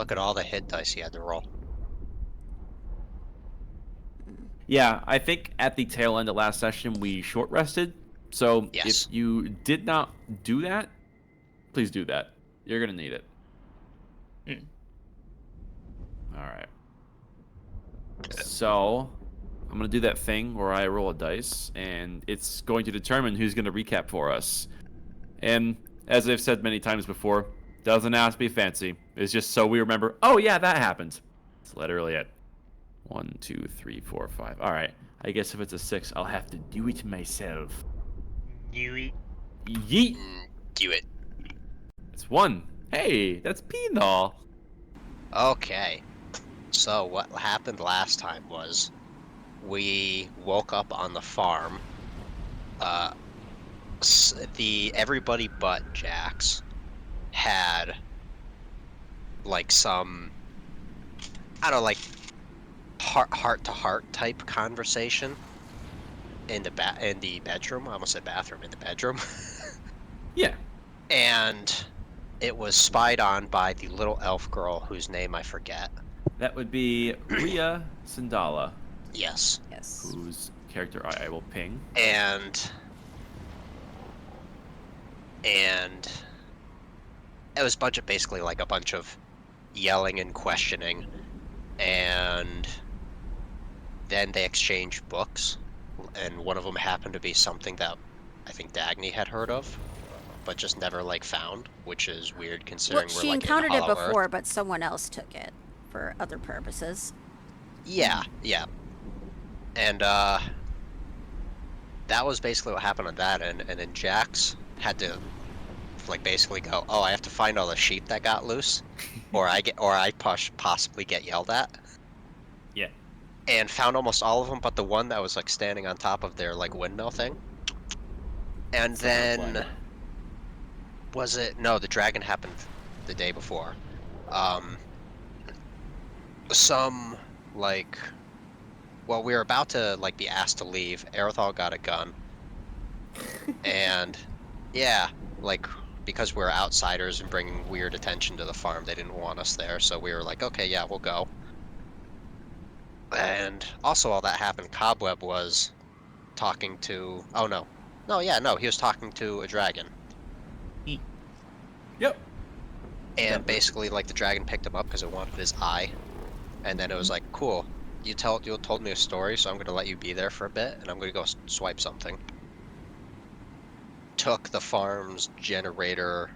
Look at all the hit dice he had to roll. Yeah, I think at the tail end of last session we short rested. So if Yes. you did not do that, please do that. You're gonna need it. Mm. All right. So I'm gonna do that thing where I roll a dice, and it's going to determine who's gonna recap for us. And as I've said many times before, doesn't have to be fancy. It's just so we remember. Oh yeah, that happened. It's literally it. 1, 2, 3, 4, 5. All right. I guess if it's a 6, I'll have to do it myself. Yui. Yeet. Do it. It's 1. Hey, that's Pinol. Okay. So what happened last time was we woke up on the farm. Everybody but Jax had like some, I don't know, like heart to heart type conversation in the bedroom. I almost said bathroom. In the bedroom. Yeah. And it was spied on by the little elf girl whose name I forget. That would be Ria Sandala, Yes. Yes. whose character I will ping. And it was basically like a bunch of yelling and questioning, and then they exchanged books, and one of them happened to be something that I think Dagny had heard of, but just never like found, which is weird Well, considering we're she like in encountered it Hollow before, Earth. but someone else took it for other purposes. Yeah. And that was basically what happened on that, and then Jax had to like basically go, oh, I have to find all the sheep that got loose, or I possibly get yelled at. Yeah. And found almost all of them, but the one that was like standing on top of their like windmill thing. And It's a hard then one. was it? No, the dragon happened the day before. Some like, well, we were about to like be asked to leave. Aerithal got a gun, and yeah, like because we're outsiders and bringing weird attention to the farm, they didn't want us there. So we were like, okay, yeah, we'll go. And also, all that happened. Cobweb was talking to. Oh no, he was talking to a dragon. Yep. And basically, like the dragon picked him up because it wanted his eye, and then it was like, cool. You told me a story, so I'm gonna let you be there for a bit, and I'm gonna go swipe something. Took the farm's generator,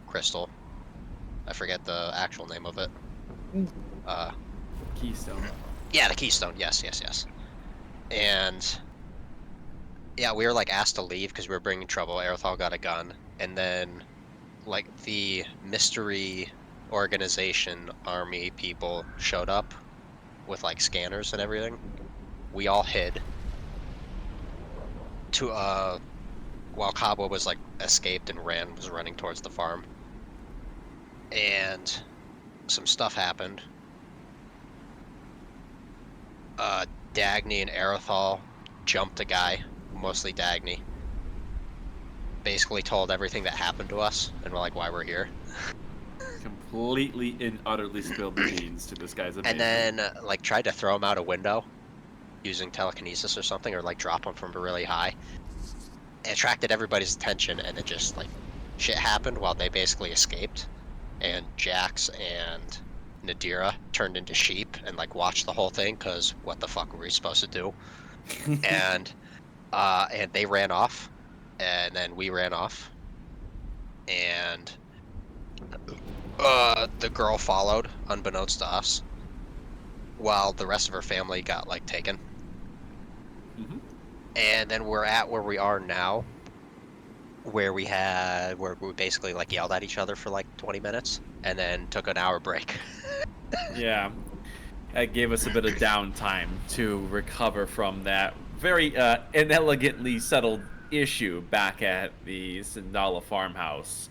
crystal. I forget the actual name of it. Keystone. Yeah, the keystone. Yes. And yeah, we were like asked to leave because we were bringing trouble. Aerithal got a gun, and then like the mystery organization army people showed up with like scanners and everything. We all hid to while Cabo was like escaped and was running towards the farm. And some stuff happened. Dagny and Aerithal jumped a guy, mostly Dagny. Basically told everything that happened to us and we're like, why we're here. Completely and utterly spilled the beans to this guy's amazing. And then like tried to throw him out a window using telekinesis or something, or like drop him from really high. It attracted everybody's attention, and it just like shit happened while they basically escaped. And Jax and Nadira turned into sheep and like watched the whole thing because what the fuck were we supposed to do? and they ran off, and then we ran off, and the girl followed unbeknownst to us, while the rest of her family got like taken. Mm-hmm. And then we're at where we are now, where we basically like yelled at each other for like 20 minutes and then took an hour break. Yeah. That gave us a bit of downtime to recover from that very inelegantly settled issue back at the Sandala farmhouse,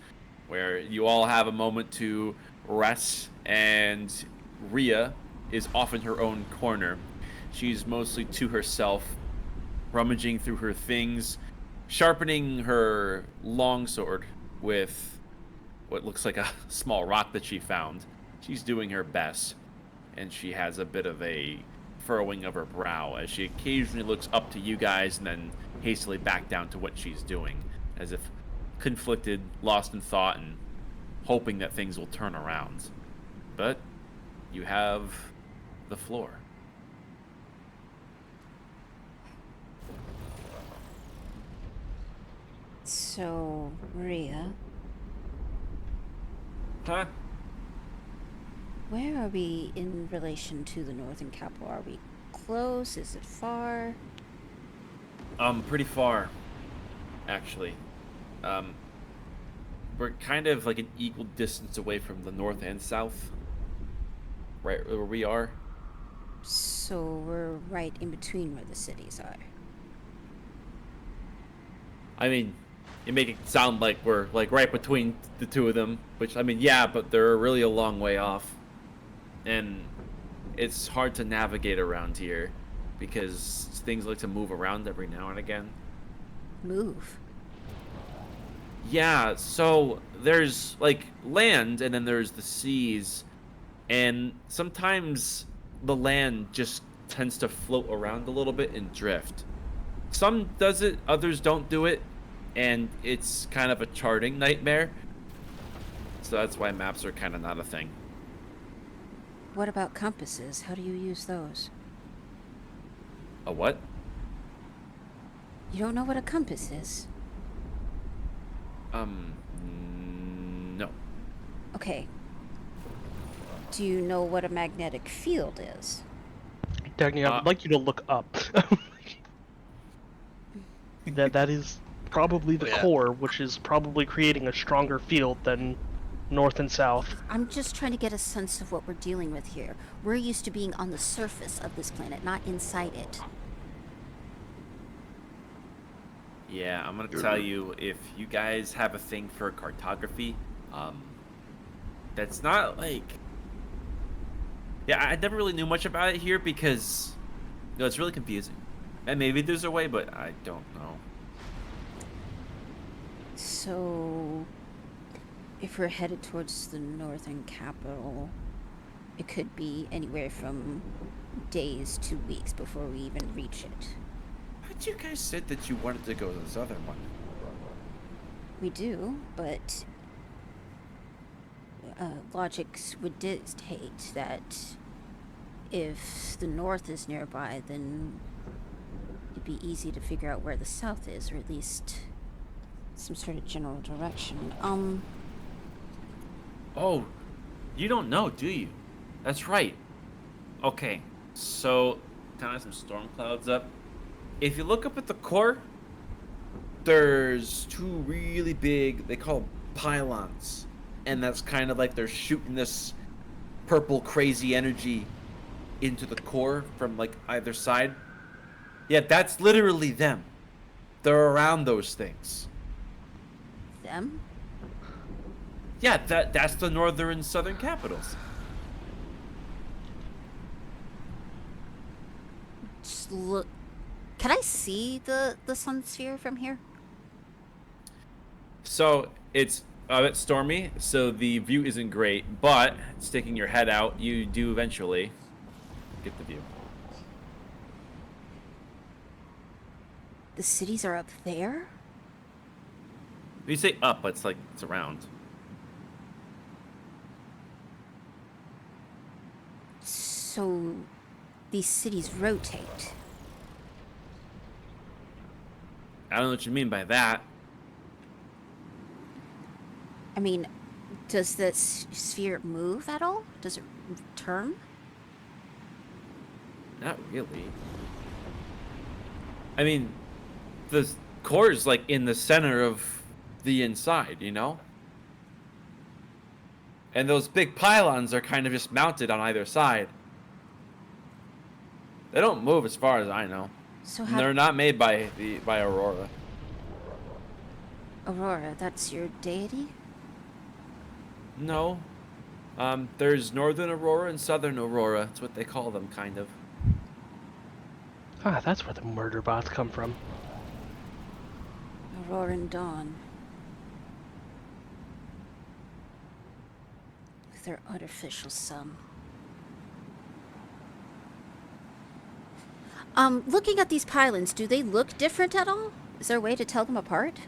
where you all have a moment to rest, and Ria is off in her own corner. She's mostly to herself, rummaging through her things, sharpening her longsword with what looks like a small rock that she found. She's doing her best, and she has a bit of a furrowing of her brow as she occasionally looks up to you guys and then hastily back down to what she's doing, as if conflicted, lost in thought, and hoping that things will turn around. But you have the floor. So, Maria, Huh? where are we in relation to the northern capital? Are we close? Is it far? Pretty far, actually. We're kind of like an equal distance away from the north and south, right where we are. So we're right in between where the cities are. I mean, you make it sound like we're like right between the two of them, which I mean, yeah, but they're really a long way off, and it's hard to navigate around here because things like to move around every now and again. Move. Yeah, so there's like land and then there's the seas, and sometimes the land just tends to float around a little bit and drift. Some does it, others don't do it, and it's kind of a charting nightmare. So that's why maps are kind of not a thing. What about compasses? How do you use those? A what? You don't know what a compass is? No. Okay. Do you know what a magnetic field is? Dagny, I would like you to look up. that is probably the Yeah. core, which is probably creating a stronger field than north and south. I'm just trying to get a sense of what we're dealing with here. We're used to being on the surface of this planet, not inside it. Yeah, I'm gonna tell you, if you guys have a thing for cartography, that's not like... Yeah, I never really knew much about it here because, it's really confusing. And maybe there's a way, but I don't know. So, if we're headed towards the northern capital, it could be anywhere from days to weeks before we even reach it. But you guys said that you wanted to go to the southern one. We do, but logic would dictate that if the north is nearby, then it'd be easy to figure out where the south is, or at least some sort of general direction. Oh, you don't know, do you? That's right. Okay, so kind of some storm clouds up. If you look up at the core, there's two really big, they call them pylons. And that's kind of like they're shooting this purple crazy energy into the core from like either side. Yeah, that's literally them. They're around those things. Them? Yeah, that's the northern and southern capitals. Just look. Can I see the sun sphere from here? So it's a bit stormy, so the view isn't great, but sticking your head out, you do eventually get the view. The cities are up there? When you say up, it's like it's around. So these cities rotate. I don't know what you mean by that. I mean, does the sphere move at all? Does it turn? Not really. I mean, the core is like in the center of the inside, you know? And those big pylons are kind of just mounted on either side. They don't move as far as I know. So And how... they're not made by Aurora. Aurora, that's your deity? No. There's Northern Aurora and Southern Aurora. That's what they call them, kind of. Ah, that's where the murder bots come from. Aurora and Dawn. Another artificial sum. Looking at these pylons, do they look different at all? Is there a way to tell them apart?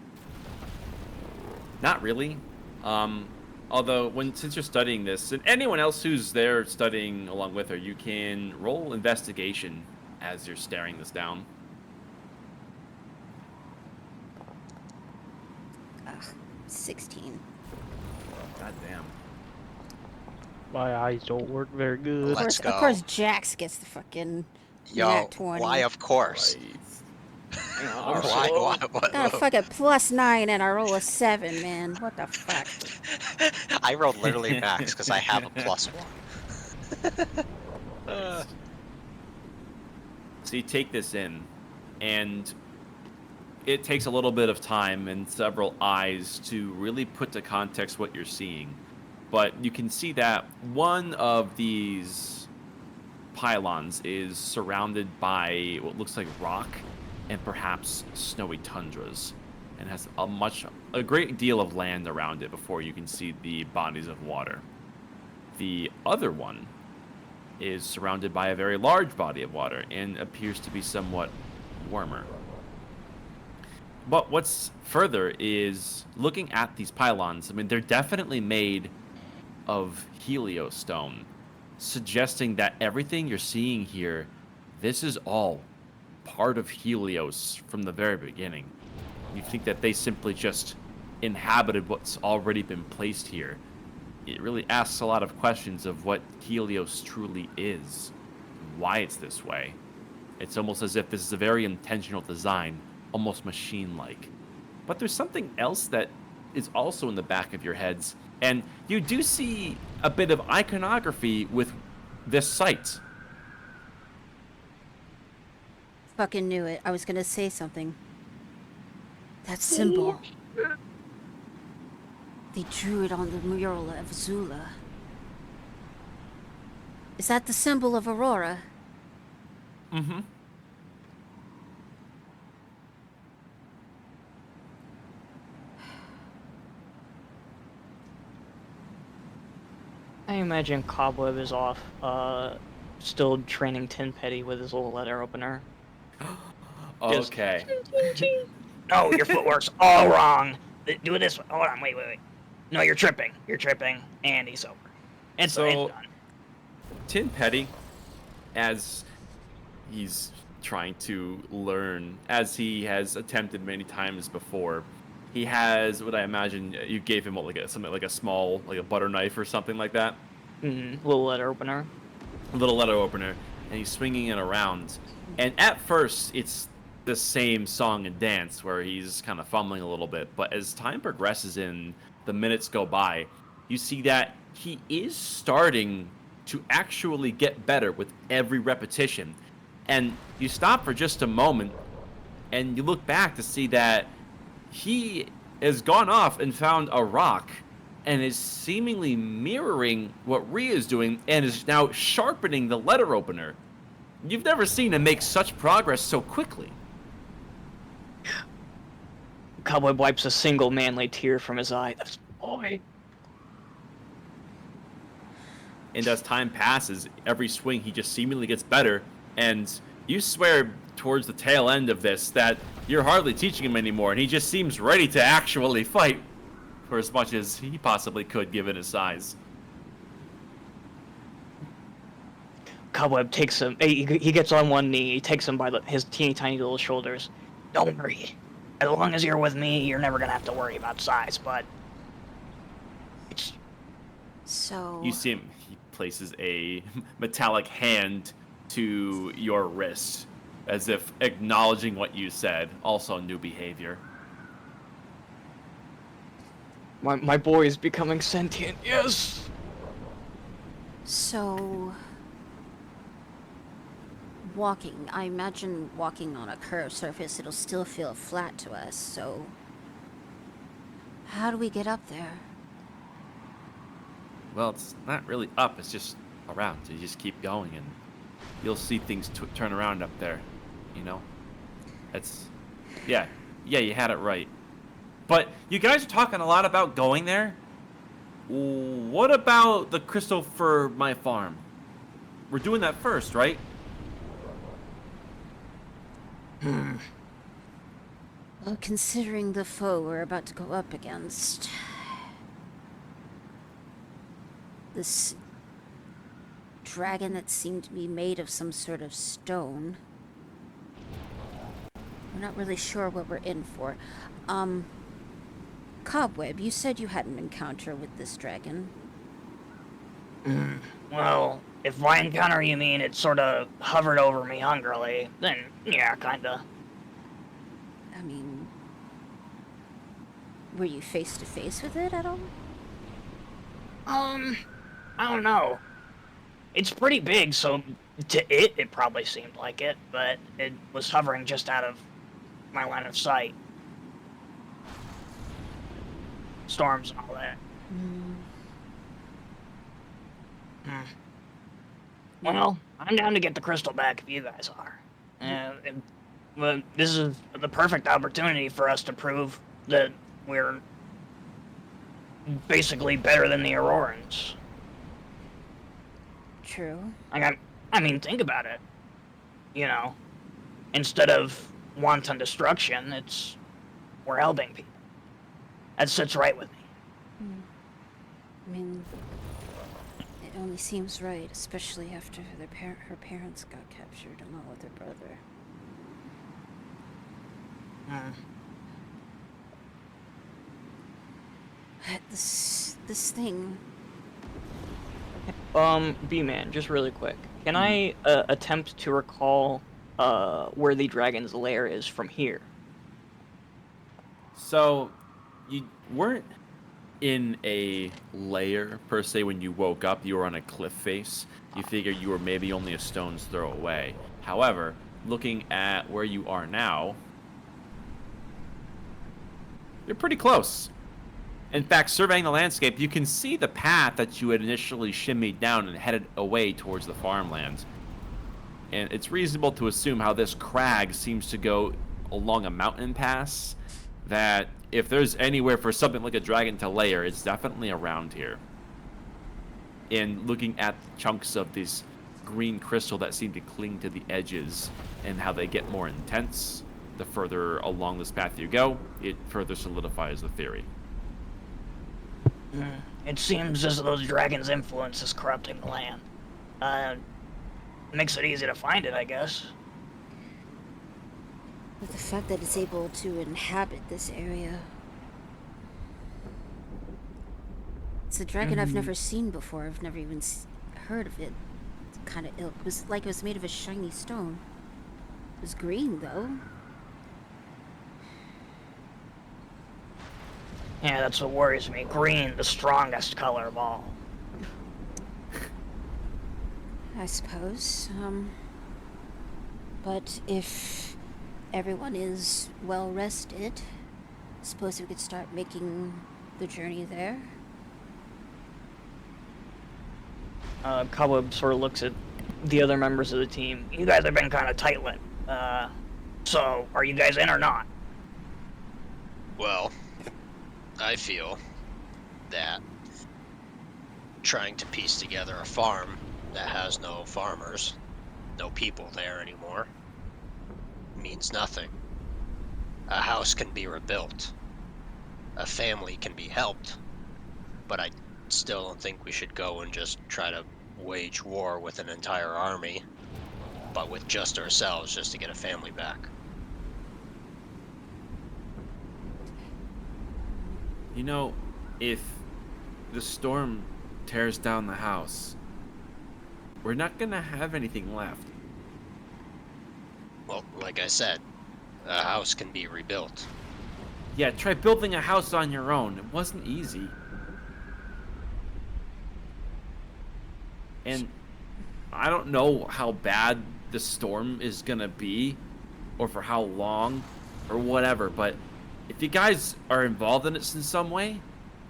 Not really. Although, since you're studying this, and anyone else who's there studying along with her, you can roll investigation as you're staring this down. 16. God damn. My eyes don't work very good. Let's Of go. course, Jax gets the fucking Yo, nat 20. why of course? Why? What? Got a fucking +9 and I roll a 7, man. What the fuck? I rolled literally max because I have a +1. So you take this in, and it takes a little bit of time and several eyes to really put to context what you're seeing. But you can see that one of these pylons is surrounded by what looks like rock and perhaps snowy tundras, and has a great deal of land around it before you can see the bodies of water. The other one is surrounded by a very large body of water and appears to be somewhat warmer. But what's further is looking at these pylons. I mean, they're definitely made of heliostone, suggesting that everything you're seeing here, this is all part of Helios from the very beginning. You think that they simply just inhabited what's already been placed here. It really asks a lot of questions of what Helios truly is, why it's this way. It's almost as if this is a very intentional design, almost machine-like. But there's something else that is also in the back of your heads, and you do see a bit of iconography with this site. Fucking knew it. I was gonna say something. That symbol. They drew it on the mural of Zula. Is that the symbol of Aurora? Mm-hmm. I imagine Cobweb is off, still training Tin Petty with his little letter opener. Just- Okay. No, your footwork's all wrong. Do it this way. Hold on, wait. No, you're tripping. And he's over. It's So- done. Tin Petty, as he's trying to learn, as he has attempted many times before, he has what I imagine you gave him, something like a small, like a butter knife or something like that. Little letter opener. A little letter opener, and he's swinging it around. And at first, it's the same song and dance where he's kind of fumbling a little bit. But as time progresses and the minutes go by, you see that he is starting to actually get better with every repetition. And you stop for just a moment, and you look back to see that he has gone off and found a rock and is seemingly mirroring what Rhea is doing and is now sharpening the letter opener. You've never seen him make such progress so quickly. Cobweb wipes a single manly tear from his eye. That's boy. And as time passes, every swing he just seemingly gets better. And you swear towards the tail end of this that you're hardly teaching him anymore, and he just seems ready to actually fight for as much as he possibly could given his size. Cobweb takes him. He gets on one knee. He takes him by his teeny tiny little shoulders. Don't worry. As long as you're with me, you're never gonna have to worry about size. But it's So... You see him, he places a metallic hand to your wrist, as if acknowledging what you said. Also new behavior. my boy is becoming sentient. Yes. So... Walking. I imagine walking on a curved surface, it'll still feel flat to us, so... How do we get up there? Well, it's not really up, it's just around. So you just keep going, and you'll see things turn around up there, you know? It's... Yeah, you had it right. But you guys are talking a lot about going there, What about the crystal for my farm? We're doing that first, right? Well, considering the foe we're about to go up against, this dragon that seemed to be made of some sort of stone, we're not really sure what we're in for. Cobweb, you said you had an encounter with this dragon. Well, if by encounter you mean it sort of hovered over me hungrily, then yeah, kinda. I mean, were you face to face with it at all? I don't know. It's pretty big, so to it probably seemed like it, but it was hovering just out of my line of sight. Storms and all that. Well, I'm down to get the crystal back if you guys are. Well, this is the perfect opportunity for us to prove that we're basically better than the Aurorans. True. I mean, think about it. You know, instead of wanton destruction, we're helping people. That sits right with me. I mean, it only seems right, especially after her parents got captured along with her brother. This thing. B-Man, just really quick. Can I attempt to recall where the dragon's lair is from here? So, you weren't in a lair per se when you woke up. You were on a cliff face. You figured you were maybe only a stone's throw away. However, looking at where you are now, you're pretty close. In fact, surveying the landscape, you can see the path that you had initially shimmied down and headed away towards the farmlands. And it's reasonable to assume how this crag seems to go along a mountain pass, that if there's anywhere for something like a dragon to lair, it's definitely around here. And looking at chunks of this green crystal that seem to cling to the edges and how they get more intense, the further along this path you go, it further solidifies the theory. It seems as though the dragon's influence is corrupting the land. Makes it easy to find it, I guess. But the fact that it's able to inhabit this area. It's a dragon I've never seen before. I've never even heard of it. It's kind of ill. It was like it was made of a shiny stone. It was green, though. Yeah, that's what worries me. Green, the strongest color of all. I suppose. But if everyone is well rested, I suppose we could start making the journey there. Cobweb sort of looks at the other members of the team. You guys have been kind of tight-lipped. So, are you guys in or not? Well, I feel that trying to piece together a farm that has no farmers, no people there anymore, means nothing. A house can be rebuilt. A family can be helped. But I still don't think we should go and just try to wage war with an entire army, but with just ourselves, just to get a family back. You know, if the storm tears down the house, we're not gonna have anything left. Well, like I said, a house can be rebuilt. Yeah, try building a house on your own. It wasn't easy. And I don't know how bad the storm is gonna be, or for how long, or whatever, but if you guys are involved in it in some way,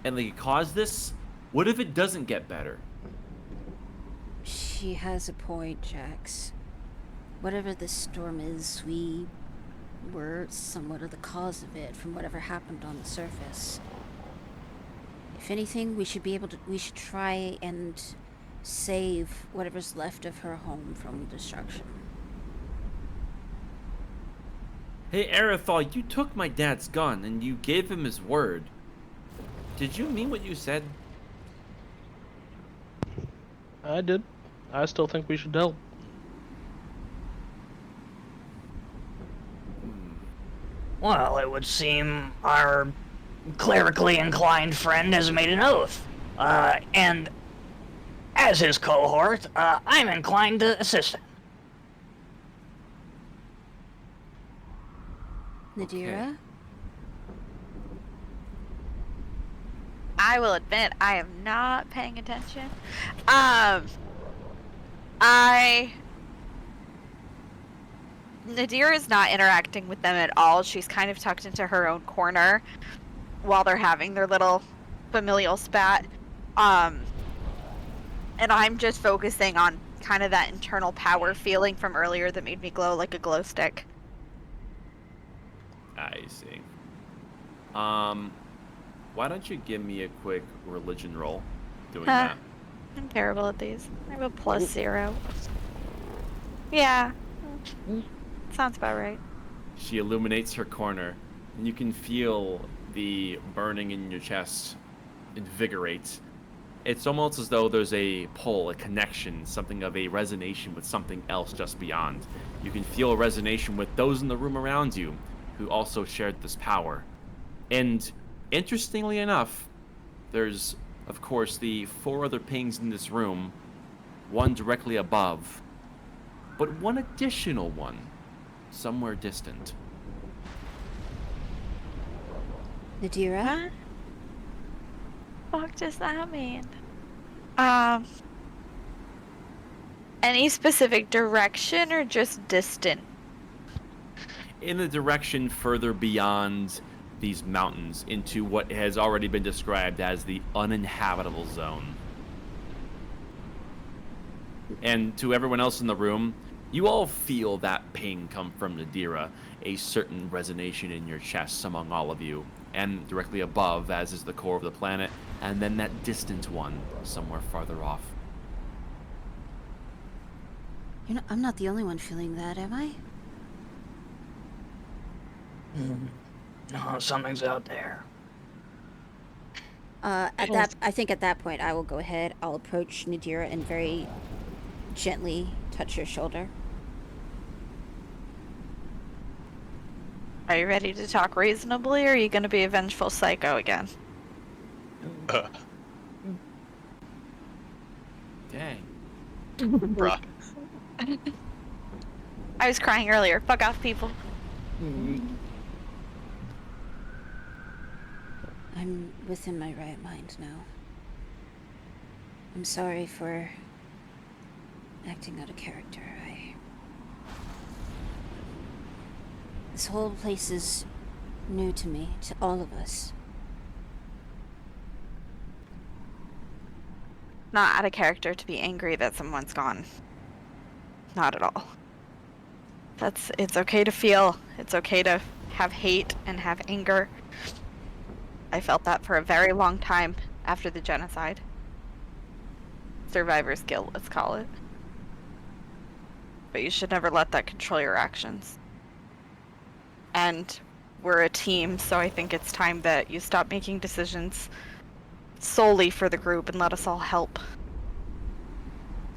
and they cause this, what if it doesn't get better? She has a point, Jax. Whatever this storm is, we were somewhat of the cause of it from whatever happened on the surface. If anything, we should try and save whatever's left of her home from destruction. Hey, Arathal, you took my dad's gun and you gave him his word. Did you mean what you said? I did. I still think we should help. Well, it would seem our clerically inclined friend has made an oath. And as his cohort, I'm inclined to assist him. Nadira? I will admit I am not paying attention. Nadira is not interacting with them at all. She's kind of tucked into her own corner while they're having their little familial spat. And I'm just focusing on kind of that internal power feeling from earlier that made me glow like a glow stick. I see. Why don't you give me a quick religion roll doing that? I'm terrible at these. I have a +0. Yeah. Sounds about right. She illuminates her corner, and you can feel the burning in your chest invigorate. It's almost as though there's a pull, a connection, something of a resonation with something else just beyond. You can feel a resonation with those in the room around you who also shared this power. And interestingly enough, there's, of course, the 4 other pings in this room, one directly above, but one additional one somewhere distant. Nadira? What the fuck does that mean? Any specific direction or just distant? In the direction further beyond these mountains into what has already been described as the uninhabitable zone. And to everyone else in the room, you all feel that ping come from Nadira, a certain resonation in your chest among all of you, and directly above, as is the core of the planet, and then that distant one somewhere farther off. I'm not the only one feeling that, am I? No, something's out there. I think at that point I will go ahead. I'll approach Nadira and very gently touch her shoulder. Are you ready to talk reasonably, or are you going to be a vengeful psycho again? Dang. Bruh. I was crying earlier. Fuck off, people. I'm within my right mind now. I'm sorry for acting out of character. This whole place is new to me, to all of us. Not out of character to be angry that someone's gone. Not at all. It's okay to feel. It's okay to have hate and have anger. I felt that for a very long time after the genocide. Survivor's guilt, let's call it. But you should never let that control your actions. And we're a team, so I think it's time that you stop making decisions solely for the group and let us all help.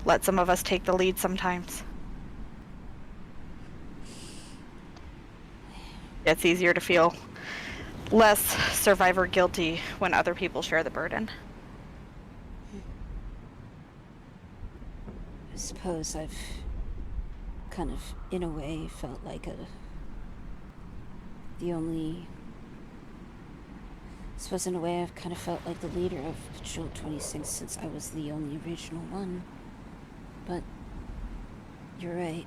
Let some of us take the lead sometimes. It's easier to feel less survivor guilty when other people share the burden. I suppose I've kind of, in a way, felt like in a way I've kind of felt like the leader of Patrol 26 since I was the only original one. But you're right.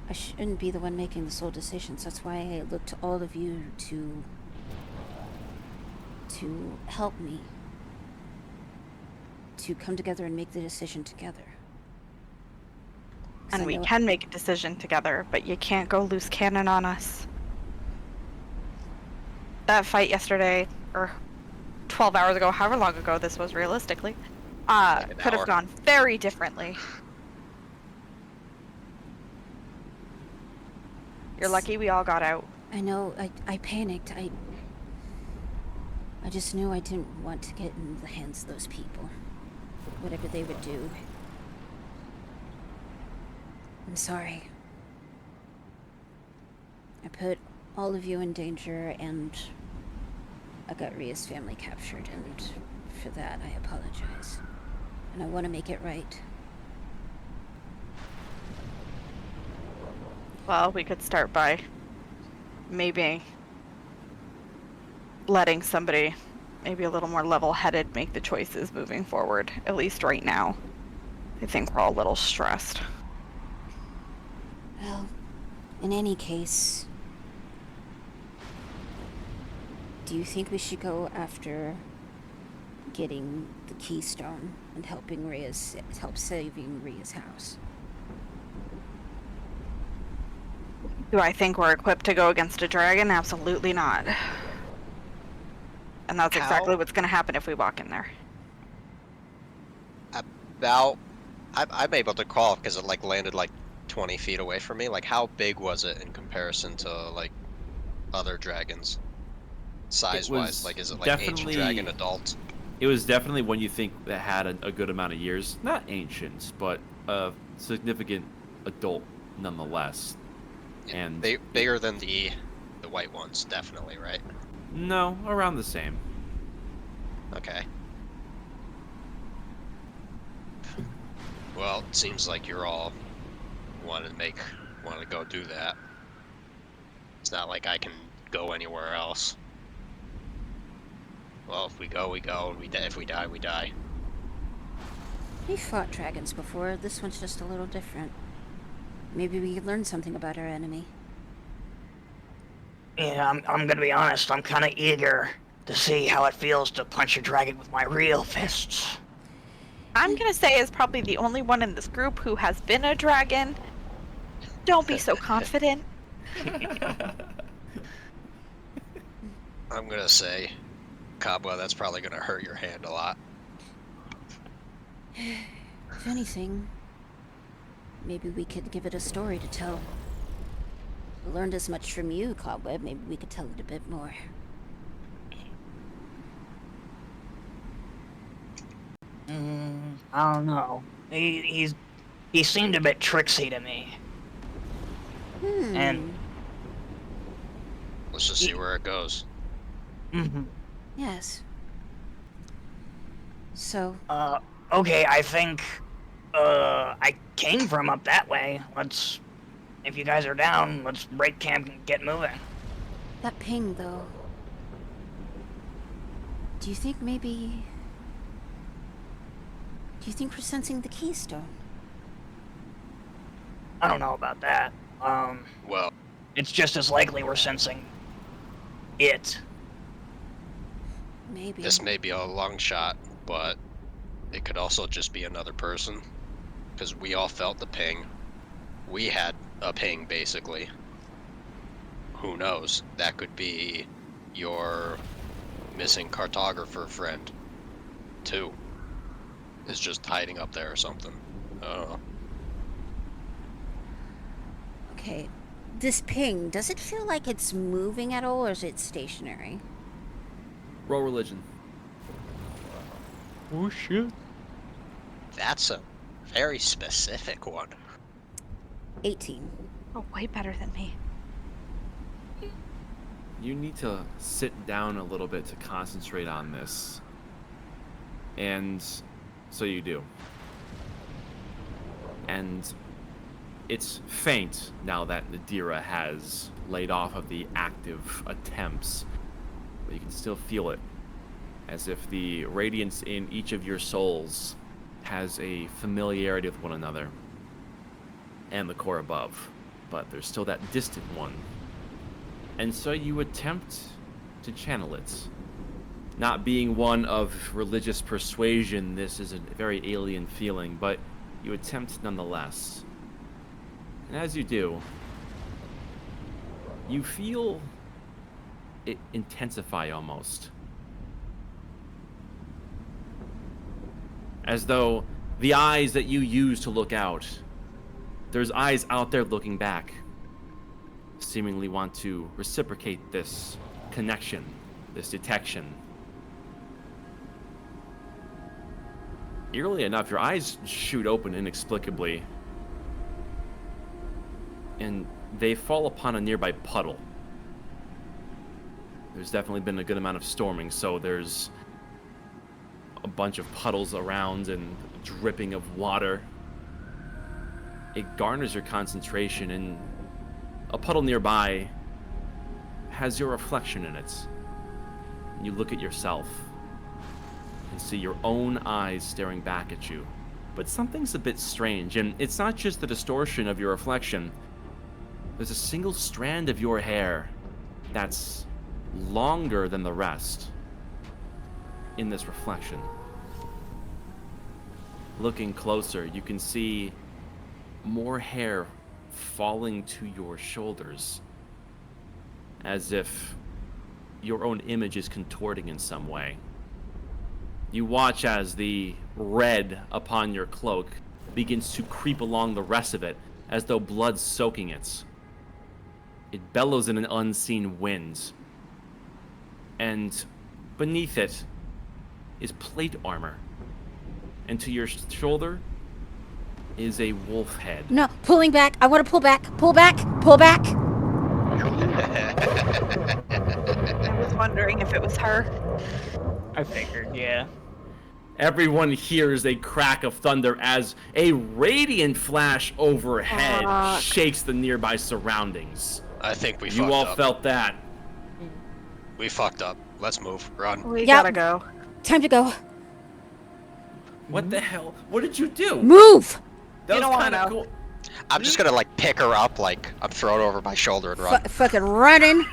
I shouldn't be the one making the sole decisions. That's why I look to all of you to help me. To come together and make the decision together. And we can make a decision together, but you can't go loose cannon on us. that fight yesterday, or 12 hours ago, however long ago this was realistically, Like an could hour. have gone very differently. You're lucky we all got out. I know, I panicked. I just knew I didn't want to get in the hands of those people. Whatever they would do. I'm sorry. I put all of you in danger, and I got Ria's family captured, and for that I apologize. And I want to make it right. Well, we could start by maybe letting somebody, maybe a little more level-headed, make the choices moving forward, at least right now. I think we're all a little stressed. Well, in any case, do you think we should go after getting the keystone and help saving Ria's house? Do I think we're equipped to go against a dragon? Absolutely not. And that's exactly How? what's going to happen if we walk in there. About, I'm able to call because it like landed like 20 feet away from me. Like, how big was it in comparison to like other dragons, size-wise? Like, is it like ancient dragon, adult? It was definitely one you think that had a good amount of years. Not ancient, but a significant adult nonetheless. And Bigger than the white ones, definitely, right? no, around the same. Okay. Well, it seems like you're all want to go do that. It's not like I can go anywhere else. Well, if we go, we go. If we die, we die. We've fought dragons before. This one's just a little different. Maybe we could learn something about our enemy. Yeah, I'm gonna be honest. I'm kind of eager to see how it feels to punch a dragon with my real fists. I'm going to say, as probably the only one in this group who has been a dragon, don't be so confident. I'm gonna say, Cobweb, that's probably gonna hurt your hand a lot. If anything, maybe we could give it a story to tell. We learned as much from you, Cobweb. Maybe we could tell it a bit more. I don't know. He seemed a bit tricksy to me. And Let's just see where it goes. Yes. So, okay, I think I came from up that way. If you guys are down, let's break camp and get moving. that ping, though. Do you think maybe... Do you think we're sensing the keystone? I don't know about that. Well, It's just as likely we're sensing it. Maybe. this may be a long shot, but it could also just be another person. Because we all felt the ping. We had a ping, basically. Who knows? That could be your missing cartographer friend, too. Is just hiding up there or something. I don't know. Okay. This ping, does it feel like it's moving at all, or is it stationary? Roll religion. Oh shit. That's a very specific one. 18. Oh, way better than me. You need to sit down a little bit to concentrate on this. And so you do. And it's faint now that Nadira has laid off of the active attempts, but you can still feel it, as if the radiance in each of your souls has a familiarity with one another and the core above, but there's still that distant one. And so you attempt to channel it. Not being one of religious persuasion, this is a very alien feeling, but you attempt nonetheless. And as you do, you feel intensify almost. As though the eyes that you use to look out, there's eyes out there looking back, seemingly want to reciprocate this connection, this detection. Eerily enough, your eyes shoot open inexplicably, and they fall upon a nearby puddle. There's definitely been a good amount of storming, so there's a bunch of puddles around and dripping of water. It garners your concentration, and a puddle nearby has your reflection in it. You look at yourself and see your own eyes staring back at you. But something's a bit strange, and it's not just the distortion of your reflection. There's a single strand of your hair that's longer than the rest in this reflection. Looking closer, you can see more hair falling to your shoulders, as if your own image is contorting in some way. You watch as the red upon your cloak begins to creep along the rest of it, as though blood's soaking it. It bellows in an unseen wind, and beneath it is plate armor, and to your shoulder is a wolf head. No, pulling back. I want to pull back. Pull back. Pull back. I was wondering if it was her. I figured, yeah. Everyone hears a crack of thunder as a radiant flash overhead Fuck. shakes the nearby surroundings. I think we You fucked all up. felt that. We fucked up. Let's move. Run. We Yep. gotta go. Time to go. What the hell? What did you do? Move. That You was don't wanna kinda know. cool. I'm just gonna like pick her up, like I'm throwing over my shoulder and run. Fucking running.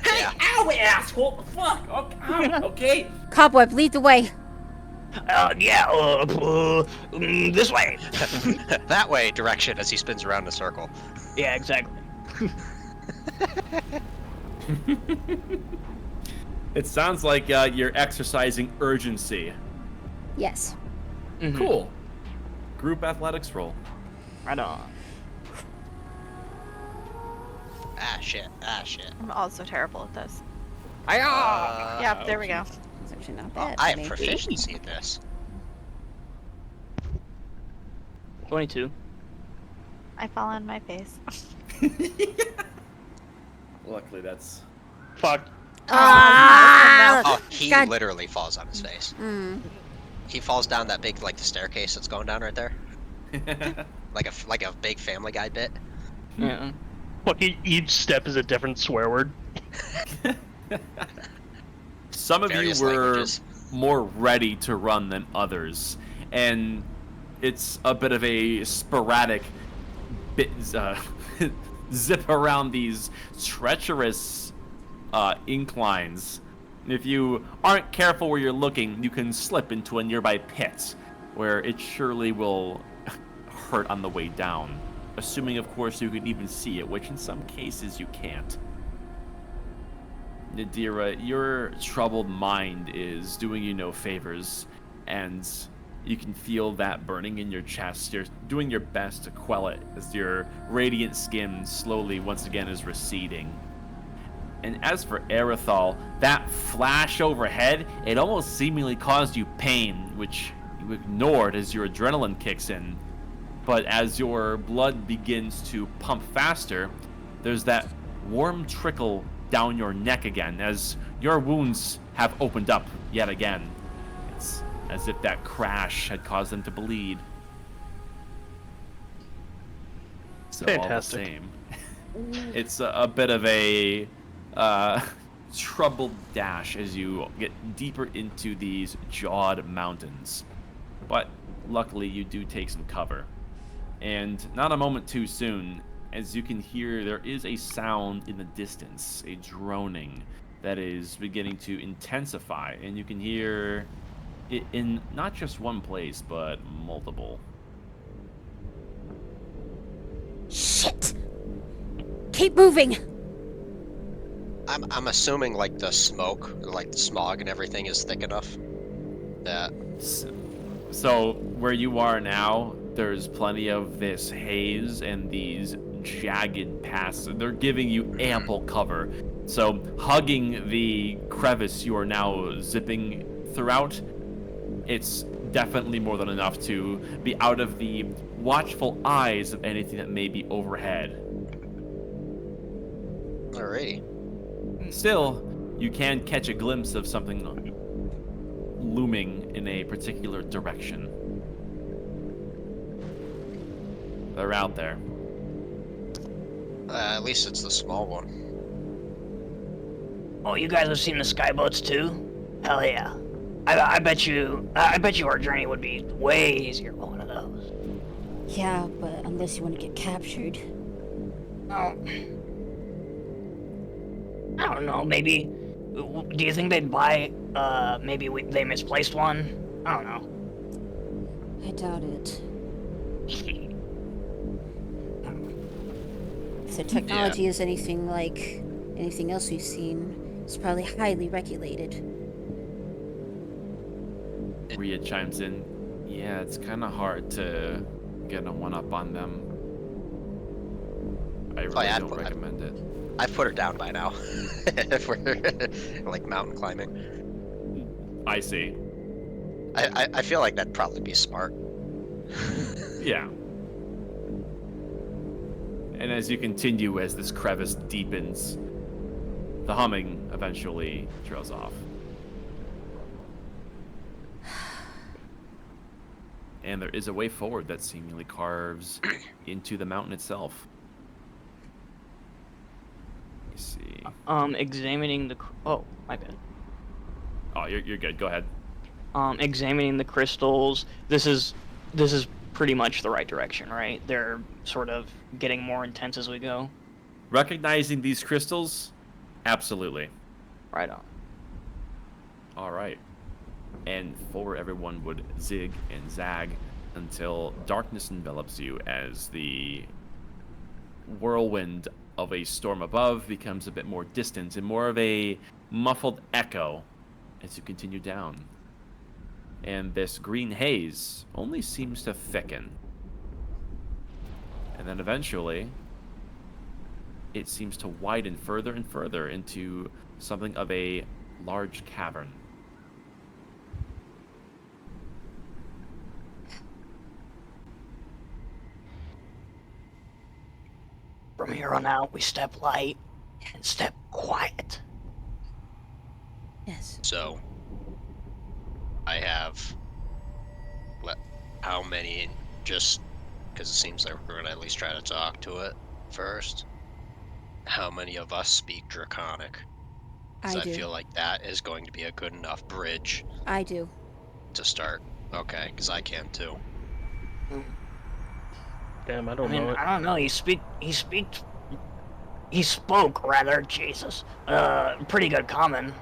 Yeah. Ow, asshole! Fuck! Okay. Cobweb, lead the way. This way. That way direction as he spins around in a circle. Yeah, exactly. It sounds like you're exercising urgency. Yes. Mhm. Cool. Group athletics roll. Right on. Ah shit. Ah shit. I'm also terrible at this. Uh, Yep, there we go. It's actually not oh, bad. I for have me. proficiency at this. 22. I fall on my face. Luckily, that's. Fuck. Ah! Oh, he God. literally falls on his face. Mm. He falls down that big, like the staircase that's going down right there, like a big Family Guy bit. Yeah. Fucking each step is a different swear word. Some of Various you were languages. more ready to run than others, and it's a bit of a sporadic zip around these treacherous inclines. If you aren't careful where you're looking, you can slip into a nearby pit, where it surely will hurt on the way down. Assuming, of course, you can even see it, which in some cases you can't. Nadira, your troubled mind is doing you no favors, and you can feel that burning in your chest. You're doing your best to quell it as your radiant skin slowly once again is receding. And as for Erithal, that flash overhead, it almost seemingly caused you pain, which you ignored as your adrenaline kicks in. But as your blood begins to pump faster, there's that warm trickle down your neck again as your wounds have opened up yet again. It's as if that crash had caused them to bleed. So Fantastic. all the same, it's a bit of a troubled dash as you get deeper into these jawed mountains. But luckily you do take some cover. And not a moment too soon, as you can hear, there is a sound in the distance, a droning that is beginning to intensify, and you can hear it in not just one place, but multiple. Shit. Keep moving. I'm assuming like the smoke, like the smog and everything is thick enough that So where you are now, there's plenty of this haze and these jagged paths. They're giving you ample cover. So hugging the crevice you are now zipping throughout, it's definitely more than enough to be out of the watchful eyes of anything that may be overhead. alrighty. Still, you can catch a glimpse of something looming in a particular direction. They're out there. At least it's the small one. Oh, you guys have seen the skyboats too? Hell yeah. I bet you our journey would be way easier with one of those. Yeah, but unless you want to get captured. Oh. I don't know, maybe. Do you think they'd buy, maybe they misplaced one? I don't know. I doubt it. If their technology is anything like anything else we've seen, it's probably highly regulated. Rhea chimes in. Yeah, it's kind of hard to get a one-up on them. I really yeah, don't recommend it. I've put her down by now. If we're like mountain climbing. I see. I feel like that'd probably be smart. Yeah. And as you continue, as this crevice deepens, the humming eventually trails off. And there is a way forward that seemingly carves into the mountain itself. Let me see. Examining the... Oh, my bad. Oh, you're good. Go ahead. Examining the crystals. This is pretty much the right direction, right? They're sort of getting more intense as we go. Recognizing these crystals? Absolutely. Right on. All right. And forward everyone would zig and zag until darkness envelops you as the whirlwind of a storm above becomes a bit more distant and more of a muffled echo as you continue down. And this green haze only seems to thicken. And then eventually, it seems to widen further and further into something of a large cavern. From here on out, we step light and step quiet. Yes. So I have how many, just because it seems like we're gonna at least try to talk to it first. How many of us speak Draconic? I I do. feel like that is going to be a good enough bridge I do. to start. Okay, because I can too. Damn, I I don't mean, know it. I don't know. He spoke rather. Jesus. Pretty good common.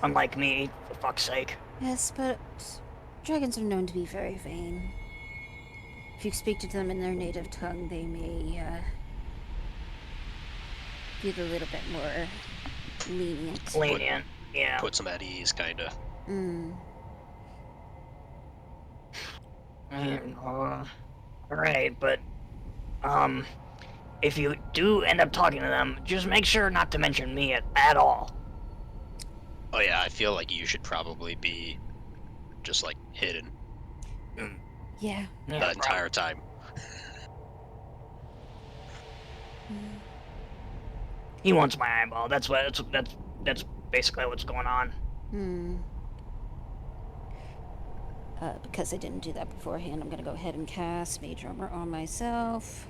Unlike me, for fuck's sake. Yes, but dragons are known to be very vain. If you speak to them in their native tongue, they may be a little bit more lenient. Lenient. Yeah. Puts them at ease, kinda. Mm. Alright, but, if you do end up talking to them, just make sure not to mention me at all. Oh yeah, I feel like you should probably be just like hidden Yeah. the entire time. He wants my eyeball. That's basically what's going on. Hmm. Because I didn't do that beforehand, I'm gonna go ahead and cast Mage Armor on myself.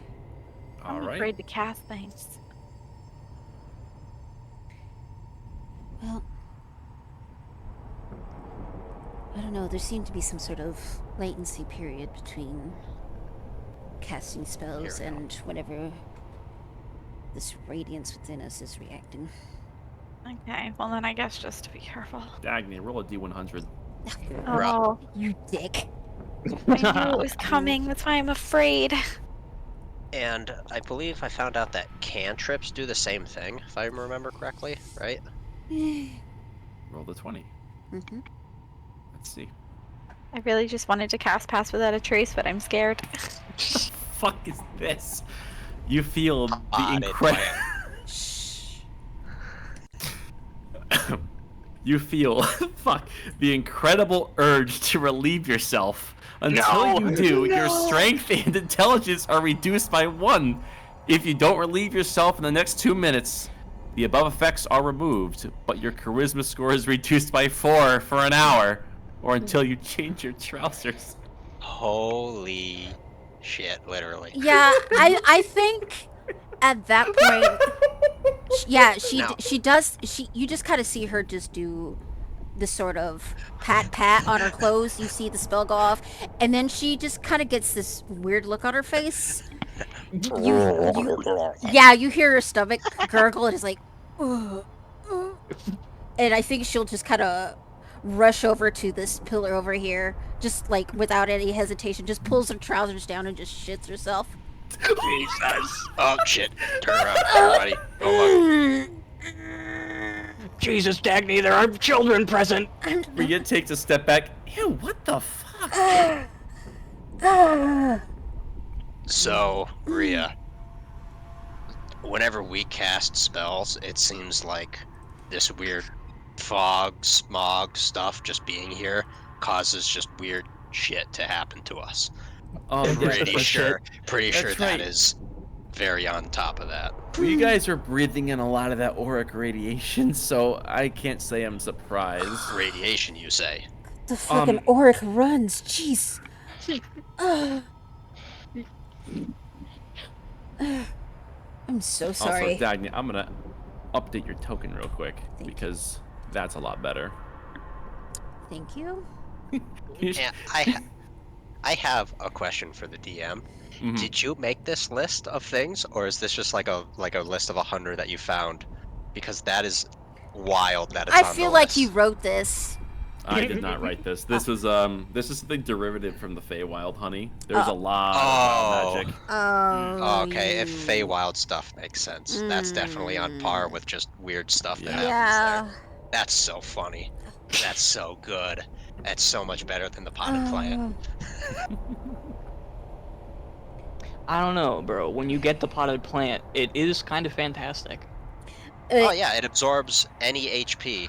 All I'm right. afraid to cast things. Well, I don't know, there seemed to be some sort of latency period between casting spells Here we go. and whenever this radiance within us is reacting. Okay, well then I guess just to be careful. Dagny, roll a d100. Oh, You dick. I knew it was coming. That's why I'm afraid. And I believe I found out that cantrips do the same thing, if I remember correctly, right? Roll the 20. Mm-hmm. Let's see. I really just wanted to cast Pass Without a Trace, but I'm scared. Fuck is this? You feel the Potted incredible. plant. Shh. You feel, fuck, the incredible urge to relieve yourself. Until you do, your strength and intelligence are reduced by 1. If you don't relieve yourself in the next 2 minutes, the above effects are removed, but your charisma score is reduced by 4 for an hour, or until you change your trousers. Holy shit, literally. Yeah, I think at that point, yeah, Now, she does. You just kind of see her just do this sort of pat on her clothes. You see the spell go off, and then she just kind of gets this weird look on her face. Yeah, you hear her stomach gurgle, and it's like, "Ugh, ugh." And I think she'll just kind of rush over to this pillar over here, just like without any hesitation, just pulls her trousers down and just shits herself. Jesus. oh shit, turn around, everybody. Oh look. Jesus, Dagny, there are children present. Rhea takes a step back. Ew, what the fuck? So, Rhea, whenever we cast spells, it seems like this weird fog, smog stuff just being here causes just weird shit to happen to us. Oh, yeah, Pretty for sure, shit. pretty sure That's that right. is very on top of that. Well, you guys are breathing in a lot of that auric radiation, so I can't say I'm surprised. Radiation, you say? The fucking auric runs, jeez. I'm so sorry. Also, Dagny, I'm gonna update your token real quick Thank you. because that's a lot better. Thank you. And I have a question for the DM. Mhm. Did you make this list of things, or is this just like a list of 100 that you found? Because that is wild that it's I on feel the like list. you wrote this. I did not write this. This is something derivative from the Feywild, honey. There's a lot of wild magic. Oh, okay, if you- Feywild stuff makes sense. That's definitely on par with just weird stuff that happens Yeah. there. That's so funny. That's so good. That's so much better than the potted plant. I don't know, bro. When you get the potted plant, it is kind of fantastic. Oh yeah, it absorbs any HP,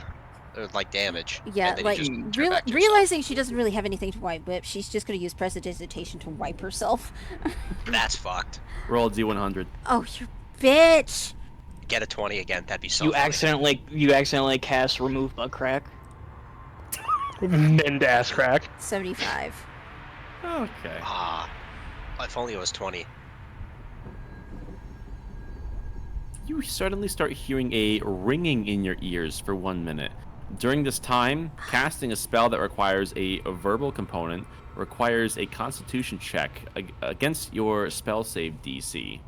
or like damage. Yeah, and then like you just turn back to yourself. realizing she doesn't really have anything to wipe with, she's just gonna use prestidigitation to wipe herself. That's fucked. Roll a D100. Oh, you bitch! Get a 20 again. That'd be so You funny. accidentally cast remove bug crack. Mend ass crack. 75. Okay. Ah, if only it was 20. You suddenly start hearing a ringing in your ears for 1 minute. During this time, casting a spell that requires a verbal component requires a constitution check against your spell save DC.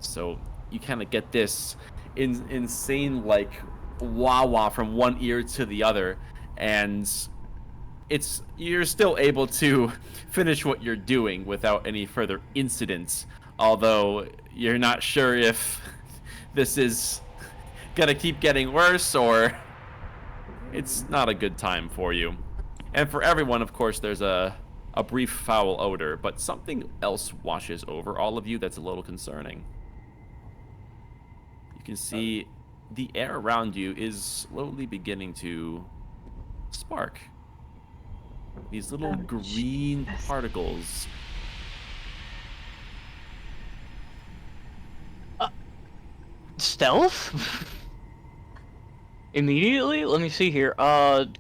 So you kind of get this insane like wah-wah from one ear to the other, and you're still able to finish what you're doing without any further incidents, although you're not sure if this is gonna keep getting worse or it's not a good time for you. And for everyone, of course, there's a brief foul odor, but something else washes over all of you that's a little concerning. You can see the air around you is slowly beginning to spark. These little green particles. Stealth? Immediately? Let me see here.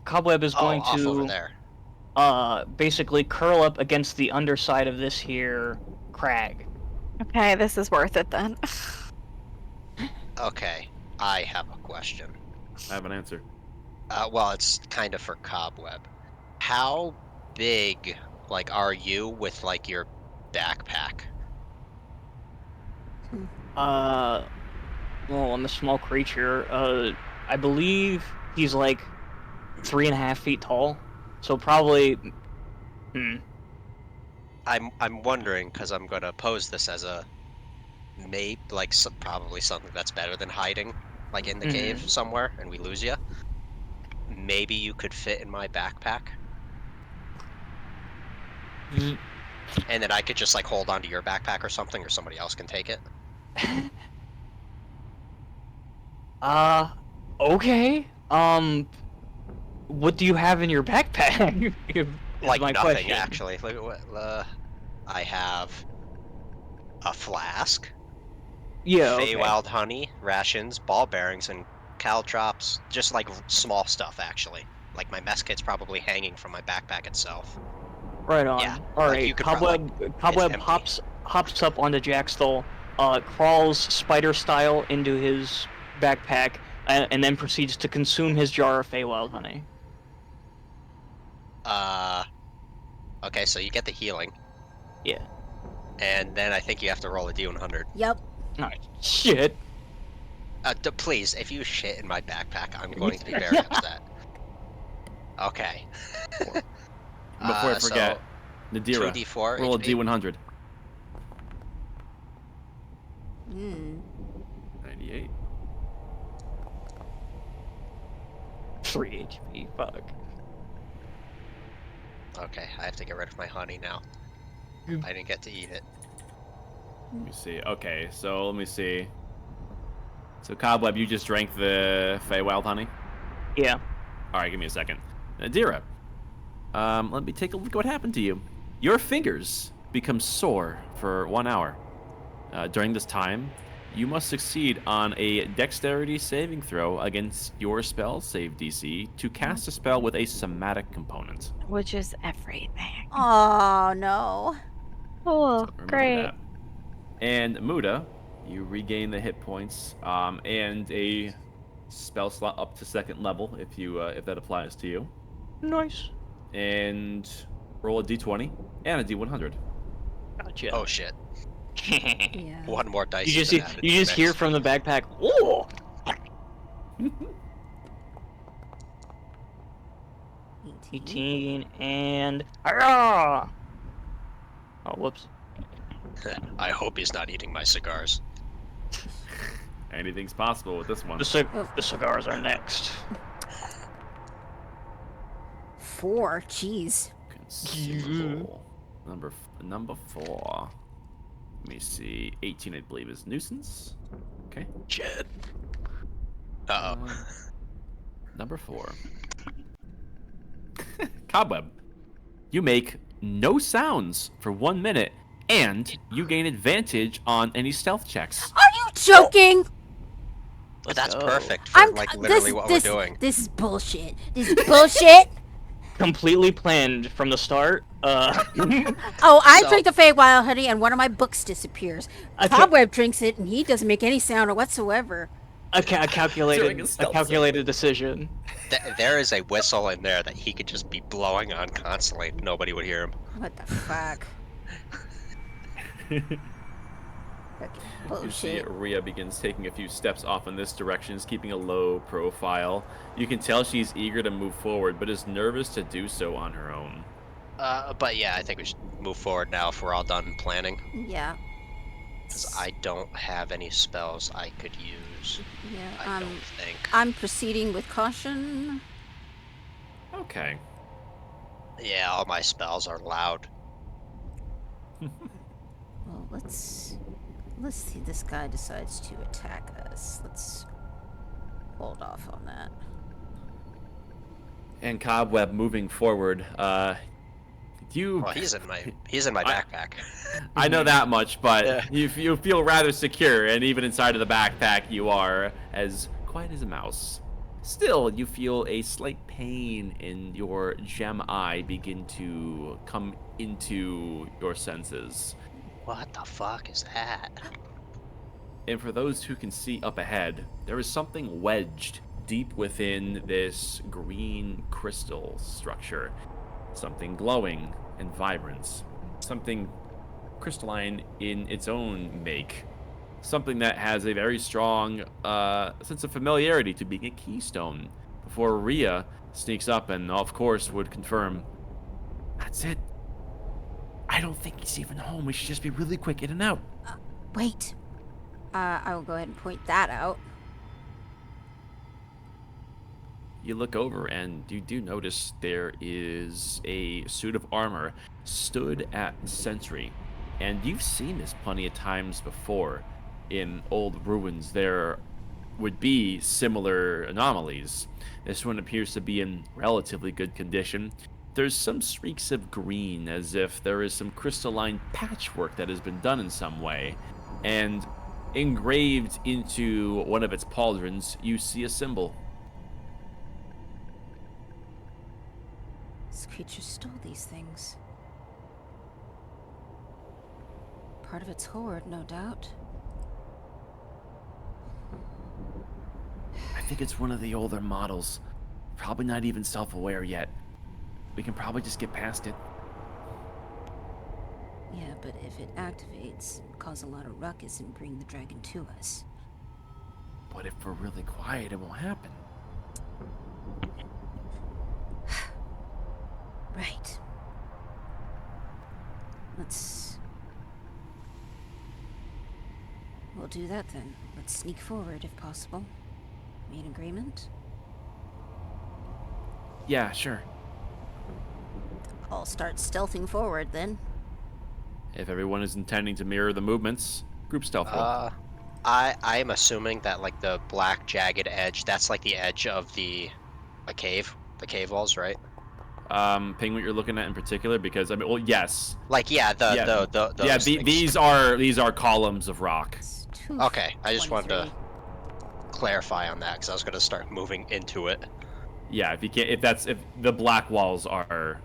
Cobweb is going off over to there. basically curl up against the underside of this here crag. Okay, this is worth it then. Okay, I have a question. I have an answer. Well, it's kind of for Cobweb. How big, like, are you with, like, your backpack? Well, I'm a small creature. I believe he's like 3.5 feet tall. So probably, I'm wondering, because I'm gonna pose this as a maybe like probably something that's better than hiding, like in the cave Mhm. somewhere, and we lose you. Maybe you could fit in my backpack, Mm, and then I could just like hold onto your backpack or something, or somebody else can take it. Uh, okay. What do you have in your backpack? Is Like my nothing, question. actually. Like, I have a flask, Yeah, okay. Feywild honey, rations, ball bearings, and caltrops. Just like small stuff, actually. Like my mess kit's probably hanging from my backpack itself. Right Yeah, on. All like you right. could probably like it's Cobweb empty. hops up onto Jackstall, crawls spider style into his backpack, and then proceeds to consume his jar of Feywild honey. Uh, okay, so you get the healing, Yeah. and then I think you have to roll a D100. Yep. Oh, shit. Please, if you shit in my backpack, I'm going to be very upset. Okay. Before I forget, So Nadira, 2d4 roll a HP. D100. Hmm. 98. 3 HP. Fuck. Okay, I have to get rid of my honey now. I didn't get to eat it. Let me see. Okay, so let me see. So Cobweb, you just drank the Feywild honey? Yeah. All right, give me a second. Nadira, let me take a look at what happened to you. Your fingers become sore for 1 hour. During this time, you must succeed on a dexterity saving throw against your spell save DC to cast a spell with a somatic component. Which is everything. Oh no. Oh, Remember great. that. And Muda, you regain the hit points and a spell slot up to 2nd level if that applies to you. Nice. And roll a d20 and a d100. Gotcha. Oh shit. Yeah. One more dice. You just has been added you to the just hear mix. from the backpack. Oh. 18 and ah. Oh, whoops. I hope he's not eating my cigars. Anything's possible with this one. The cigars are next. 4. Jeez. Consumable. Number 4. Let me see. 18, I believe, is nuisance. Okay. Shit. Uh-oh. Number 4. Cobweb. You make no sounds for 1 minute, and you gain advantage on any stealth checks. Are you joking? That's go. perfect for like literally what we're doing. This is bullshit. This is bullshit. Completely planned from the start. Oh, I So- drink the Feywild honey and one of my books disappears. I ca- Cobweb drinks it and he doesn't make any sound whatsoever. a During a calculated stealth decision. There is a whistle in there that he could just be blowing on constantly. Nobody would hear him. What the fuck? You see, Bullshit. Rhea begins taking a few steps off in this direction, is keeping a low profile. You can tell she's eager to move forward, but is nervous to do so on her own. But yeah, I think we should move forward now if we're all done planning. Yeah. Because I don't have any spells I could use. Yeah. I don't think. I'm proceeding with caution. Okay. Yeah, all my spells are loud. Well, let's see. This guy decides to attack us. Let's hold off on that. And Cobweb moving forward, you... Well, he's in my backpack. I know that much, but Yeah. you feel rather secure, and even inside of the backpack, you are as quiet as a mouse. Still, you feel a slight pain in your gem eye begin to come into your senses. What the fuck is that? And for those who can see up ahead, there is something wedged deep within this green crystal structure. Something glowing and vibrant. Something crystalline in its own make. Something that has a very strong sense of familiarity to being a keystone. Before Rhea sneaks up and, of course, would confirm, "That's it. I don't think he's even home. We should just be really quick in and out." Wait. I will go ahead and point that out. You look over and you do notice there is a suit of armor stood at sentry. And you've seen this plenty of times before. In old ruins, there would be similar anomalies. This one appears to be in relatively good condition. There's some streaks of green, as if there is some crystalline patchwork that has been done in some way. And engraved into one of its pauldrons, you see a symbol. This creature stole these things. Part of its hoard, no doubt. I think it's one of the older models. Probably not even self-aware yet. We can probably just get past it. Yeah, but if it activates, cause a lot of ruckus and bring the dragon to us. But if we're really quiet, it won't happen. Right. We'll do that then. Let's sneak forward if possible. We in agreement? Yeah, sure. I'll start stealthing forward then. If everyone is intending to mirror the movements, group stealth roll. I'm assuming that like the black jagged edge, that's like the edge of the cave walls, right? Ping what you're looking at in particular, because I mean, well, yes. Like yeah, Yeah. those things. These are columns of rock. It's Okay, I just wanted to 23. clarify on that because I was gonna start moving into it. Yeah, if the black walls are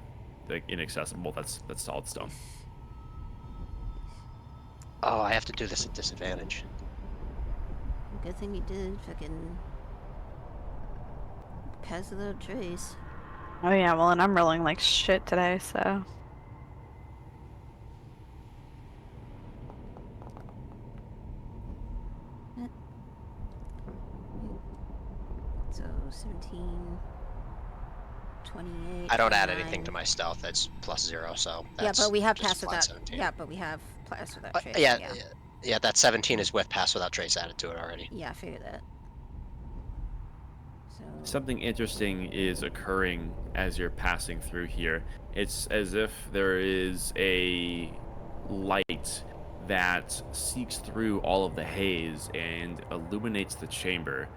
like inaccessible, that's solid stone. Oh, I have to do this at disadvantage. Good thing you did fucking pass without trace. Oh yeah, well, and I'm rolling like shit today, so. So 17, 28. I don't add 29. anything to my stealth. That's +0, so Yeah, that's but we have just pass flat without. 17. Yeah, but we have pass without trace. Yeah, that 17 is with pass without trace added to it already. Yeah, I figured that. So Something interesting is occurring as you're passing through here. It's as if there is a light that seeks through all of the haze and illuminates the chamber.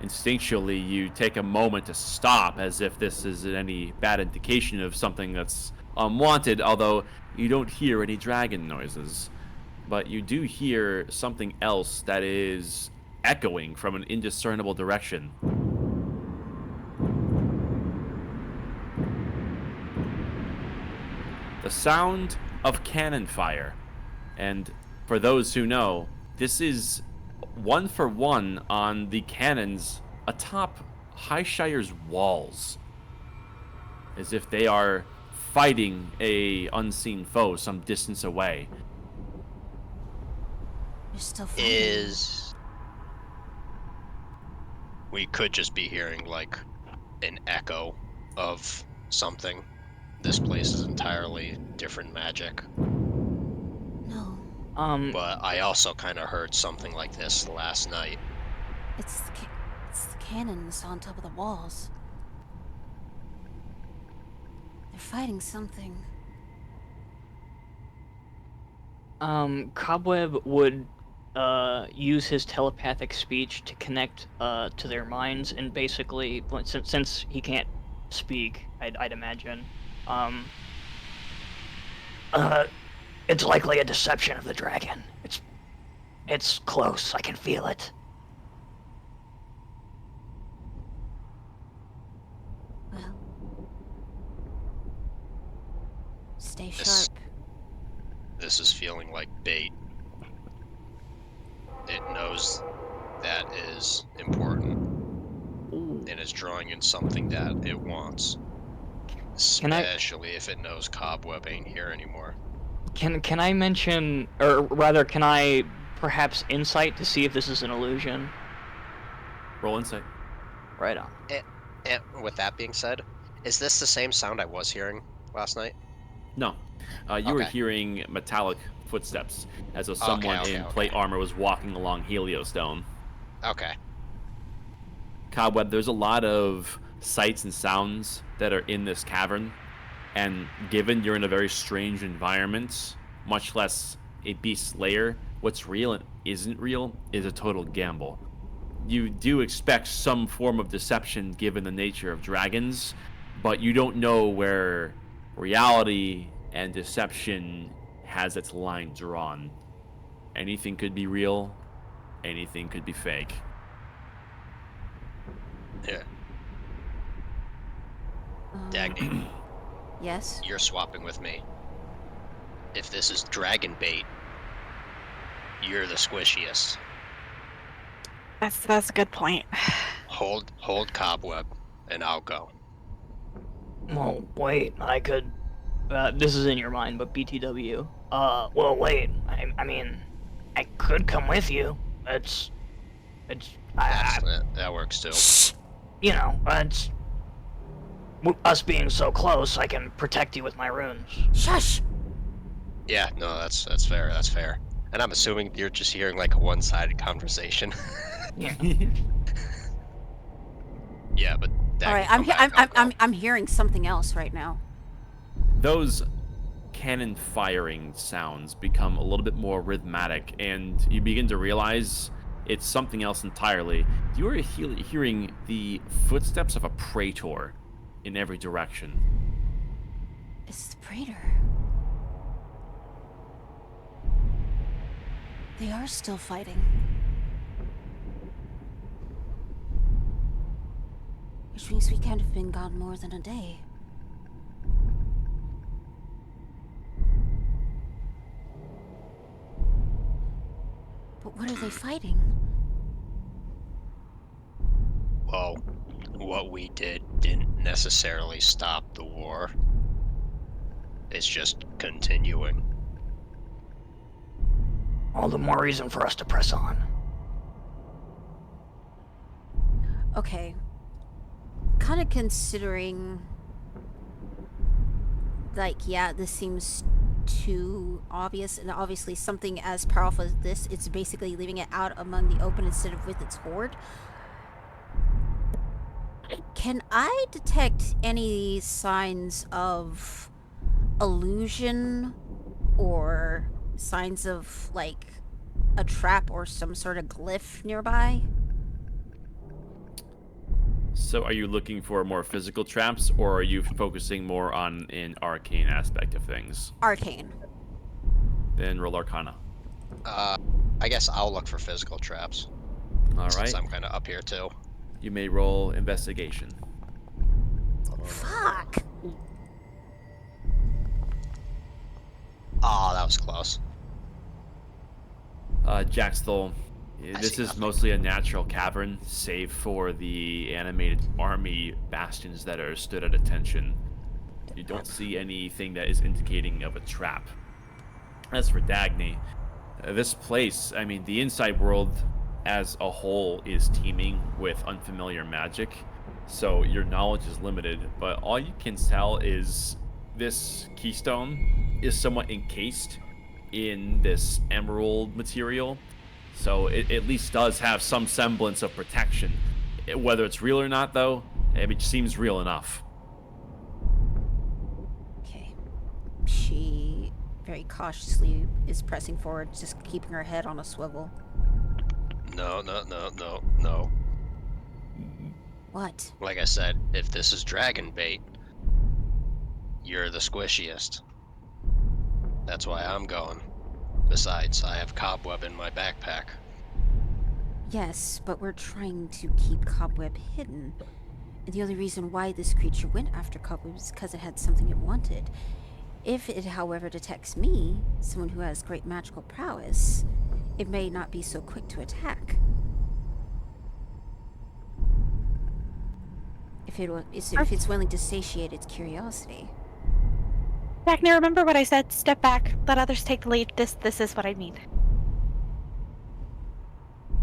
Instinctually, you take a moment to stop, as if this is any bad indication of something that's unwanted, although you don't hear any dragon noises. But you do hear something else that is echoing from an indiscernible direction. The sound of cannon fire. And for those who know, this is 1-for-1 on the cannons atop Highshire's walls, as if they are fighting a unseen foe some distance away. you're still fighting. We could just be hearing like an echo of something. This place is entirely different magic. No, But I also kind of heard something like this last night. it's the cannons on top of the walls. They're fighting something. Cobweb would use his telepathic speech to connect to their minds, and basically, since he can't speak, I'd imagine, it's likely a deception of the dragon. It's close. I can feel it. Well, stay This- sharp. This is feeling like bait. It knows that is important Ooh. and is drawing in something that it wants. Can I- Especially if it knows Cobweb ain't here anymore. Can I mention, or rather, can I perhaps insight to see if this is an illusion? Roll insight. Right on. And with that being said, is this the same sound I was hearing last night? No. You were Okay. hearing metallic footsteps as though someone Okay, in okay. plate armor was walking along Heliostone. Okay. Cobweb, there's a lot of sights and sounds that are in this cavern, and given you're in a very strange environment, much less a beast lair, what's real and isn't real is a total gamble. You do expect some form of deception given the nature of dragons, but you don't know where reality and deception has its line drawn. Anything could be real, anything could be fake. Yeah. Dagny, Yes. you're swapping with me. If this is dragon bait, you're the squishiest. That's a good point. Hold cobweb, and I'll go. Well, wait, I could. This is in your mind, but BTW. Well, wait. I mean, I could come with you. It's. That works too. You know, it's. Us being so close, I can protect you with my runes. Shush! Yeah, no, that's fair. That's fair. And I'm assuming you're just hearing like a one-sided conversation. Yeah. Yeah, but All right, I'm hearing something else right now. Those cannon firing sounds become a little bit more rhythmic, and you begin to realize it's something else entirely. You are hearing the footsteps of a praetor in every direction. It's the Praetor. They are still fighting. Which means we can't have been gone more than a day. But what are they fighting? Well, what we did didn't necessarily stop the war. It's just continuing. All the more reason for us to press on. Okay. Kind of considering, like, yeah, this seems too obvious, and obviously something as powerful as this, it's basically leaving it out among the open instead of with its horde. Can I detect any signs of illusion or signs of, like, a trap or some sort of glyph nearby? So are you looking for more physical traps, or are you focusing more on an arcane aspect of things? Arcane. Then roll Arcana. I guess I'll look for physical traps. All Since right. I'm kind of up here too. You may roll Investigation. Fuck! Oh, that was close. Jaxthol, this see is nothing. mostly a natural cavern, save for the animated army bastions that are stood at attention. You don't see anything that is indicating of a trap. As for Dagny, this place, I mean, the inside world as a whole is teeming with unfamiliar magic, so your knowledge is limited, but all you can tell is this keystone is somewhat encased in this emerald material, so it at least does have some semblance of protection. Whether it's real or not, though, it seems real enough. Okay. She very cautiously is pressing forward, just keeping her head on a swivel. No. What? Like I said, if this is dragon bait, you're the squishiest. That's why I'm going. Besides, I have cobweb in my backpack. Yes, but we're trying to keep Cobweb hidden. And the only reason why this creature went after Cobweb is because it had something it wanted. If it, however, detects me, someone who has great magical prowess, it may not be so quick to attack. If it's willing to satiate its curiosity. Dagny, remember what I said? Step back. Let others take the lead. This is what I mean.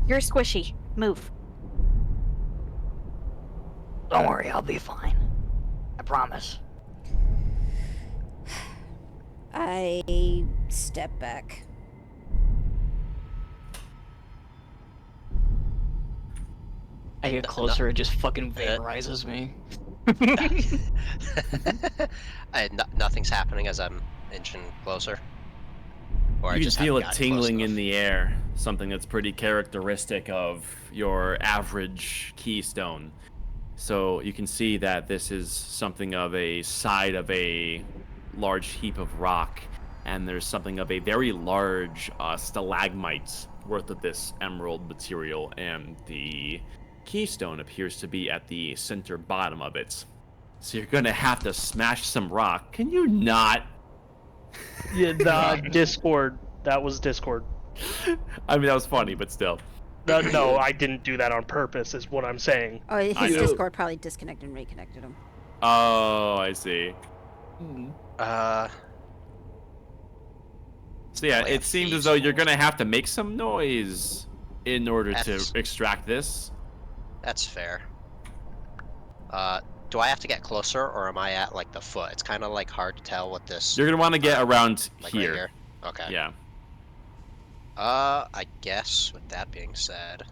You're squishy. Move. Don't worry, I'll be fine. I promise. I step back. I get closer, it just fucking vaporizes me. Nothing's happening as I'm inching closer. Or I You can just feel haven't it gotten close tingling in enough. the air, something that's pretty characteristic of your average keystone. So you can see that this is something of a side of a large heap of rock, and there's something of a very large stalagmite worth of this emerald material, and the keystone appears to be at the center bottom of it. So you're gonna have to smash some rock. Can you not? Yeah, the Discord. That was Discord. I mean, that was funny, but still. No, I didn't do that on purpose, is what I'm saying. Oh, I his know. Discord probably disconnected and reconnected him. Oh, I see. So yeah, Play a it seems as thieves' though you're tools. gonna have to make some noise in order to That's- extract this. That's fair. Do I have to get closer, or am I at like the foot? It's kind of like hard to tell what this. You're gonna want to get around like here. right here. Okay. Yeah. I guess with that being said,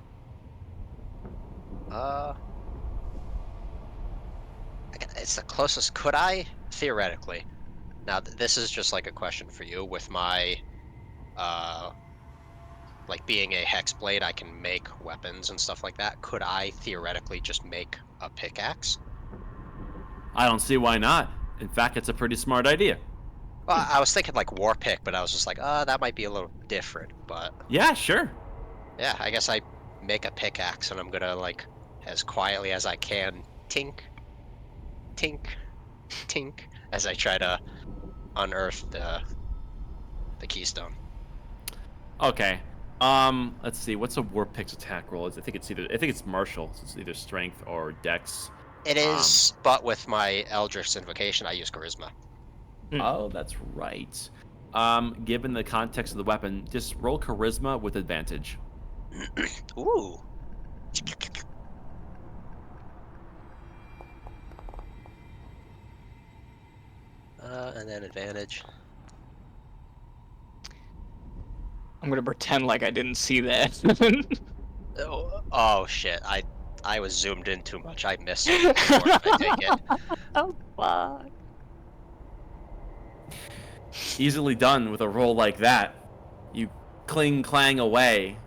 it's the closest. Could I theoretically? Now this is just like a question for you. With my, like being a hex blade, I can make weapons and stuff like that. Could I theoretically just make a pickaxe? I don't see why not. In fact, it's a pretty smart idea. Well, I was thinking like war pick, but I was just like, that might be a little different. But Yeah, sure. yeah, I guess I make a pickaxe, and I'm gonna like, as quietly as I can, tink, tink, tink, as I try to unearth the keystone. Okay. Let's see. What's a war pick's attack roll? I think it's martial. So it's either strength or dex. It is, but with my Eldritch Invocation, I use Charisma. Oh, that's right. Given the context of the weapon, just roll charisma with advantage. Ooh. And then advantage. I'm gonna pretend like I didn't see that. Oh shit! I was zoomed in too much. I missed it before I take it. Oh fuck. Easily done with a roll like that. You clang away,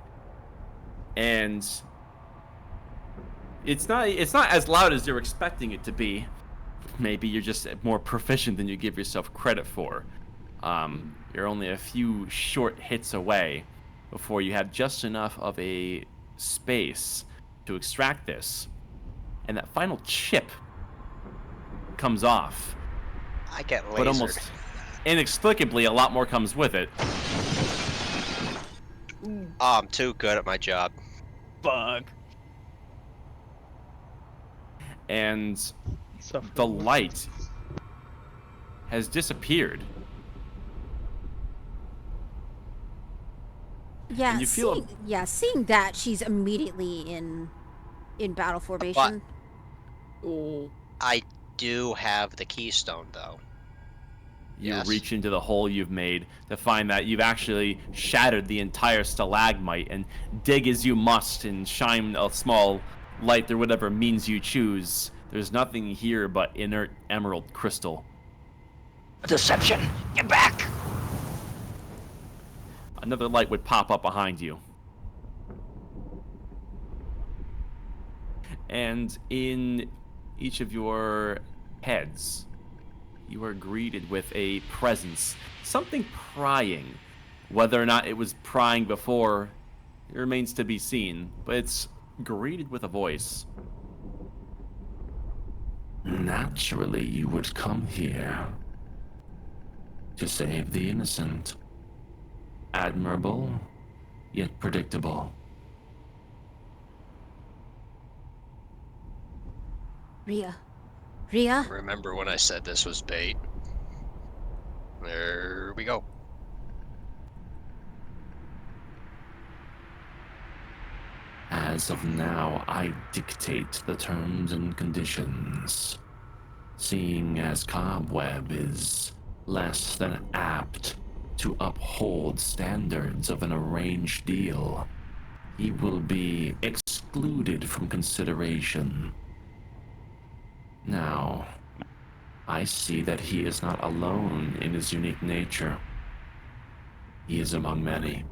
and it's not as loud as you're expecting it to be. Maybe you're just more proficient than you give yourself credit for. You're only a few short hits away before you have just enough of a space to extract this, and that final chip comes off. I get lasered. But almost inexplicably, a lot more comes with it. Oh, I'm too good at my job. Fuck. And the light has disappeared. Yeah, And you feel seeing that, she's immediately in battle formation. I do have the keystone, though. You Yes. reach into the hole you've made to find that you've actually shattered the entire stalagmite, and dig as you must and shine a small light through whatever means you choose. There's nothing here but inert emerald crystal. Deception! Get back! Another light would pop up behind you. And in each of your heads, you are greeted with a presence. Something prying. Whether or not it was prying before, it remains to be seen. But it's greeted with a voice. Naturally, you would come here to save the innocent. Admirable, yet predictable. Rhea? Remember when I said this was bait? There we go. As of now, I dictate the terms and conditions. Seeing as Cobweb is less than apt to uphold standards of an arranged deal, he will be excluded from consideration. Now, I see that he is not alone in his unique nature. He is among many.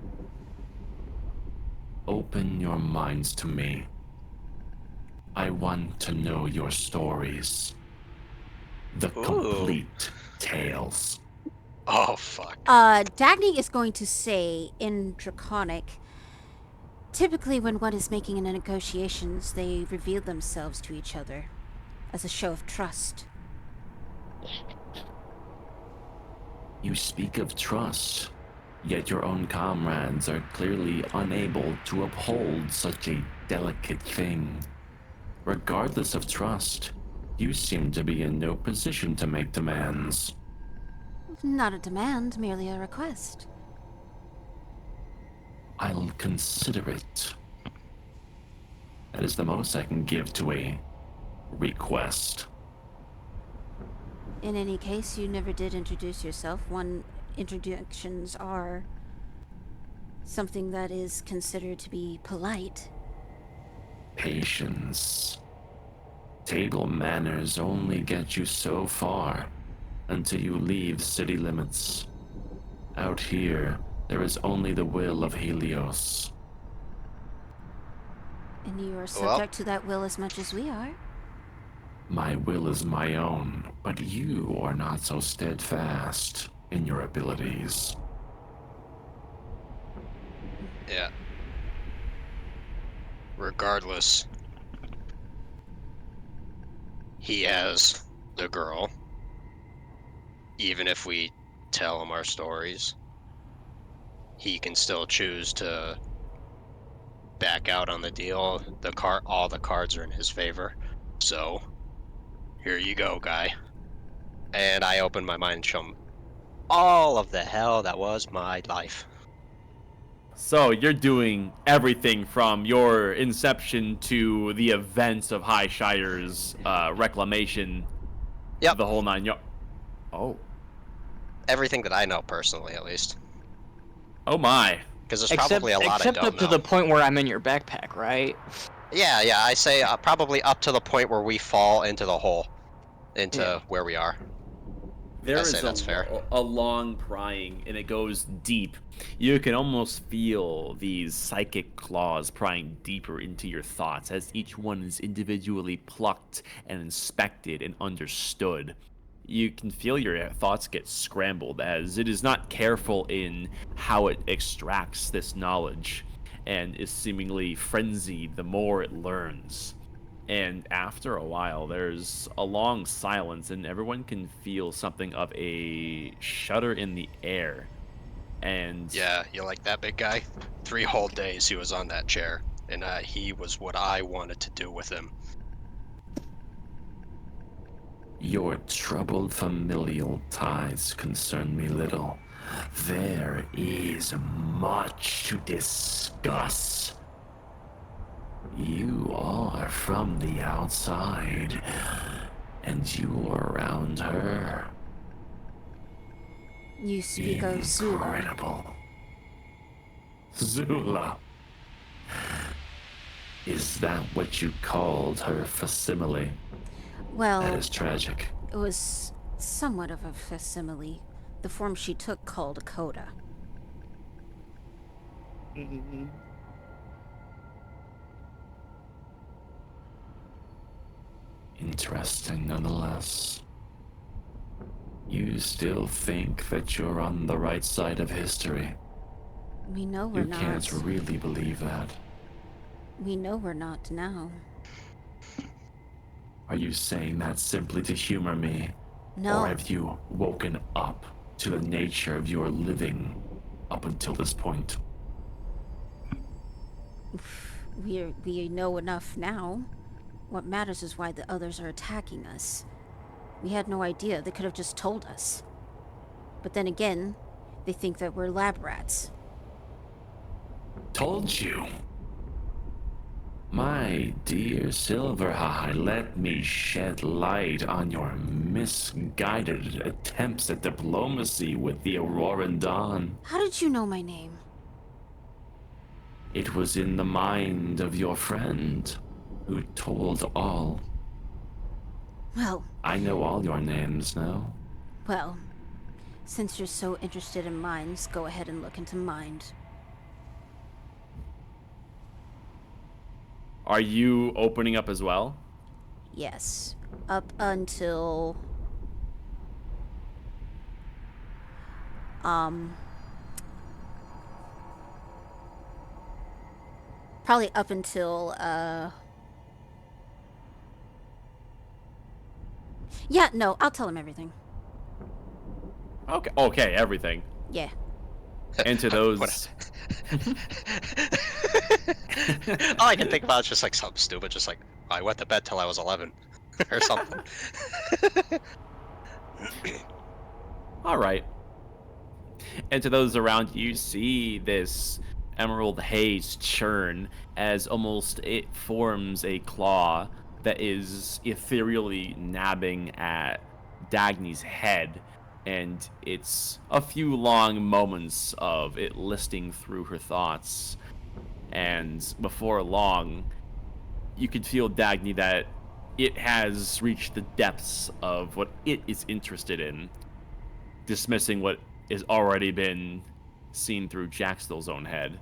Open your minds to me. I want to know your stories. The Ooh. complete tales. Oh, fuck. Dagny is going to say in Draconic, typically when one is making in negotiations, they reveal themselves to each other as a show of trust. You speak of trust, yet your own comrades are clearly unable to uphold such a delicate thing. Regardless of trust, you seem to be in no position to make demands. Not a demand, merely a request. I'll consider it. That is the most I can give to a request. In any case, you never did introduce yourself. Introductions are something that is considered to be polite. Patience. Table manners only get you so far until you leave city limits. Out here, there is only the will of Helios. And you are Well- subject to that will as much as we are. My will is my own, but you are not so steadfast in your abilities. Yeah. Regardless, he has the girl. Even if we tell him our stories, he can still choose to back out on the deal. All the cards are in his favor. So, here you go, guy. And I open my mind and show him all of the hell that was my life. So you're doing everything from your inception to the events of High Shire's reclamation. Yep. The whole 9 yards. Oh. Everything that I know personally, at least. Oh my. Because there's probably a lot I except don't up to know. the point where I'm in your backpack, right? Yeah, I say probably up to the point where we fall into the hole, into Yeah. where we are. There say is that's fair. a long prying, and it goes deep. You can almost feel these psychic claws prying deeper into your thoughts as each one is individually plucked and inspected and understood. You can feel your thoughts get scrambled as it is not careful in how it extracts this knowledge and is seemingly frenzied the more it learns. And after a while, there's a long silence, and everyone can feel something of a shudder in the air. And Yeah, you like that big guy? 3 whole days he was on that chair, and he was what I wanted to do with him. Your troubled familial ties concern me little. There is much to discuss. You are from the outside, and you are around her. You speak of Zula. Incredible. Zula. Is that what you called her facsimile? Well, That is tragic. it was somewhat of a facsimile. The form she took called a coda. Interesting nonetheless. You still think that you're on the right side of history. We know we're You not. can't really believe that. We know we're not now. Are you saying that simply to humor me? No. Or have you woken up to the nature of your living up until this point? We know enough now. What matters is why the others are attacking us. We had no idea. They could have just told us. But then again, they think that we're lab rats. Told you. My dear Silverhide, let me shed light on your misguided attempts at diplomacy with the Auroran Dawn. How did you know my name? It was in the mind of your friend, who told all. Well, I know all your names now. well, since you're so interested in minds, go ahead and look into mind. Are you opening up as well? Yes. Up until... Probably up until, Yeah, no, I'll tell him everything. Okay, everything. Yeah. And to those... All I can think about is just like something stupid, just like I went to bed till I was 11 or something. All right. And to those around you, see this emerald haze churn as almost it forms a claw that is ethereally nabbing at Dagny's head. And it's a few long moments of it listing through her thoughts. And before long, you could feel, Dagny, that it has reached the depths of what it is interested in, dismissing what has already been seen through Jackstel's own head.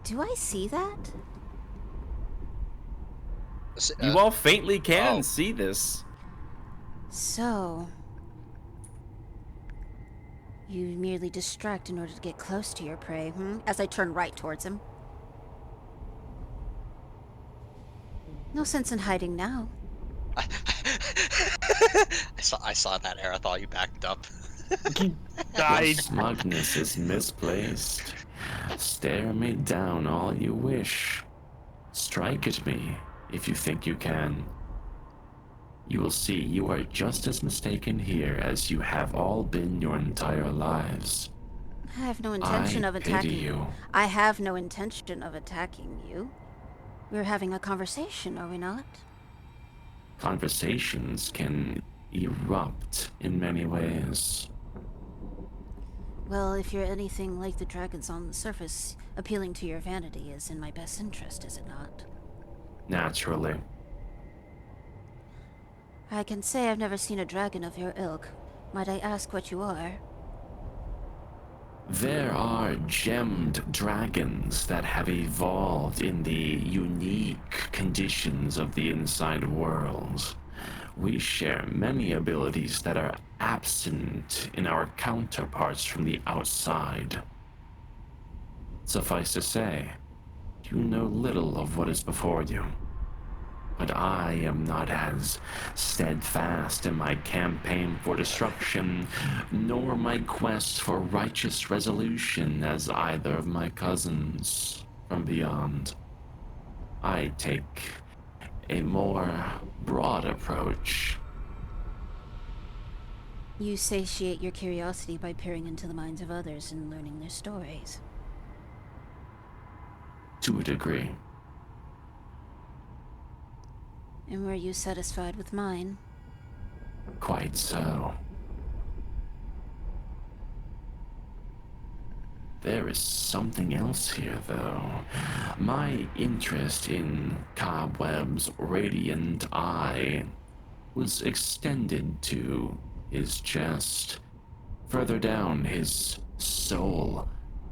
Do I see that? You all faintly can oh. see this. So... You merely distract in order to get close to your prey, As I turn right towards him. No sense in hiding now. I saw that, Arathal. You backed up. I Your smugness is misplaced. Stare me down all you wish. Strike at me if you think you can. You will see you are just as mistaken here as you have all been your entire lives. I have no intention of pity attacking you. I have no intention of attacking you. We're having a conversation, are we not? Conversations can erupt in many ways. Well, if you're anything like the dragons on the surface, appealing to your vanity is in my best interest, is it not? Naturally. I can say I've never seen a dragon of your ilk. Might I ask what you are? There are gemmed dragons that have evolved in the unique conditions of the inside world. We share many abilities that are absent in our counterparts from the outside. Suffice to say, you know little of what is before you. But I am not as steadfast in my campaign for destruction, nor my quest for righteous resolution as either of my cousins from beyond. I take a more broad approach. You satiate your curiosity by peering into the minds of others and learning their stories. To a degree. And were you satisfied with mine? Quite so. There is something else here, though. My interest in Cobweb's radiant eye was extended to his chest. Further down his soul,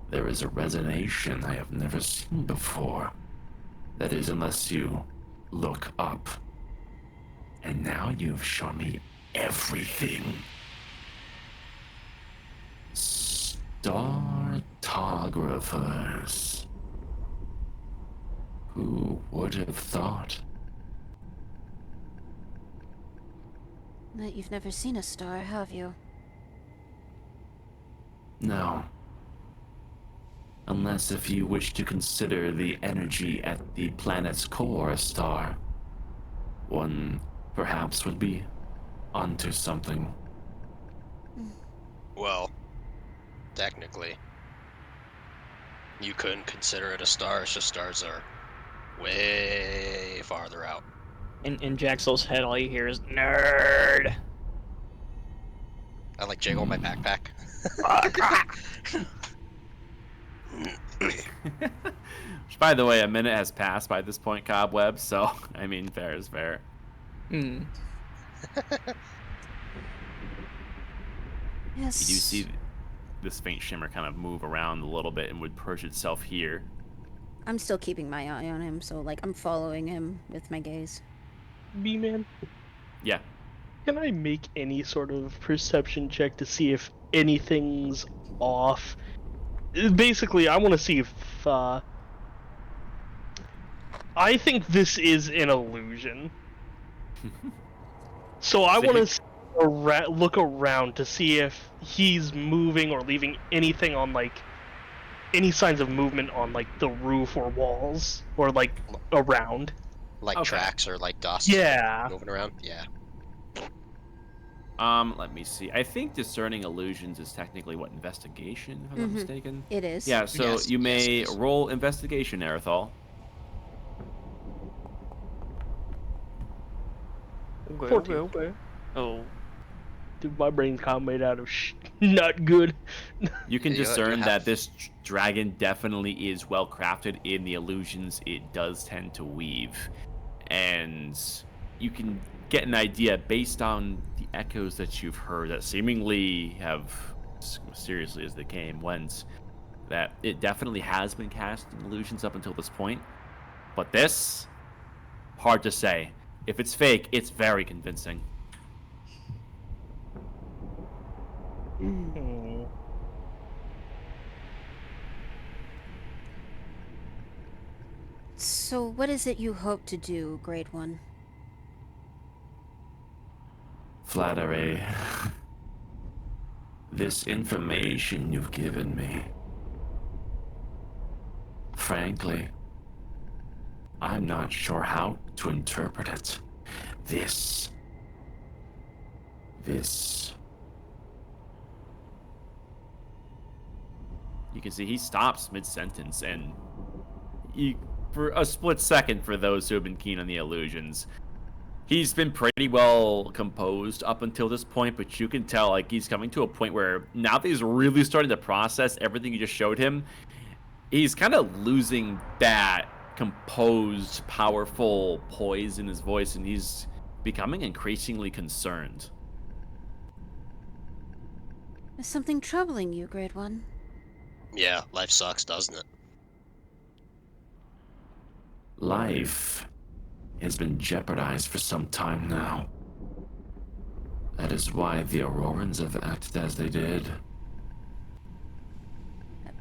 there is a resonation I have never seen before. That is, unless you look up. And now you've shown me everything. Startographers. Who would have thought? That you've never seen a star, have you? No. Unless if you wish to consider the energy at the planet's core a star. One perhaps would be onto something. Well, technically. You couldn't consider it a star. It's just stars are way farther out. In Jaxel's head, all you hear is nerd. I like jiggle my backpack. Which, by the way, a minute has passed by this point, Cobweb, so, I mean, fair is fair. Hmm. Yes. You do see this faint shimmer kind of move around a little bit and would perch itself here. I'm still keeping my eye on him, so like I'm following him with my gaze. B-Man, Yeah. can I make any sort of perception check to see if anything's off? Basically, I want to see if I think this is an illusion. So I So want to look around to see if he's moving or leaving anything on, like, any signs of movement on, like, the roof or walls or, like, around. Like Okay. tracks or like dust. Yeah. Moving around. Yeah. Let me see. I think discerning illusions is technically what, investigation, if I'm not mistaken? It is. Yeah, so Yes, you yes, may yes. roll investigation, Aerithal. Okay, 14. okay. Oh. Dude, my brain's kind of made out of not good. You can Yeah, you discern have- that this dragon definitely is well crafted in the illusions it does tend to weave. And you can get an idea based on the echoes that you've heard that seemingly have, as mysteriously as they came, went, that it definitely has been casting illusions up until this point. But this, hard to say. If it's fake, it's very convincing. Hmm. So what is it you hope to do, Great One? Flattery. This information you've given me. Frankly, I'm not sure how to interpret it. This. You can see he stops mid-sentence, and for a split second, for those who have been keen on the illusions, he's been pretty well composed up until this point, but you can tell like he's coming to a point where now that he's really starting to process everything you just showed him, he's kind of losing that composed, powerful poise in his voice, and he's becoming increasingly concerned. Is something troubling you, Great One? Yeah, life sucks, doesn't it? Life has been jeopardized for some time now. That is why the Aurorans have acted as they did.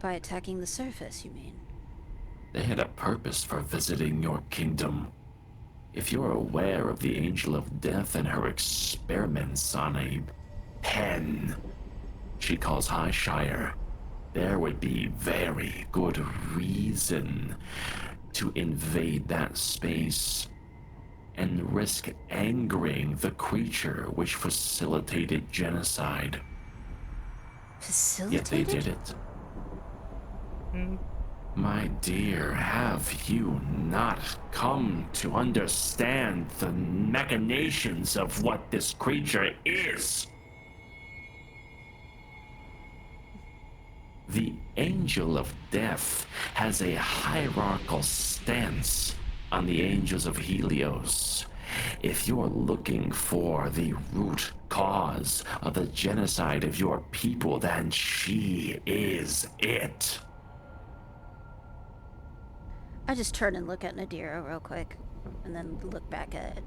By attacking the surface, you mean? They had a purpose for visiting your kingdom. If you're aware of the Angel of Death and her experiments on a pen she calls Highshire, there would be very good reason to invade that space and risk angering the creature which facilitated genocide. Yet they Facilitated? did it. My dear, have you not come to understand the machinations of what this creature is? The Angel of Death has a hierarchical stance on the Angels of Helios. If you're looking for the root cause of the genocide of your people, then she is it. I just turn and look at Nadira real quick, and then look back at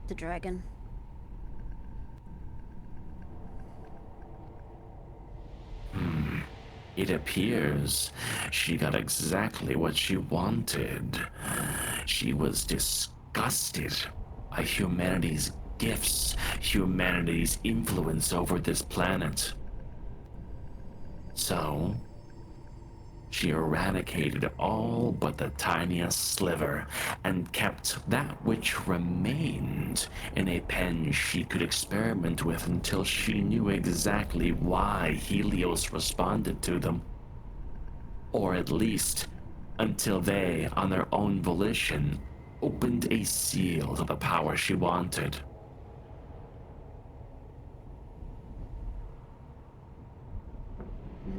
the dragon. It appears she got exactly what she wanted. She was disgusted by humanity's gifts, humanity's influence over this planet. So, she eradicated all but the tiniest sliver and kept that which remained in a pen she could experiment with until she knew exactly why Helios responded to them. Or at least, until they, on their own volition, opened a seal to the power she wanted.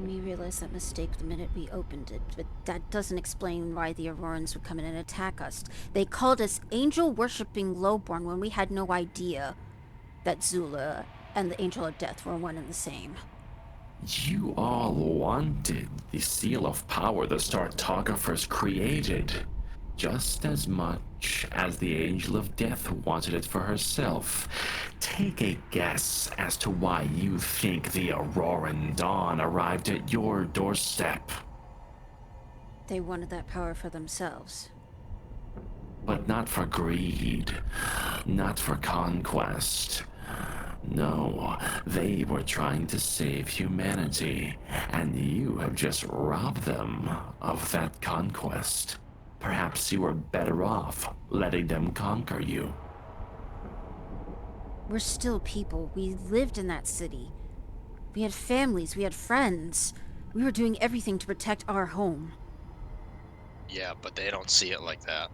We realized that mistake the minute we opened it, but that doesn't explain why the Aurorans would come in and attack us. They called us angel-worshipping lowborn when we had no idea that Zula and the Angel of Death were one and the same. You all wanted the seal of power the Startographers created, just as much as the Angel of Death wanted it for herself. Take a guess as to why you think the Auroran Dawn arrived at your doorstep. They wanted that power for themselves. But not for greed, not for conquest. No, they were trying to save humanity, and you have just robbed them of that conquest. Perhaps you were better off letting them conquer you. We're still people. We lived in that city. We had families, we had friends. We were doing everything to protect our home. Yeah, but they don't see it like that.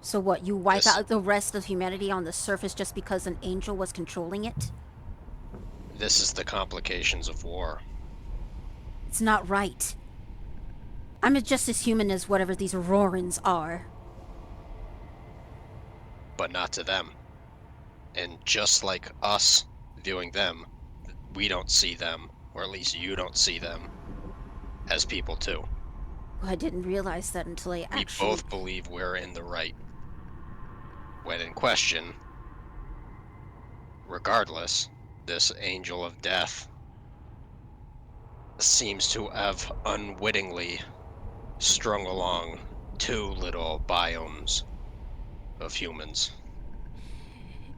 So what, you wipe This- out the rest of humanity on the surface just because an angel was controlling it? This is the complications of war. It's not right. I'm just as human as whatever these Aurorans are. But not to them. And just like us viewing them, we don't see them, or at least you don't see them, as people too. Well, I didn't realize that until I We actually... both believe we're in the right. When in question, regardless, this Angel of Death seems to have unwittingly strung along two little biomes of humans.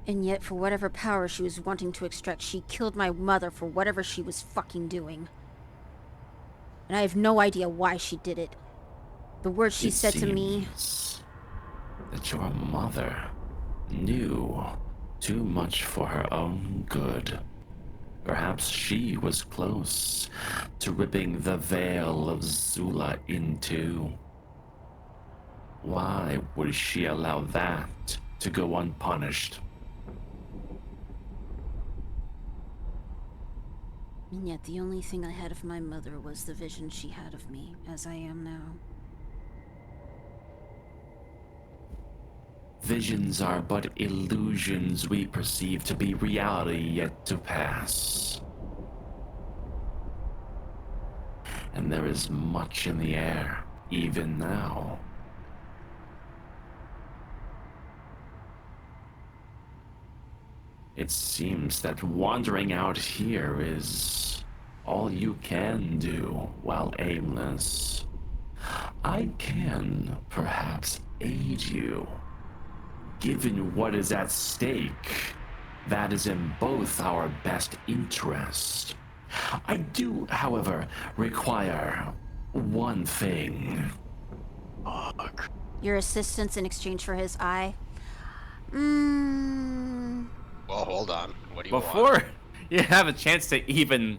And yet, for whatever power she was wanting to extract, she killed my mother for whatever she was fucking doing. And I have no idea why she did it. The words she said to me... seems that your mother knew too much for her own good. Perhaps she was close to ripping the veil of Zula in two. Why would she allow that to go unpunished? And yet the only thing I had of my mother was the vision she had of me, as I am now. Visions are but illusions we perceive to be reality yet to pass. And there is much in the air, even now. It seems that wandering out here is all you can do while aimless. I can perhaps aid you. Given what is at stake, that is in both our best interest. I do, however, require one thing. Your assistance in exchange for his eye? Well, hold on. What do you want? Before you have a chance to even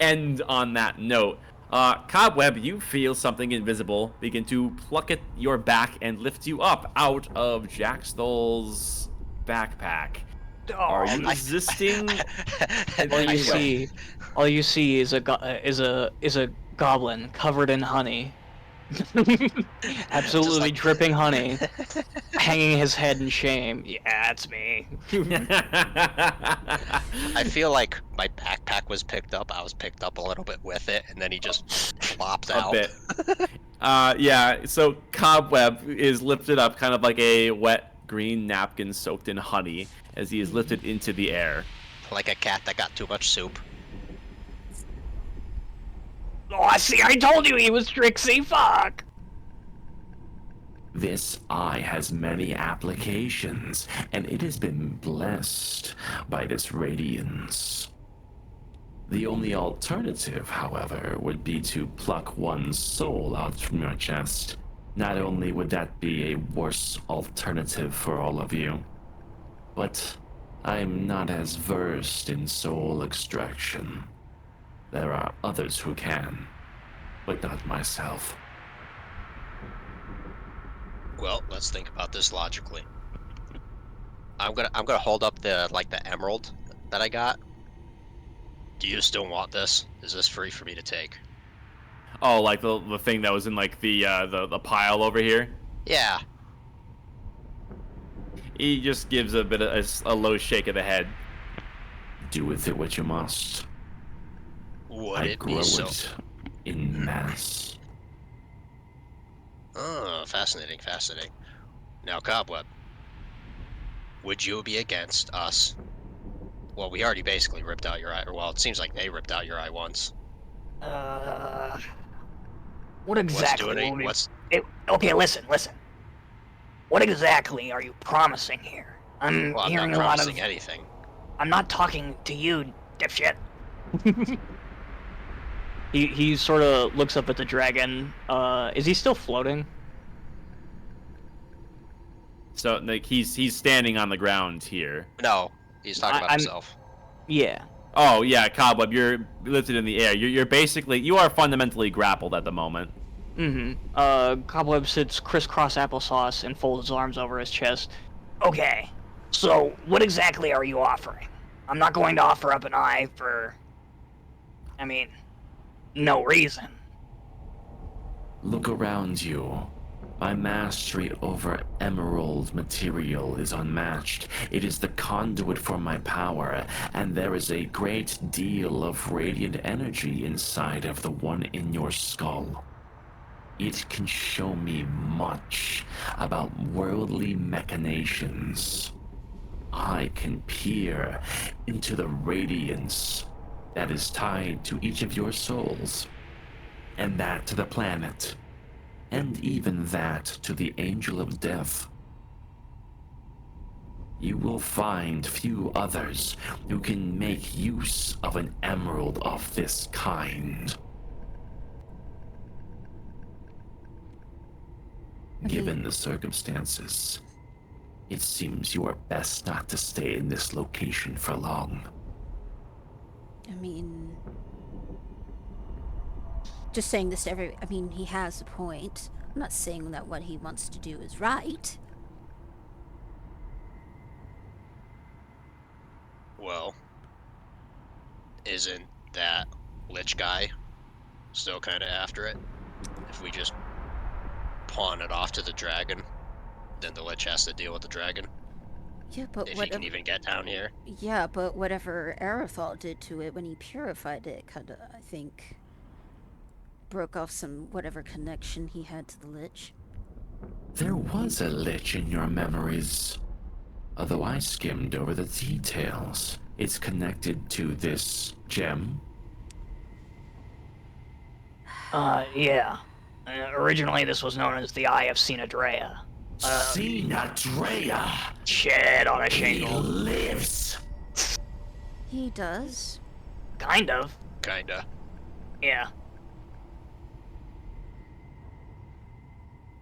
end on that note, Cobweb, you feel something invisible begin to pluck at your back and lift you up out of Jackstol's backpack. Are you resisting? All you see is a goblin covered in honey, absolutely like- dripping honey, hanging his head in shame. Yeah, it's me. I feel like my backpack was picked up. I was picked up a little bit with it, and then he just flopped A out. bit. Yeah, so Cobweb is lifted up kind of like a wet green napkin soaked in honey as he is lifted into the air. Like a cat that got too much soup. Oh, see, I told you he was tricksy. Fuck. This eye has many applications, and it has been blessed by this radiance. The only alternative, however, would be to pluck one's soul out from your chest. Not only would that be a worse alternative for all of you, but I'm not as versed in soul extraction. There are others who can. but not myself. Well, let's think about this logically. I'm gonna hold up the emerald that I got. Do you still want this? Is this free for me to take? Oh, like the thing that was in like the pile over here. Yeah. He just gives a bit of a low shake of the head. Do with it what you must. Would I it be grow so? it in mass. Oh, fascinating, fascinating. Now, Cobweb, would you be against us? Well, we already basically ripped out your eye. Or, well, it seems like they ripped out your eye once. Uh, what What's exactly doing it? will we? What's Okay, listen. What exactly are you promising here? I'm well? I'm not hearing a lot of. promising anything. I'm not talking to you, dipshit. he sort of looks up at the dragon. Is he still floating? So like he's standing on the ground here. No, he's talking about I'm. himself. Yeah. Oh yeah, Cobweb, you're lifted in the air. You're basically you are fundamentally grappled at the moment. Cobweb sits crisscross applesauce and folds his arms over his chest. Okay, so what exactly are you offering? I'm not going to offer up an eye for. I mean, no reason. Look around you. My mastery over emerald material is unmatched. It is the conduit for my power, and there is a great deal of radiant energy inside of the one in your skull. It can show me much about worldly machinations. I can peer into the radiance that is tied to each of your souls, and that to the planet, and even that to the Angel of Death. You will find few others who can make use of an emerald of this kind. Given the circumstances, it seems you are best not to stay in this location for long. I mean, just saying this to I mean, he has a point. I'm not saying that what he wants to do is right. Well, isn't that Lich guy still kind of after it? If we just pawn it off to the dragon, then the Lich has to deal with the dragon. Yeah, but If he can even get down here. Yeah, but whatever Arathal did to it when he purified it, kinda, I think, broke off some whatever connection he had to the Lich. There was a lich in your memories. Although I skimmed over the details, it's connected to this gem. Yeah. Originally, this was known as the Eye of Sinadrea. Sinadrea! Shit on a He shingle. lives! He does. Kind of. Kinda. Yeah.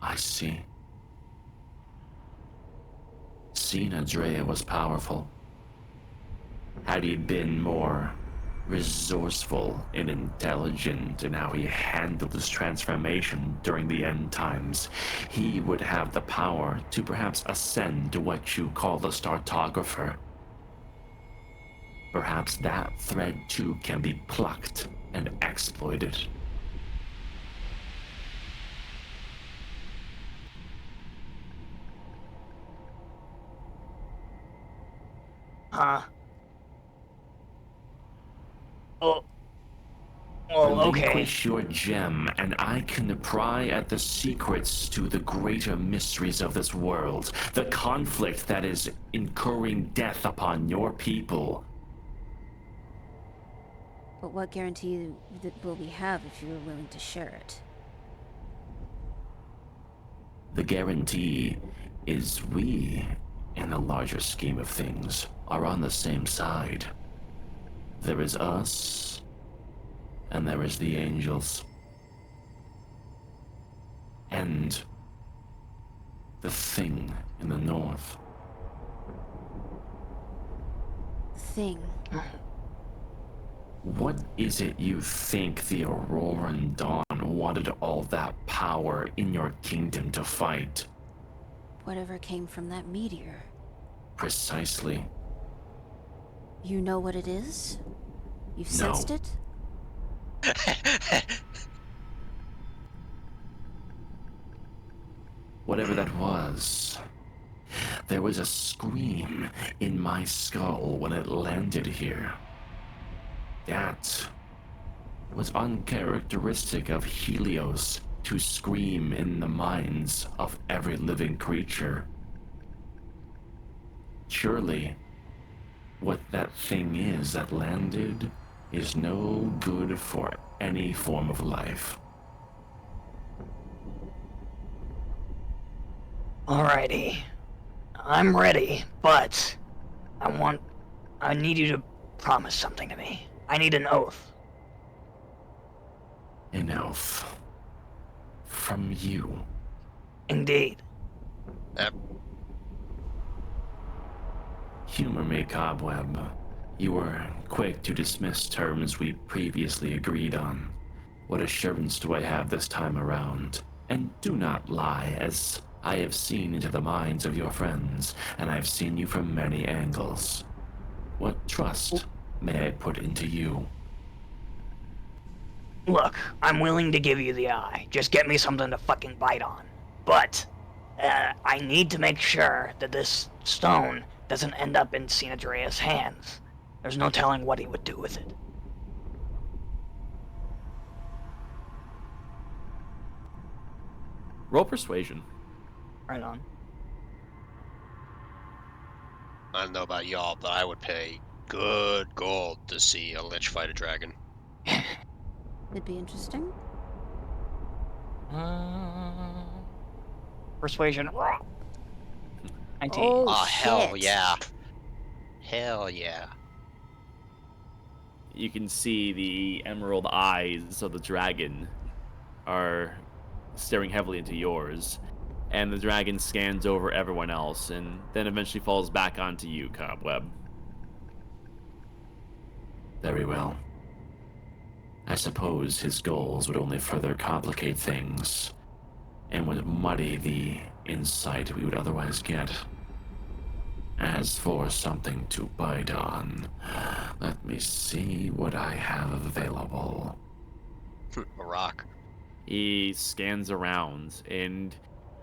I see. Sinadrea was powerful. Had he been more resourceful and intelligent in how he handled his transformation during the end times, he would have the power to perhaps ascend to what you call the Startographer. Perhaps that thread too can be plucked and exploited. Huh. Oh. Well, okay. Relinquish your gem, and I can pry at the secrets to the greater mysteries of this world, the conflict that is incurring death upon your people. But what guarantee will we have if you're willing to share it? The guarantee is we, in the larger scheme of things, are on the same side. There is us, and there is the angels. And the thing in the north. Thing. What is it you think the Auroran Dawn wanted all that power in your kingdom to fight. Whatever came from that meteor. Precisely. You know what it is? You've No. sensed it? Whatever that was, there was a scream in my skull when it landed here. That was uncharacteristic of Helios to scream in the minds of every living creature. Surely, what that thing is that landed is no good for any form of life. Alrighty. I'm ready, but I need you to promise something to me. I need an oath. An oath. From you. Indeed. Yep. Humor me, Cobweb. You were quick to dismiss terms we previously agreed on. What assurance do I have this time around? And do not lie, as I have seen into the minds of your friends, and I've seen you from many angles. What trust may I put into you? Look, I'm willing to give you the eye. Just get me something to fucking bite on. But, I need to make sure that this stone doesn't end up in Sinadrea's hands. There's no telling what he would do with it. Roll persuasion. Right on. I don't know about y'all, but I would pay good gold to see a lich fight a dragon. It'd be interesting. Persuasion. 19. Oh, Oh, hell shit. yeah. Hell yeah. You can see the emerald eyes of the dragon are staring heavily into yours, and the dragon scans over everyone else, and then eventually falls back onto you, Cobweb. Very well. I suppose his goals would only further complicate things, and would muddy the insight we would otherwise get. As for something to bite on, let me see what I have available. A rock. He scans around, and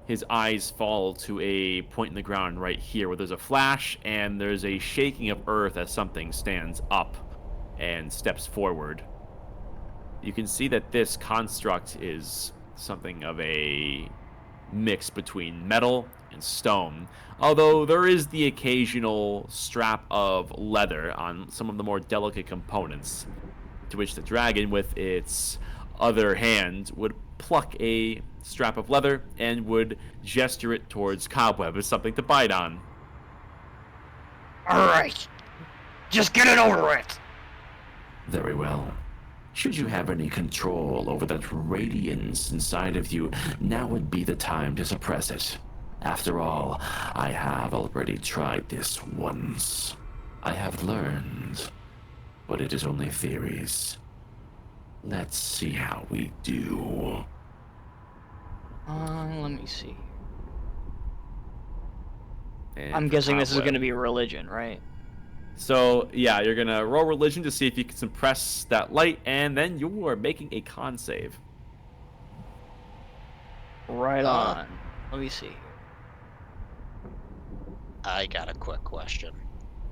his eyes fall to a point in the ground right here where there's a flash and there's a shaking of earth as something stands up and steps forward. You can see that this construct is something of a mix between metal and stone, although there is the occasional strap of leather on some of the more delicate components, to which the dragon, with its other hand, would pluck a strap of leather and would gesture it towards Cobweb as something to bite on. Alright. Just get it over with. Very well. Should you have any control over that radiance inside of you, now would be the time to suppress it. After all, I have already tried this once. I have learned, but it is only theories. Let's see how we do. Let me see. And I'm for guessing this is Cobweb- going to be religion, right? So, yeah, you're going to roll religion to see if you can suppress that light, and then you are making a con save. Right on. Let me see. I got a quick question.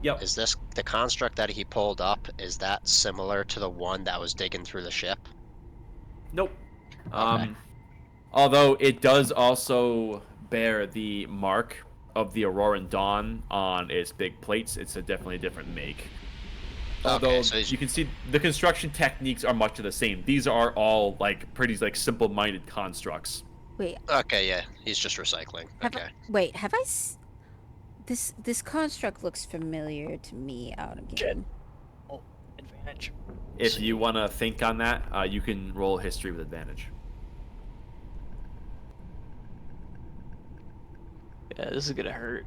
Yep. Is this the construct that he pulled up? Is that similar to the one that was digging through the ship? Nope. Okay. Although it does also bear the mark of the Auroran Dawn on its big plates, it's definitely a different make. Although so he's- you can see the construction techniques are much of the same. These are all pretty simple-minded constructs. Wait, Okay, yeah. He's just recycling. Okay. have I this construct looks familiar to me out again. Oh, advantage. If you want to think on that, you can roll history with advantage. Yeah, this is gonna hurt.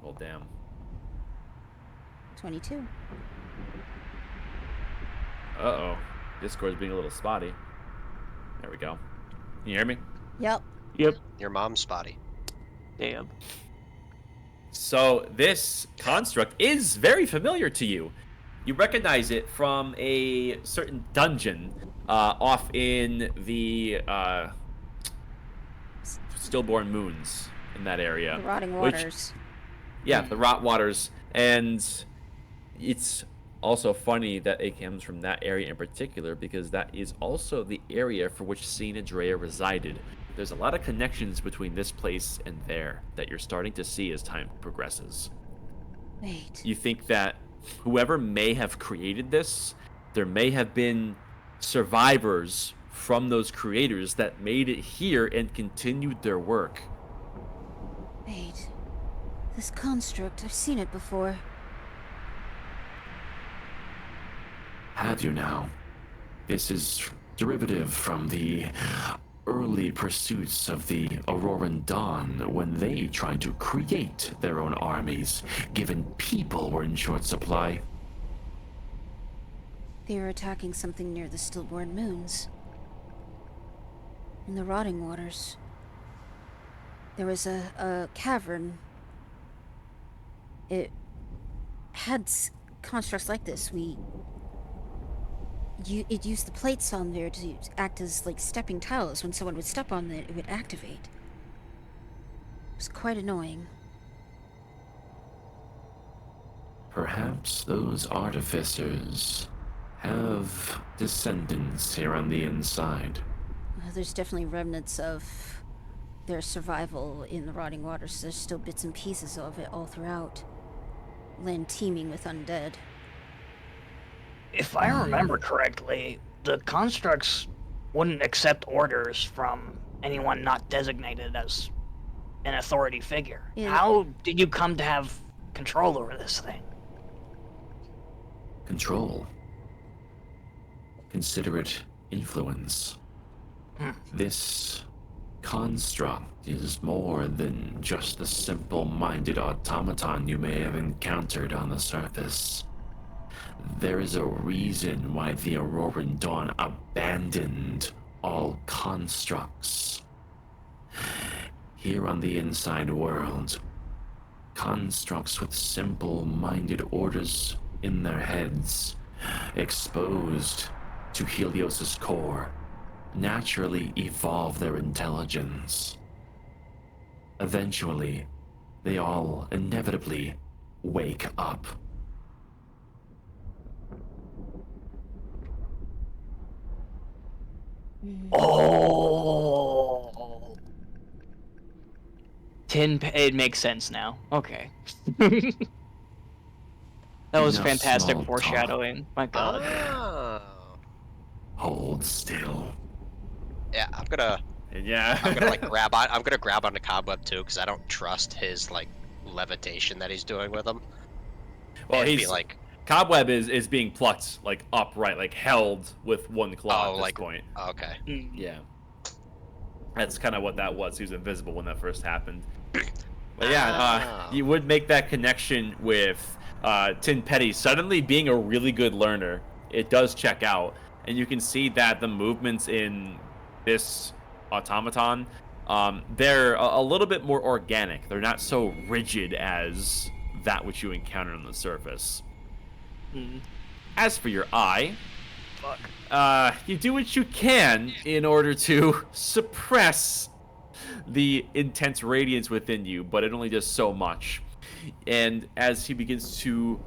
Well, damn. 22. Uh-oh. Discord's being a little spotty. There we go. Can you hear me? Yep. Yep. Your mom's spotty. Damn. So this construct is very familiar to you. You recognize it from a certain dungeon off in the Stillborn Moons in that area. The rotting which- waters. Yeah, the Rot Waters. And it's also funny that it comes from that area in particular because that is also the area for which Saint Andrea resided. There's a lot of connections between this place and there that you're starting to see as time progresses. Wait. You think that whoever may have created this, there may have been survivors from those creators that made it here and continued their work. Wait. This construct, I've seen it before. Have you now? This is derivative from the early pursuits of the Auroran Dawn when they tried to create their own armies, given people were in short supply. They were attacking something near the Stillborn Moons. In the rotting waters. There was a cavern. It had constructs like this. It used the plates on there to act as like stepping tiles. When someone would step on it, it would activate. It was quite annoying. Perhaps those artificers have descendants here on the inside. There's definitely remnants of their survival in the rotting waters. There's still bits and pieces of it all throughout. Land teeming with undead. If I remember correctly, the constructs wouldn't accept orders from anyone not designated as an authority figure. Yeah. How did you come to have control over this thing? Control. Consider it influence. This construct is more than just the simple-minded automaton you may have encountered on the surface. There is a reason why the Auroran Dawn abandoned all constructs. Here on the inside world, constructs with simple-minded orders in their heads, exposed to Helios's core, naturally evolve their intelligence. Eventually, they all inevitably wake up. Oh. It makes sense now. Okay. That was Enough fantastic small foreshadowing. My god. Oh. Hold still. Yeah, I'm gonna Yeah. like I'm gonna grab onto Cobweb too, because I don't trust his like levitation that he's doing with him. Well, And he's be like, Cobweb is being plucked like upright, like held with one claw Oh, at this like- point. okay. Yeah. That's kind of what that was. He was invisible when that first happened. But yeah, Oh. you would make that connection with Tin Petty suddenly being a really good learner. It does check out, and you can see that the movements in this automaton, they're a little bit more organic. They're not so rigid as that which you encounter on the surface. As for your eye, you do what you can in order to suppress the intense radiance within you, but it only does so much. And as he begins to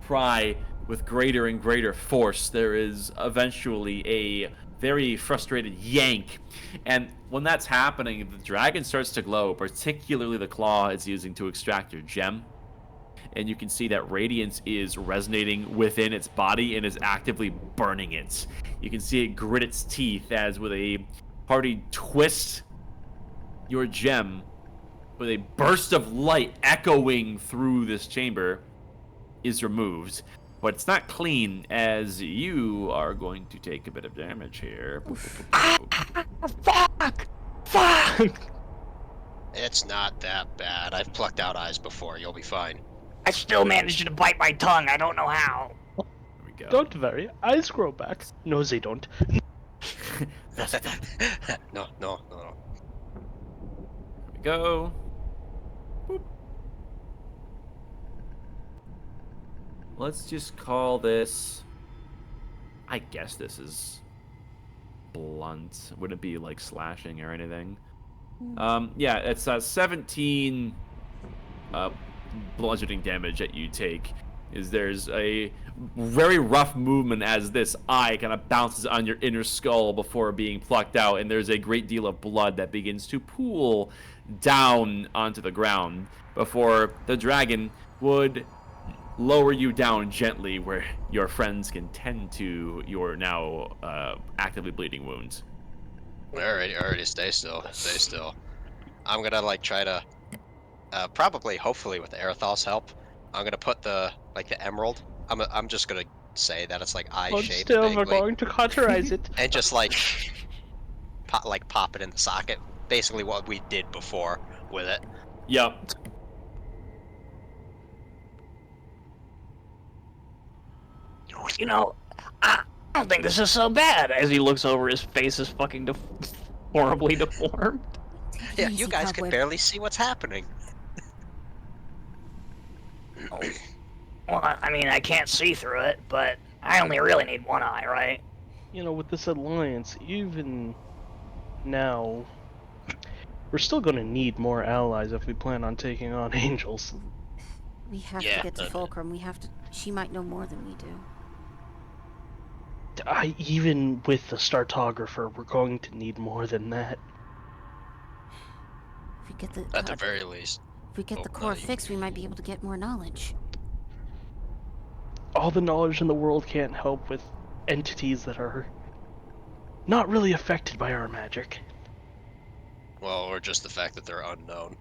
pry with greater and greater force, there is eventually a very frustrated yank. And when that's happening, the dragon starts to glow, particularly the claw it's using to extract your gem. And you can see that radiance is resonating within its body and is actively burning it. You can see it grit its teeth as with a hearty twist, your gem, with a burst of light echoing through this chamber, is removed. But it's not clean, as you are going to take a bit of damage here. Fuck! Fuck! It's not that bad. I've plucked out eyes before. You'll be fine. I still managed to bite my tongue. I don't know how. go. Don't worry, eyes grow back. No, they don't. No. There we go. Boop. Let's just call this. I guess this is blunt. Wouldn't be like slashing or anything. Yeah, it's 17 bludgeoning damage that you take. There's a very rough movement as this eye kind of bounces on your inner skull before being plucked out, and there's a great deal of blood that begins to pool down onto the ground before the dragon would lower you down gently where your friends can tend to your now actively bleeding wounds. Alrighty, stay still. I'm gonna like try to hopefully with Aerothal's help, I'm gonna put the emerald. I'm just gonna say that it's like eye Hold shaped still, we're vaguely, going to cauterize it. and just like pop it in the socket. Basically what we did before with it. Yep. You know, I don't think this is so bad. As he looks over, his face is fucking horribly deformed. Yeah, Easy, you guys can cobweb. barely see what's happening. Well, I mean, I can't see through it, but I only really need one eye, right? You know, with this alliance, even now, we're still going to need more allies if we plan on taking on angels. We have Yeah, to get to Fulcrum. We have to. She might know more than we do. Even with the Startographer, we're going to need more than that. If we get the At the very least. if we get the Oh, core no, you- fixed, we might be able to get more knowledge. All the knowledge in the world can't help with entities that are not really affected by our magic. Well, or just the fact that they're unknown.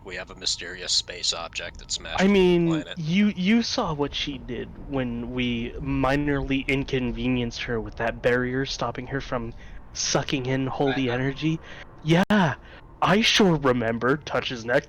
We have a mysterious space object that smashed I mean, the planet. you saw what she did when we minorly inconvenienced her with that barrier, stopping her from sucking in holy energy. Yeah, I sure remember. Touch his neck.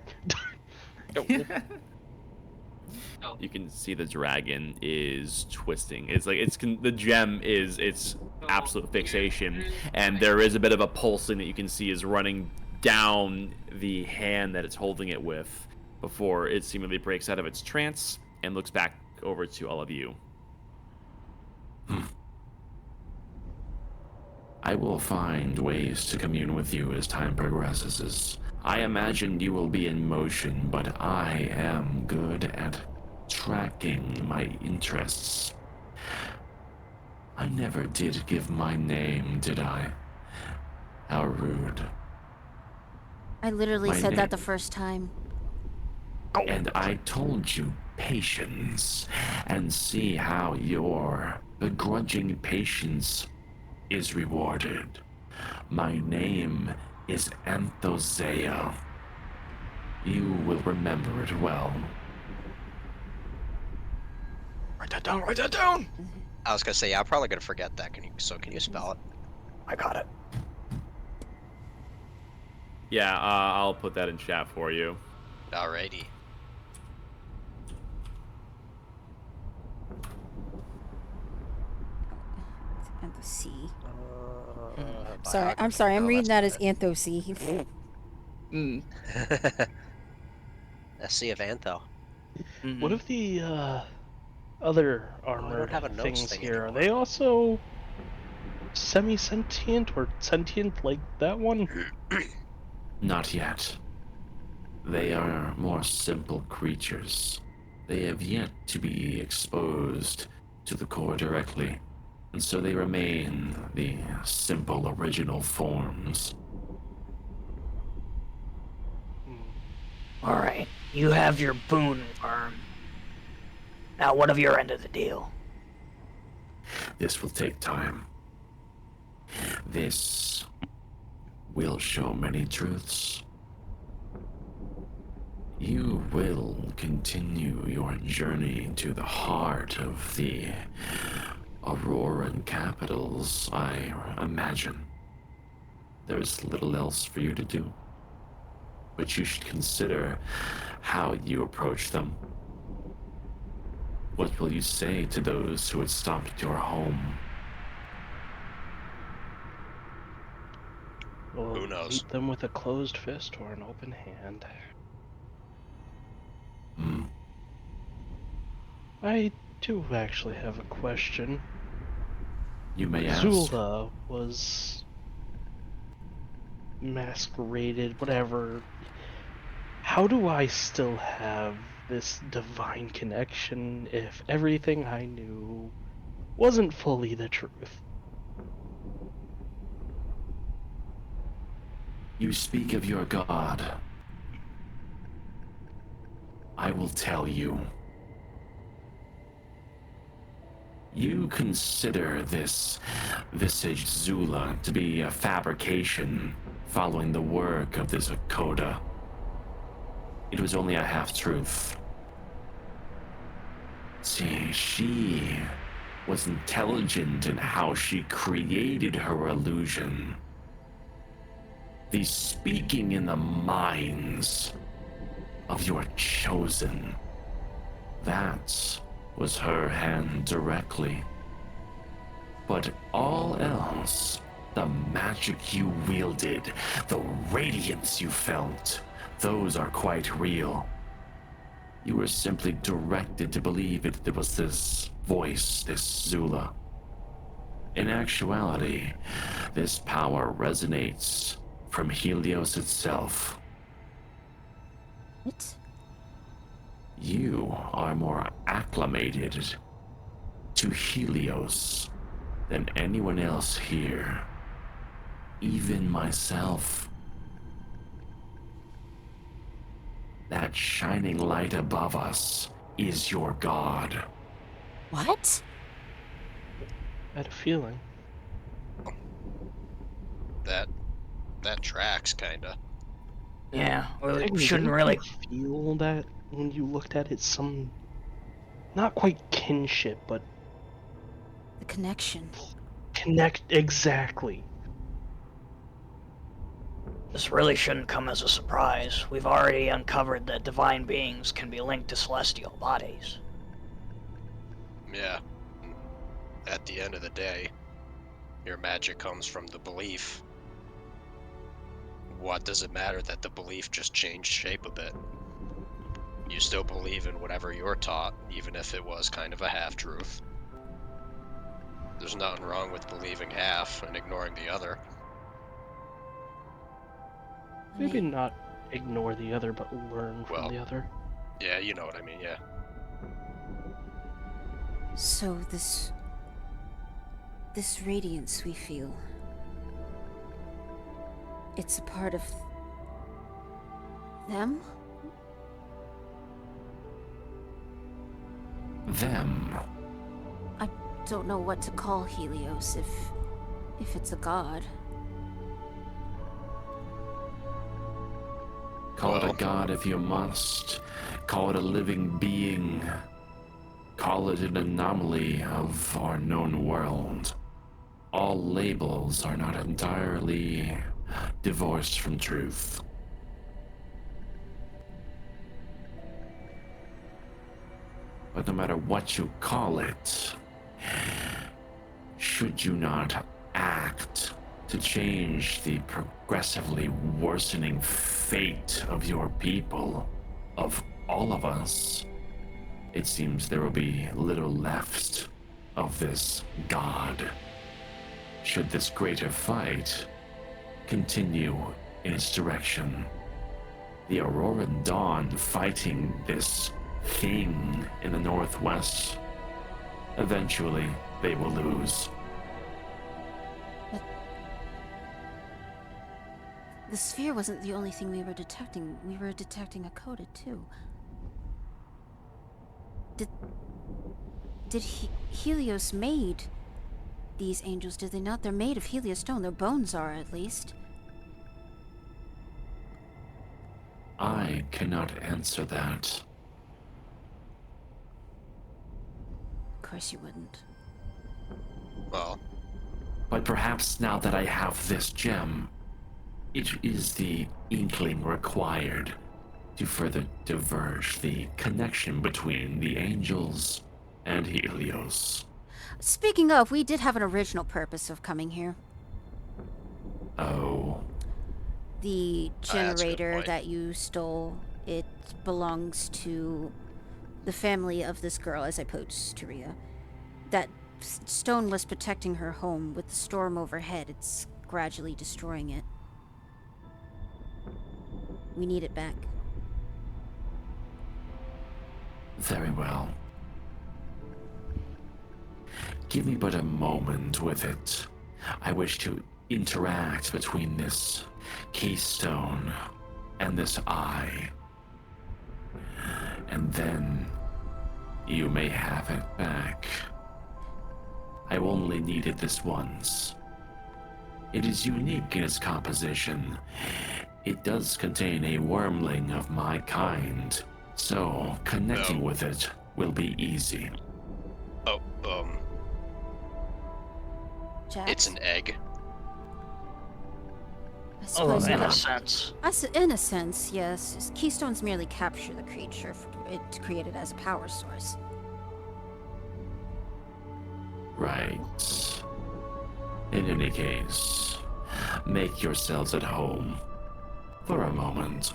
You can see the dragon is twisting. It's like the gem is its absolute fixation, and there is a bit of a pulsing that you can see is running down the hand that it's holding it with before it seemingly breaks out of its trance and looks back over to all of you. I will find ways to commune with you as time progresses. I imagine you will be in motion, but I am good at tracking my interests. I never did give my name, did I? How rude. I literally My said that the name. first time. And I told you patience, and see how your begrudging patience is rewarded. My name is Anthosea. You will remember it well. Write that down, write that down! I was gonna say, yeah, I'm probably gonna forget that. Can you spell it? I got it. Yeah, I'll put that in chat for you. Alrighty. And the C. Biography. Sorry, I'm sorry. I'm No, reading that that's as Anthosea. A Sea of Antho. What if the other armored have a notes things thing here? Are anymore. they also semi-sentient or sentient like that one? Not yet. They are more simple creatures. They have yet to be exposed to the core directly, and so they remain the simple original forms. Alright, you have your boon worm. Now what of your end of the deal? This will take time. This will show many truths. You will continue your journey to the heart of the Auroran capitals, I imagine. There's little else for you to do. But you should consider how you approach them. What will you say to those who had stopped your home? Well, Who knows? meet them with a closed fist or an open hand. Hmm. I do actually have a question. You may ask. Zula was masqueraded, whatever. How do I still have this divine connection if everything I knew wasn't fully the truth? You speak of your god. I will tell you. You consider this visage Zula to be a fabrication following the work of this Akoda. It was only a half-truth. See, she was intelligent in how she created her illusion. The speaking in the minds of your chosen. That was her hand directly. But all else, the magic you wielded, the radiance you felt, those are quite real. You were simply directed to believe it there was this voice, this Zula. In actuality, this power resonates from Helios itself. What? You are more acclimated to Helios than anyone else here. Even myself. That shining light above us is your god. What? I had a feeling. That tracks, kinda. Yeah, we Technically, shouldn't didn't really. you feel that when you looked at it, some not quite kinship, but The connection. connect exactly. This really shouldn't come as a surprise. We've already uncovered that divine beings can be linked to celestial bodies. Yeah. At the end of the day, your magic comes from the belief. What does it matter that the belief just changed shape a bit? You still believe in whatever you're taught, even if it was kind of a half-truth. There's nothing wrong with believing half and ignoring the other. Maybe not ignore the other, but learn from Well, the other. Yeah, you know what I mean, yeah. So this radiance we feel, it's a part of them? Them. I don't know what to call Helios if it's a god. Call it Well. a god if you must. Call it a living being. Call it an anomaly of our known world. All labels are not entirely divorced from truth. But no matter what you call it, should you not act to change the progressively worsening fate of your people, of all of us, it seems there will be little left of this god. Should this greater fight continue in its direction, the Auroran Dawn fighting this thing in the northwest, eventually they will lose. The sphere wasn't the only thing we were detecting. We were detecting a coda too. Did Helios made these angels, did they not? They're made of Helios stone. Their bones are, at least. I cannot answer that. Of course you wouldn't. Well, But perhaps now that I have this gem, it is the inkling required to further diverge the connection between the angels and Helios. Speaking of, we did have an original purpose of coming here. Oh, The that's a good generator point. that you stole, it belongs to the family of this girl, as I posed to Rhea. That stone was protecting her home. With the storm overhead, it's gradually destroying it. We need it back. very well. Give me but a moment with it. I wish to interact between this keystone and this eye. And then you may have it back. I only needed this once. It is unique in its composition. It does contain a wormling of my kind, so connecting with it will be easy. Oh, Jax? it's an egg. I Oh, suppose in a not. sense. In a sense, yes. Keystones merely capture the creature for it to create it as a power source. Right. In any case, make yourselves at home for a moment.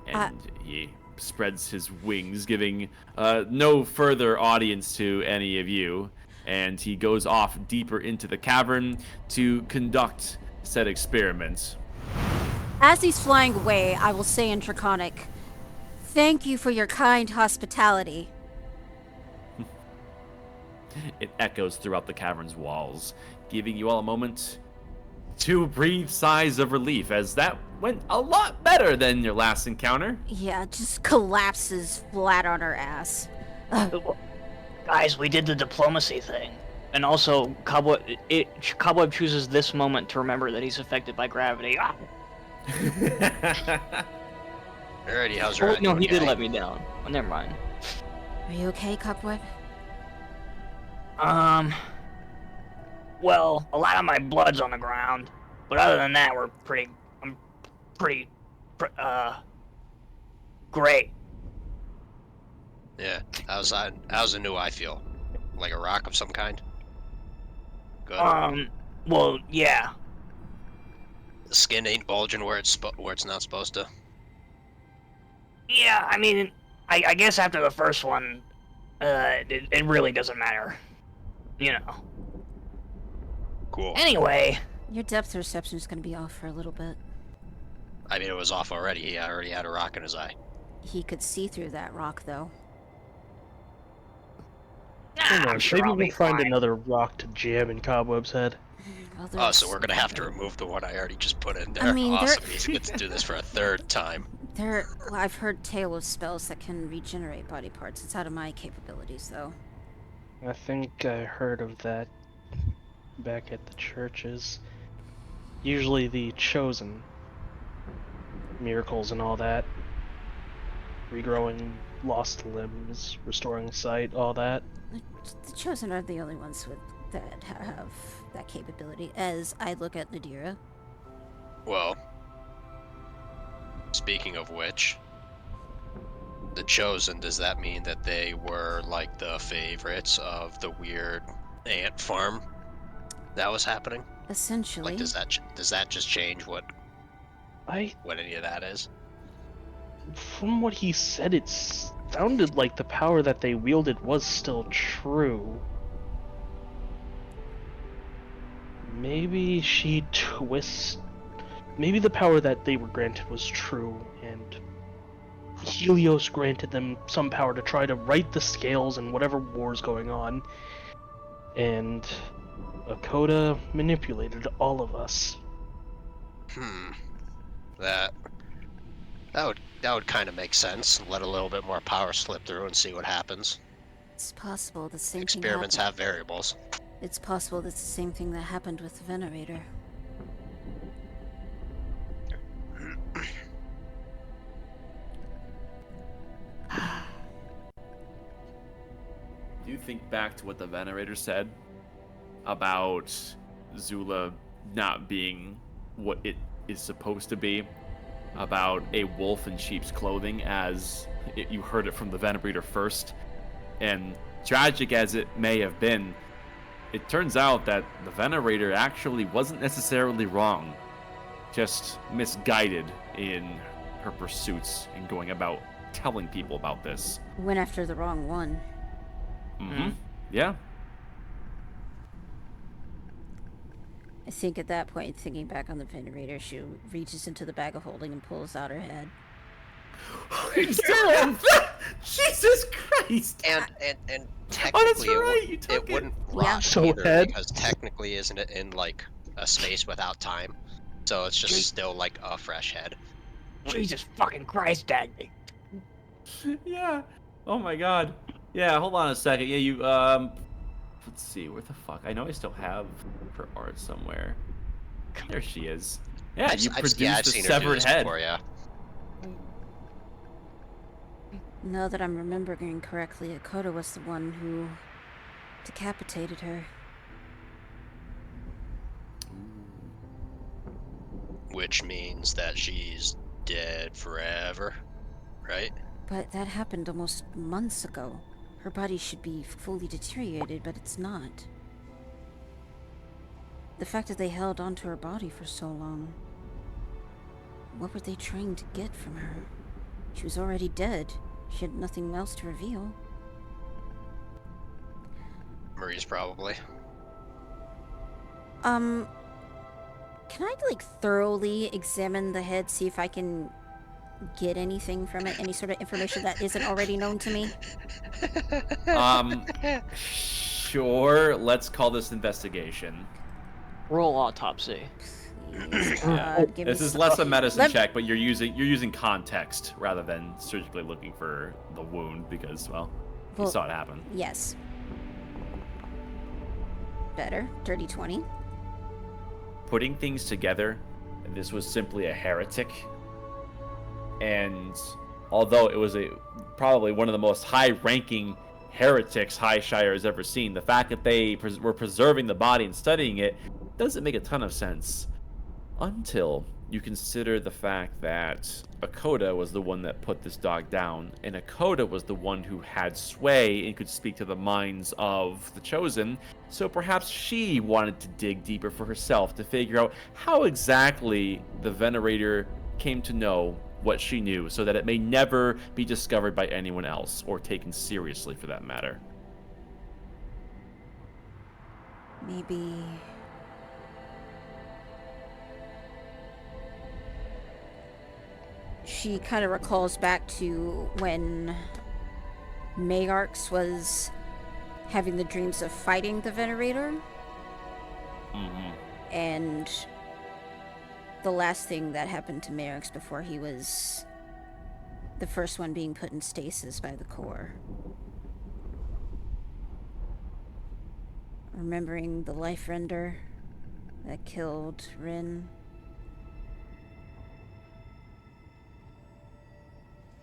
And he spreads his wings, giving no further audience to any of you. And he goes off deeper into the cavern to conduct said experiments. As he's flying away, I will say in Draconic, "Thank you for your kind hospitality." It echoes throughout the cavern's walls, giving you all a moment to breathe sighs of relief, as that went a lot better than your last encounter. Yeah, just collapses flat on her ass. Guys, we did the diplomacy thing. And also, Cobweb chooses this moment to remember that he's affected by gravity. Ah! Alrighty, how's your Oh, eye no, doing, he did guy? let me down. Oh, never mind. Are you okay, Cobweb? Well, a lot of my blood's on the ground, but other than that, I'm pretty, great. Yeah. How's the new eye feel? Like a rock of some kind? Good. Well, yeah. The skin ain't bulging where it's not supposed to. Yeah, I mean, I guess after the first one, it really doesn't matter. You know. Cool. Anyway, Your depth perception is going to be off for a little bit. I mean, it was off already. He already had a rock in his eye. He could see through that rock, though. I'm Maybe sure I'll we'll be find fine. another rock to jam in Cobweb's head. Well, Oh, so there's- we're gonna have to remove the one I already just put in there. I mean, awesome. He gets to do this for a third time. Well, I've heard tale of spells that can regenerate body parts. It's out of my capabilities, though. I think I heard of that back at the churches. Usually the chosen miracles and all that. Regrowing lost limbs, restoring sight, all that. The Chosen are the only ones that have that capability, as I look at Nadira. Well, speaking of which, the Chosen, does that mean that they were like the favorites of the weird ant farm that was happening? Essentially. Like, does that just change what I, any of that is? from what he said, it sounded like the power that they wielded was still true. Maybe she twists. Maybe the power that they were granted was true, and Helios granted them some power to try to right the scales in whatever war's going on, and Akoda manipulated all of us. That would kind of make sense. Let a little bit more power slip through and see what happens. It's possible the same Experiments thing have variables. It's possible that's the same thing that happened with the Venerator. Do you think back to what the Venerator said about Zula not being what it is supposed to be? About a wolf in sheep's clothing, as you heard it from the Venerator first? And tragic as it may have been, it turns out that the Venerator actually wasn't necessarily wrong, just misguided in her pursuits and going about telling people about this. Went after the wrong one. Mm-hmm. Yeah. I think at that point, thinking back on the Venerator, she reaches into the bag of holding and pulls out her head. Jesus Christ! And Oh, that's technically right. You it took it. wouldn't Yeah. rot So either head? because technically isn't it in like a space without time? So it's just still like a fresh head. Jesus fucking Christ, Dad. Yeah. Oh my God. Yeah. Hold on a second. Yeah. You. Let's see. Where the fuck? I know I still have her art somewhere. There she is. Yeah. You I've produced a seen her do severed this head. before, yeah. Now that I'm remembering correctly, Akoda was the one who decapitated her. Which means that she's dead forever, right? But that happened almost months ago. Her body should be fully deteriorated, but it's not. The fact that they held onto her body for so long. What were they trying to get from her? She was already dead. She had nothing else to reveal. Marie's probably. Can I, like, thoroughly examine the head, see if I can get anything from it? Any sort of information that isn't already known to me? Sure. Let's call this investigation. Roll autopsy. Please, God, give me This is some- less a medicine Let- check, but you're using context rather than surgically looking for the wound because, well, you Well, saw it happen. Yes. Better. Dirty 20. Putting things together, this was simply a heretic. And although it was probably one of the most high-ranking heretics Highshire has ever seen, the fact that they were preserving the body and studying it doesn't make a ton of sense. Until you consider the fact that Akoda was the one that put this dog down, and Akoda was the one who had sway and could speak to the minds of the Chosen, so perhaps she wanted to dig deeper for herself to figure out how exactly the Venerator came to know what she knew, so that it may never be discovered by anyone else, or taken seriously for that matter. Maybe... She kind of recalls back to when Mayarx was having the dreams of fighting the Venerator. Mm-hmm. And the last thing that happened to Mayarx before he was the first one being put in stasis by the core. Remembering the life render that killed Rin.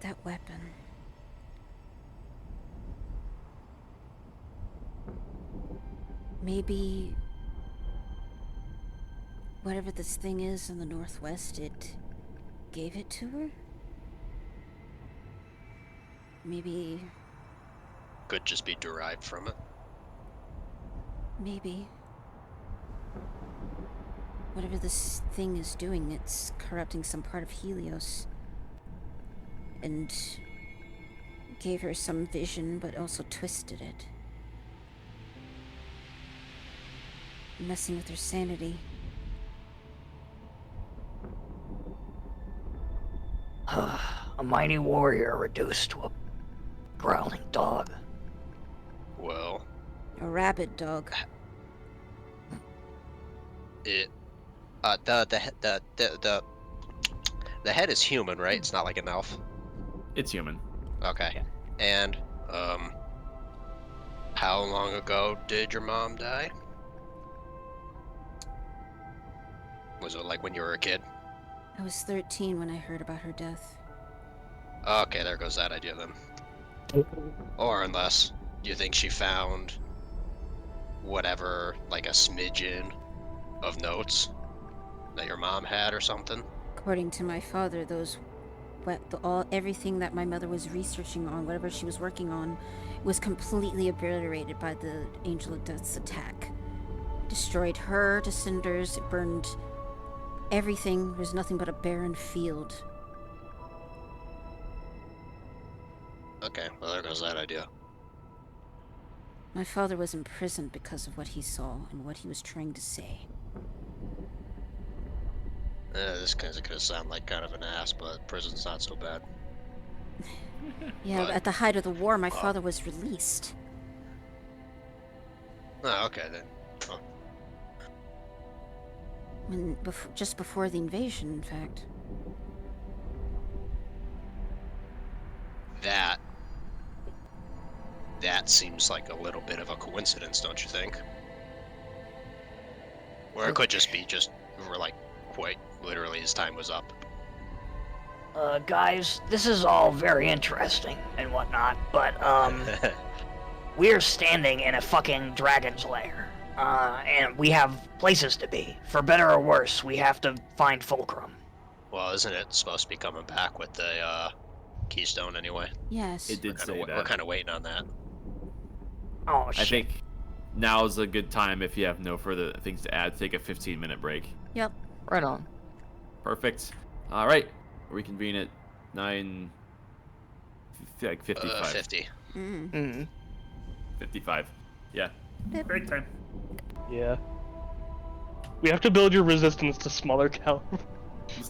That weapon. Maybe whatever this thing is in the northwest, it gave it to her? Maybe... Could just be derived from it. Maybe. Whatever this thing is doing, it's corrupting some part of Helios. And gave her some vision, but also twisted it. Messing with her sanity. A mighty warrior reduced to a growling dog. Well, A rabid dog. it the head is human, right? It's not like an elf. It's human. Okay. Yeah. And how long ago did your mom die? Was it like when you were a kid? I was 13 when I heard about her death. Okay, there goes that idea then. Or unless you think she found whatever, like a smidgen of notes that your mom had or something. According to my father, those everything that my mother was researching on, whatever she was working on, was completely obliterated by the Angel of Death's attack. Destroyed her to cinders. It burned everything. There's nothing but a barren field. Okay, well there goes that idea. My father was imprisoned because of what he saw and what he was trying to say. This could sound like kind of an ass, but prison's not so bad. Yeah, But- at the height of the war, my father was released. Oh, okay then. Oh, Just before the invasion, in fact. That seems like a little bit of a coincidence, don't you think? Or it could just be we're like, wait, literally his time was up. Guys, this is all very interesting and whatnot, but, we're standing in a fucking dragon's lair. And we have places to be. For better or worse, we have to find Fulcrum. Well, isn't it supposed to be coming back with the Keystone anyway? Yes. It did say We're that. kind of waiting on that. Oh, shit. I think now's a good time, if you have no further things to add, to take a 15-minute break. Yep. Right on. Perfect. All right. Reconvene at 55. 50. Mm-hmm. 55. Yeah. Great time. Yeah. We have to build your resistance to smaller caliber.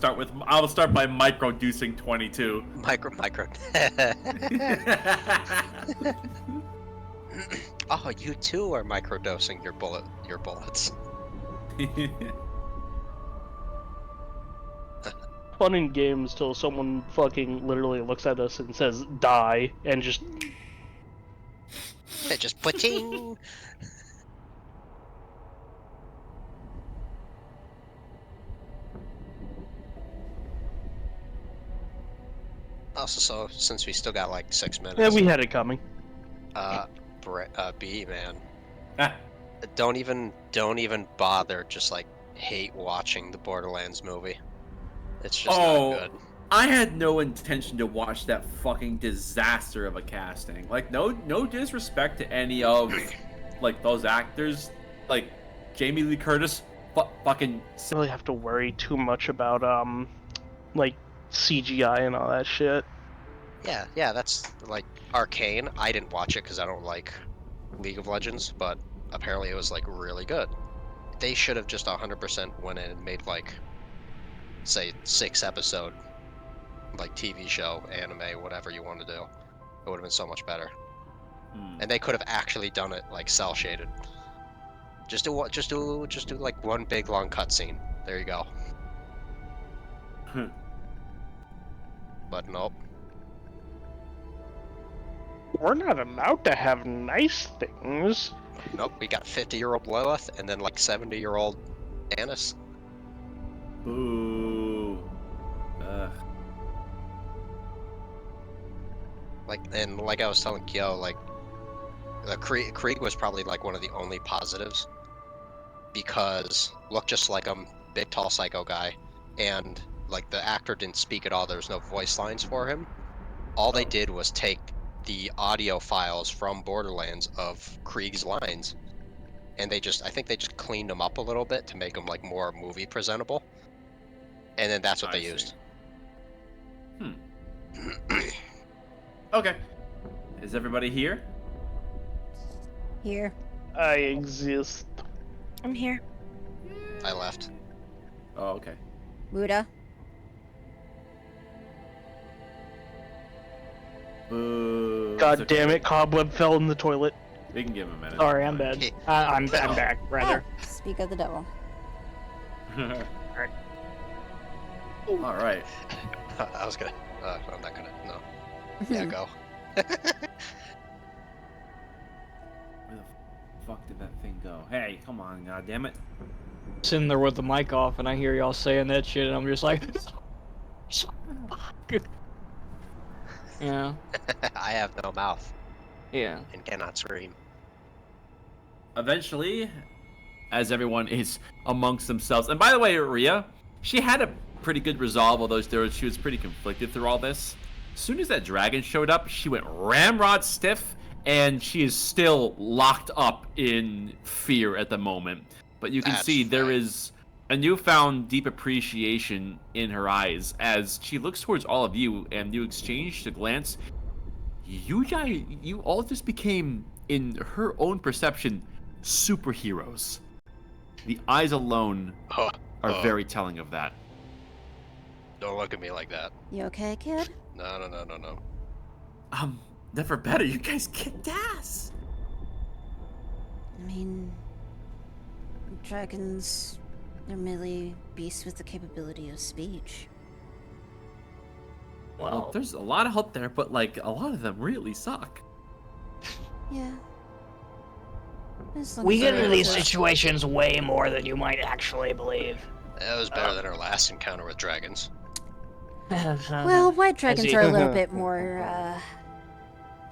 I will start by microdosing 22. Micro. Oh, you too are microdosing your bullets. Fun in games till someone fucking literally looks at us and says die and just They just putting. Also, so since we still got like 6 minutes, yeah, we had it coming. B man, Ah, don't even bother. Just like hate watching the Borderlands movie. It's just Oh. not good. I had no intention to watch that fucking disaster of a casting. Like, no disrespect to any of like those actors, like Jamie Lee Curtis, fucking. Really have to worry too much about like CGI and all that shit. Yeah, that's like Arcane. I didn't watch it because I don't like League of Legends, but apparently it was like really good. They should have just 100% went in and made like, say, 6-episode like TV show, anime, whatever you want to do. It would have been so much better. And they could have actually done it like cell shaded. Just do like one big long cutscene. There you go. But nope. We're not allowed to have nice things. Nope, we got 50-year-old Lilith and then like 70-year-old Annis. Ooh. Like I was telling Kyo, like Krieg was probably like one of the only positives because looked just like him, big tall psycho guy, and like the actor didn't speak at all. There was no voice lines for him. All they did was take the audio files from Borderlands of Krieg's lines, and I think they just cleaned them up a little bit to make them like more movie presentable, and then that's what they used. Okay. Is everybody here? Here. I exist. I'm here. I left. Oh, okay. Muda. Boo. God It's okay. damn it, Cobweb fell in the toilet. We can give him a minute. Sorry, I'm bad. Okay. I'm back, rather. Ah, speak of the devil. All right. I was gonna. I'm not gonna. No. Yeah, go. Where the fuck did that thing go? Hey, come on, goddammit. Sitting there with the mic off, and I hear y'all saying that shit, and I'm just like, yeah, I have no mouth yeah. and cannot scream. Eventually, as everyone is amongst themselves, and by the way, Rhea, she had a pretty good resolve, although she was pretty conflicted through all this. As soon as that dragon showed up, she went ramrod stiff, and she is still locked up in fear at the moment. But you can see there is a newfound deep appreciation in her eyes as she looks towards all of you, and you exchange a glance. You all just became, in her own perception, superheroes. The eyes alone are very telling of that. Don't look at me like that. You okay, kid? No. Never better. You guys kicked ass. I mean, dragons, they're merely beasts with the capability of speech. Well, there's a lot out there, but like a lot of them really suck. Yeah. We get into these situations way more than you might actually believe. That was better than our last encounter with dragons. Well, white dragons are a little bit more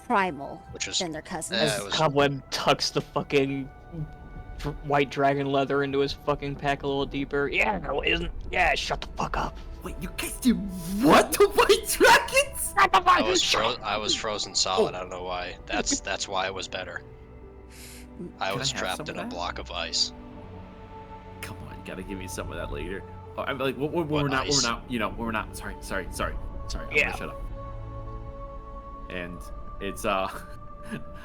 primal than their cousins. Yeah, it was- Cobweb tucks the fucking white dragon leather into his fucking pack a little deeper. Yeah, no, isn't. Yeah, shut the fuck up. Wait, you guys do what to white dragons? I was frozen solid. I don't know why. That's why it was better. I was trapped in a block of ice. Come on, you gotta give me some of that later. Oh, I'm like, we're not. Sorry. I'm gonna shut up. And it's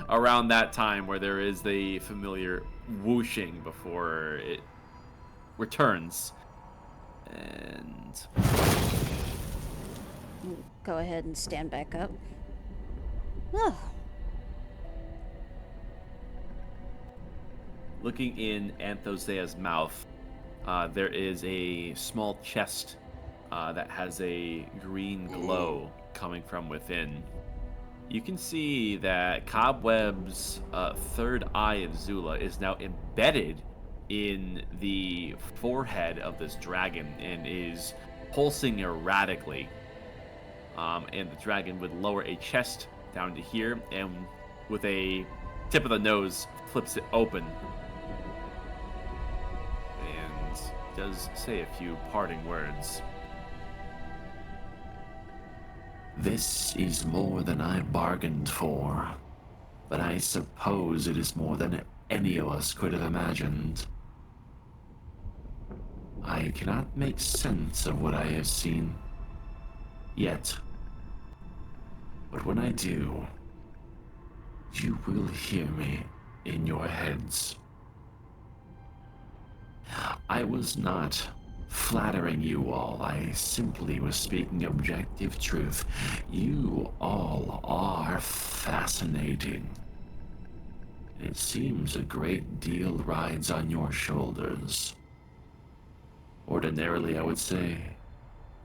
around that time where there is the familiar whooshing before it returns. And go ahead and stand back up. Oh. Looking in Anthosea's mouth, there is a small chest that has a green glow coming from within. You can see that Cobweb's third eye of Zula is now embedded in the forehead of this dragon and is pulsing erratically. And the dragon would lower a chest down to here and with a tip of the nose flips it open and does say a few parting words. This is more than I bargained for, but I suppose it is more than any of us could have imagined. I cannot make sense of what I have seen yet, but when I do, you will hear me in your heads. I was not flattering you all, I simply was speaking objective truth. You all are fascinating. It seems a great deal rides on your shoulders. Ordinarily, I would say,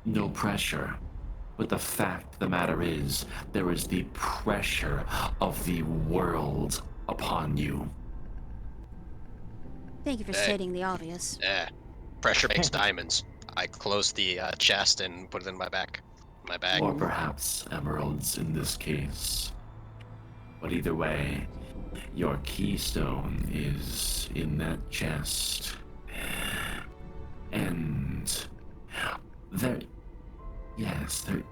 no pressure. But the fact of the matter is, there is the pressure of the world upon you. Thank you for stating the obvious. Yeah. Pressure makes diamonds. I closed the chest and put it in my bag. Or perhaps emeralds in this case. But either way, your keystone is in that chest. And there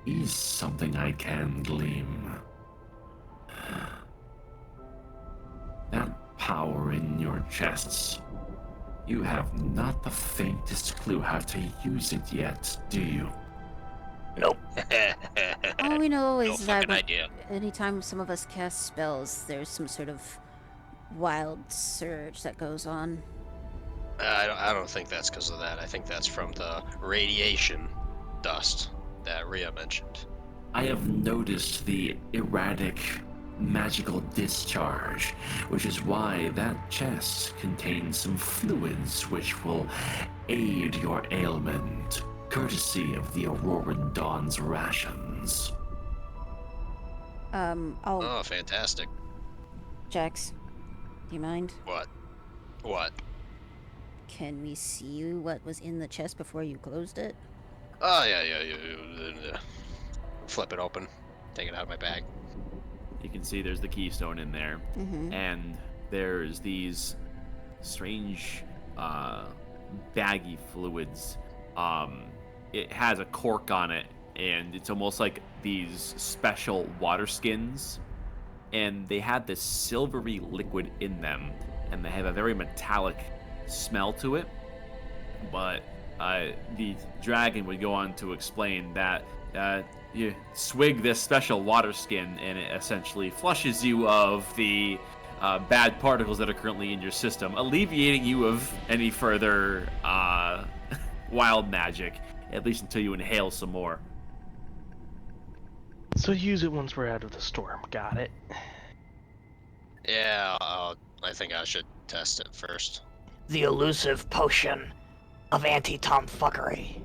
is something I can glean. That power in your chests. You have not the faintest clue how to use it yet, do you? Nope. All we know No is that fucking idea. anytime some of us cast spells, there's some sort of wild surge that goes on. I don't think that's because of that. I think that's from the radiation dust that Rhea mentioned. I have noticed the erratic magical discharge, which is why that chest contains some fluids which will aid your ailment, courtesy of the Auroran Dawn's rations. Oh, fantastic. Jax, do you mind? What? Can we see what was in the chest before you closed it? Oh, yeah. Flip it open. Take it out of my bag. You can see there's the keystone in there, and there's these strange baggy fluids it has a cork on it, and it's almost like these special water skins, and they have this silvery liquid in them, and they have a very metallic smell to it. But the dragon would go on to explain that you swig this special water skin, and it essentially flushes you of the bad particles that are currently in your system, alleviating you of any further wild magic, at least until you inhale some more. So use it once we're out of the storm. Got it. Yeah, I think I should test it first. The elusive potion of anti-tomfuckery.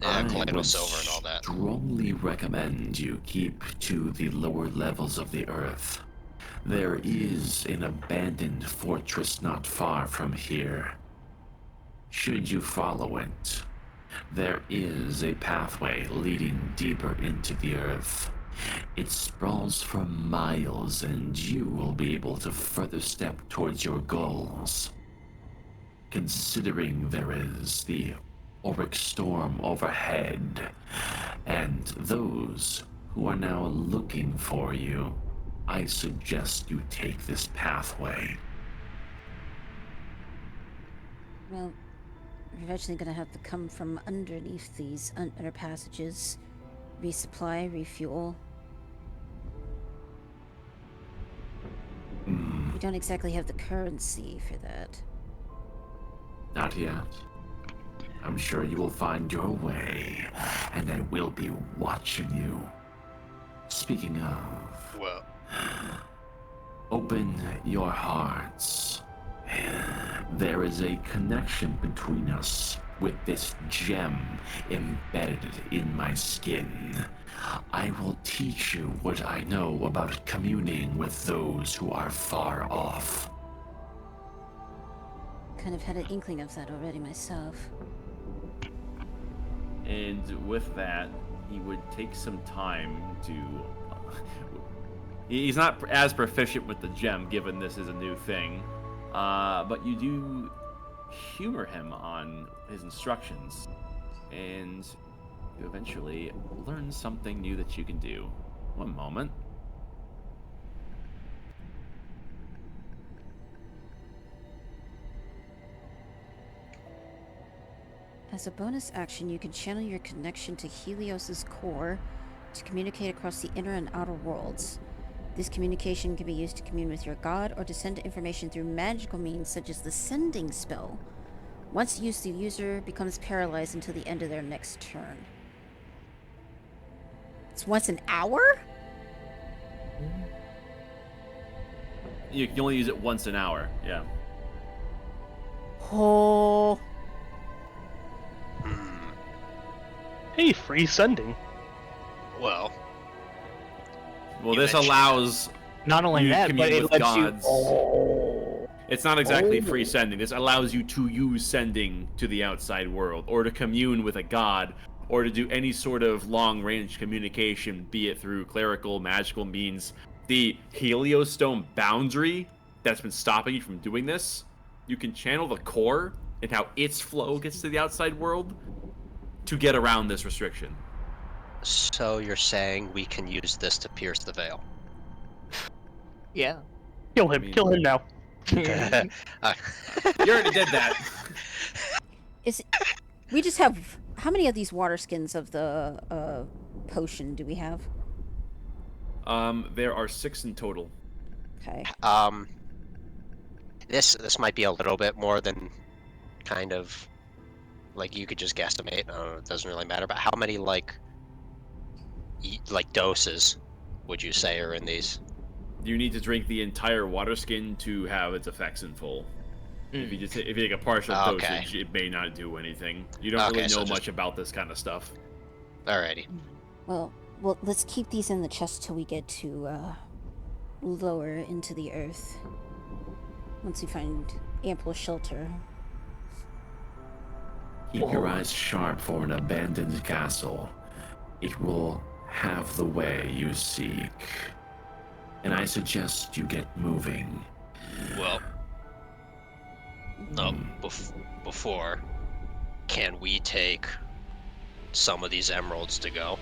Yeah, I Collected would with silver and all that. strongly recommend you keep to the lower levels of the earth. There is an abandoned fortress not far from here. Should you follow it, there is a pathway leading deeper into the earth. It sprawls for miles, and you will be able to further step towards your goals. Considering there is the auric storm overhead, and those who are now looking for you, I suggest you take this pathway. Well, we're eventually gonna have to come from underneath these under passages, resupply, refuel. We don't exactly have the currency for that. Not yet. I'm sure you will find your way, and I will be watching you. Speaking of, Well, open your hearts. There is a connection between us with this gem embedded in my skin. I will teach you what I know about communing with those who are far off. Kind of had an inkling of that already myself. And with that, he would take some time to. He's not as proficient with the gem, given this is a new thing. But you do humor him on his instructions, and you eventually learn something new that you can do. One moment. As a bonus action, you can channel your connection to Helios's core to communicate across the inner and outer worlds. This communication can be used to commune with your god or to send information through magical means such as the sending spell. Once used, the user becomes paralyzed until the end of their next turn. It's once an hour? You can only use it once an hour, yeah. Oh. Hey, free sending. well, Well, You this mentioned- allows Not only you that, commune but it with lets gods. you. Oh. It's not exactly free sending. This allows you to use sending to the outside world, or to commune with a god, or to do any sort of long-range communication, be it through clerical, magical means. The Heliostone boundary that's been stopping you from doing this, you can channel the core and how its flow gets to the outside world to get around this restriction. so you're saying we can use this to pierce the veil? Yeah. Kill him. mean- Kill him now. Uh, You already did that. Is it, we just have how many of these water skins of the potion do we have? There are 6 in total. Okay. this might be a little bit more than kind of like you could just guesstimate. I don't know, it doesn't really matter. But how many like doses would you say are in these? You need to drink the entire water skin to have its effects in full. If you take a partial Okay. dosage, it may not do anything. You don't Okay, really know so just- much about this kind of stuff. Alrighty. Well, let's keep these in the chest till we get to lower into the earth. Once we find ample shelter. Keep your eyes sharp for an abandoned castle. It will have the way you seek. And I suggest you get moving. Well, no. Before, can we take some of these emeralds to go?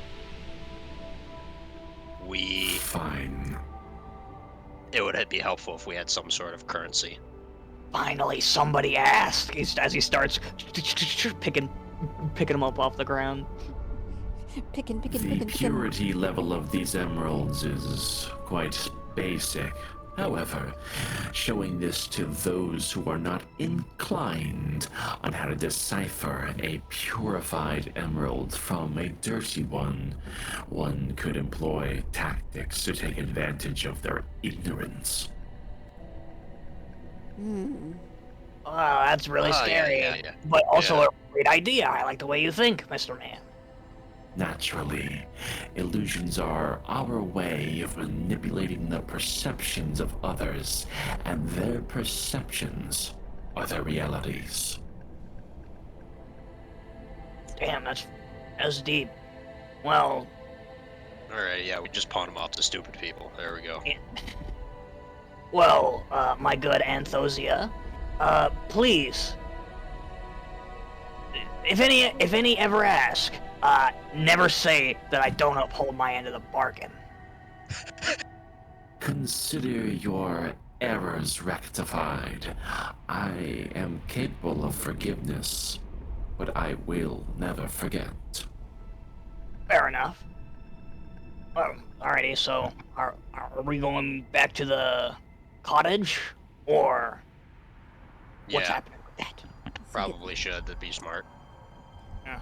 Fine. It would be helpful if we had some sort of currency. Finally, somebody asked. As he starts picking them up off the ground. Picking. The purity level of these emeralds is quite basic. However, showing this to those who are not inclined on how to decipher a purified emerald from a dirty one could employ tactics to take advantage of their ignorance. Oh, that's really scary. Yeah. But also Yeah. a great idea. I like the way you think, Mr. Man. Naturally, illusions are our way of manipulating the perceptions of others, and their perceptions are their realities. Damn, that's deep. Well, Alright, yeah, we just pawn them off to stupid people. There we go. well, my good Anthosia, please, if any ever ask, never say that I don't uphold my end of the bargain. Consider your errors rectified. I am capable of forgiveness, but I will never forget. Fair enough. Alrighty, so are we going back to the cottage, or what's Yeah, happening with that? probably should. That'd be smart. Yeah.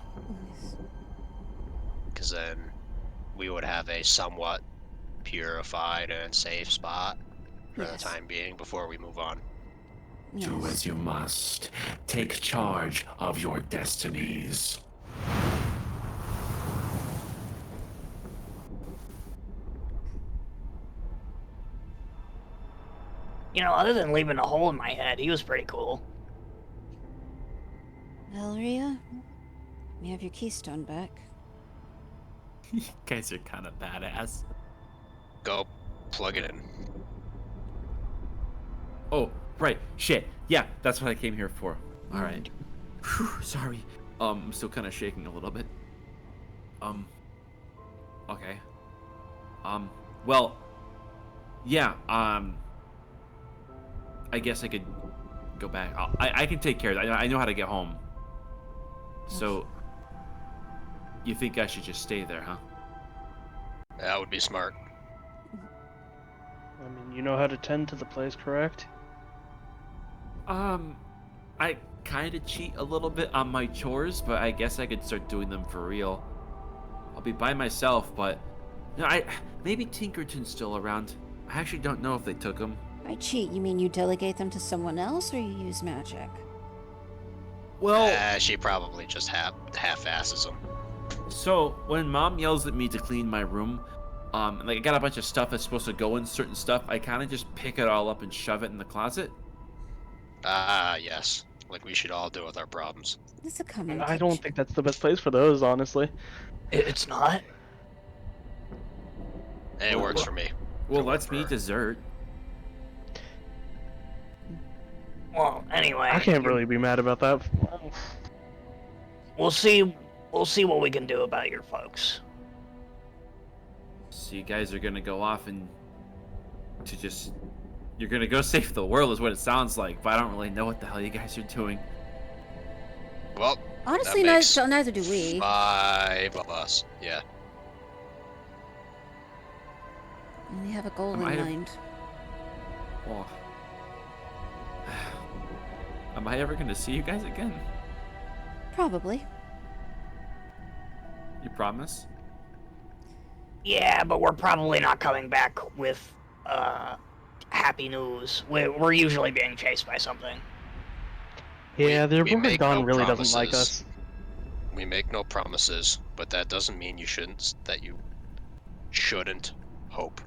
Because then we would have a somewhat purified and safe spot for the Yes. time being before we move on. Do Yes. as you must. Take charge of your destinies. You know, other than leaving a hole in my head, he was pretty cool. Valeria, you have your keystone back. You guys are kind of badass. Go plug it in. Oh, right. Shit. Yeah, that's what I came here for. All right. Whew, sorry. I'm still kind of shaking a little bit. Okay. Well, yeah, I guess I could go back. I can take care of that. I know how to get home. So, you think I should just stay there, huh? That would be smart. I mean, you know how to tend to the place, correct? I kind of cheat a little bit on my chores, but I guess I could start doing them for real. I'll be by myself, but maybe Tinkerton's still around. I actually don't know if they took him. By cheat, you mean you delegate them to someone else, or you use magic? Well, She probably just half-asses them. so when Mom yells at me to clean my room, like I got a bunch of stuff that's supposed to go in certain stuff, I kind of just pick it all up and shove it in the closet. Yes. Like we should all deal with our problems. It's a common I don't kitchen. think that's the best place for those, honestly. It's not. And it works for me. Well, let's me dessert. Well, anyway, I can't really be mad about that. we'll see. We'll see what we can do about your folks. So you guys are gonna go off and you're gonna go save the world is what it sounds like, but I don't really know what the hell you guys are doing. Well, Honestly, that makes neither do we. 5 of us. Yeah. We have a goal in I have- mind. Oh. Am I ever gonna see you guys again? Probably. You promise? Yeah, but we're probably not coming back with happy news. We're usually being chased by something. Yeah, the we Rover make Dawn no really doesn't like promises. us. We make no promises, but that doesn't mean you shouldn't hope.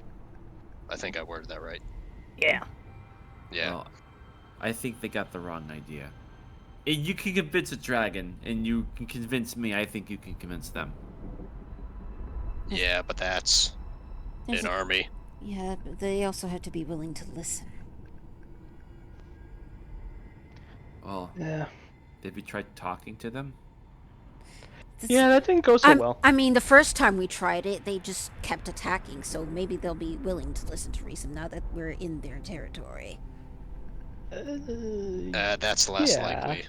I think I worded that right. Yeah. Yeah. Well, I think they got the wrong idea. You can convince a dragon, and you can convince me. I think you can convince them. Yeah, but that's There's an a- army. Yeah, but they also have to be willing to listen. Well, Yeah. have you tried talking to them? Yeah, that didn't go so well. I mean, the first time we tried it, they just kept attacking, so maybe they'll be willing to listen to reason now that we're in their territory. That's less Yeah. likely,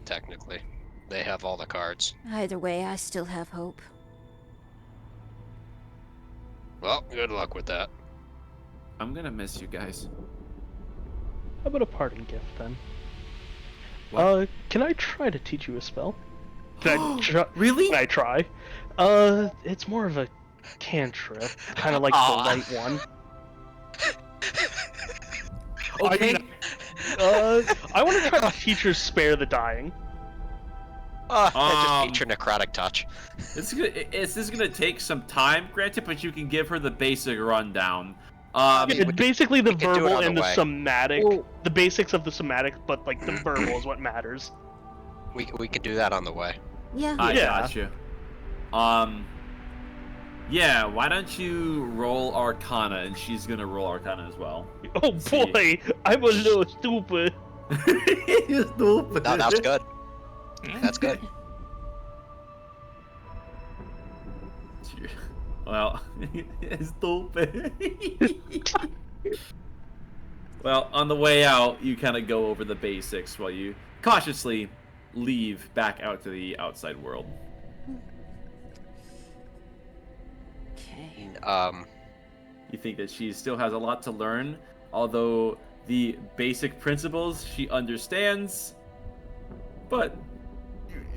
technically. They have all the cards. Either way, I still have hope. Well, good luck with that. I'm gonna miss you guys. How about a parting gift then? What? Can I try to teach you a spell? Can Really? I try? It's more of a cantrip, kind of like the Aw. light one. Okay. I want to try to teach her spare the dying. Just teach her necrotic touch. This is gonna take some time, granted, but you can give her the basic rundown. Yeah, basically the we could do it verbal on and the the way. somatic, Well- the basics of the somatic, but like the verbal is what matters. We could do that on the way. Yeah. I Yeah. got you. Yeah. Why don't you roll Arcana, and she's gonna roll Arcana as well. Oh See. boy, I'm a little stupid. You're stupid. No, that's good. That's good. Well, stupid. Well, on the way out, you kind of go over the basics while you cautiously leave back out to the outside world. Okay. You think that she still has a lot to learn, although the basic principles she understands, but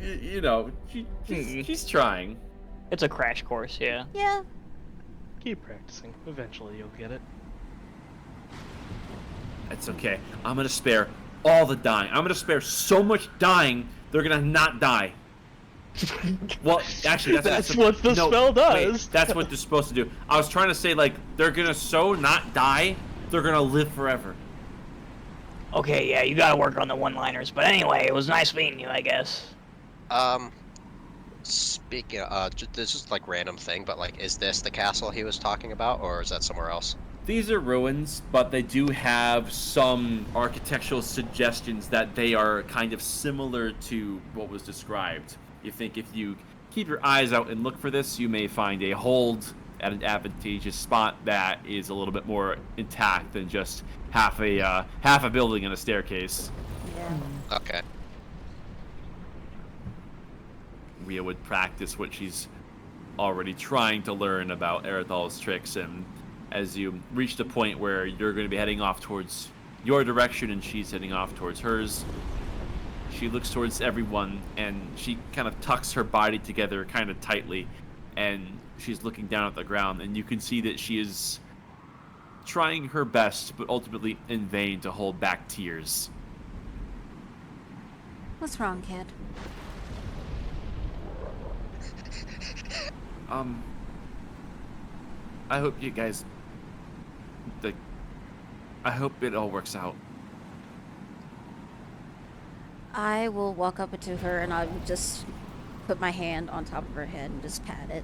you know, she's trying. It's a crash course, yeah. Yeah. Keep practicing. Eventually you'll get it. That's okay. I'm gonna spare all the dying. I'm gonna spare so much dying, they're gonna not die. Well, actually, That's what the spell wait, does. that's what they're supposed to do. I was trying to say, like, they're gonna so not die, they're gonna live forever. Okay, yeah, you gotta work on the one-liners. But anyway, it was nice meeting you, I guess. Speaking this is like random thing, but like, is this the castle he was talking about, or is that somewhere else? These are ruins, but they do have some architectural suggestions that they are kind of similar to what was described. You think if you keep your eyes out and look for this, you may find a hold at an advantageous spot that is a little bit more intact than just half a building and a staircase. Yeah. Okay. Rhea would practice what she's already trying to learn about Erethal's tricks, and as you reach the point where you're going to be heading off towards your direction and she's heading off towards hers, she looks towards everyone and she kind of tucks her body together kind of tightly, and she's looking down at the ground, and you can see that she is trying her best, but ultimately in vain, to hold back tears. What's wrong, kid? I hope you guys, I hope it all works out. I will walk up to her and I will just put my hand on top of her head and just pat it.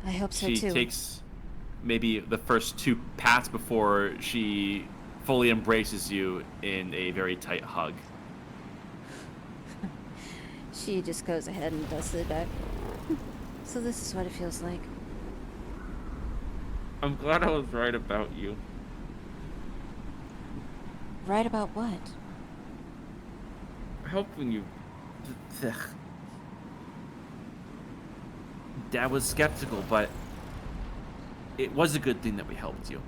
I hope so She too. takes maybe the first two pats before she fully embraces you in a very tight hug. She just goes ahead and does it back. So this is what it feels like. I'm glad I was right about you. Right about what? Helping you. Dad was skeptical, but it was a good thing that we helped you.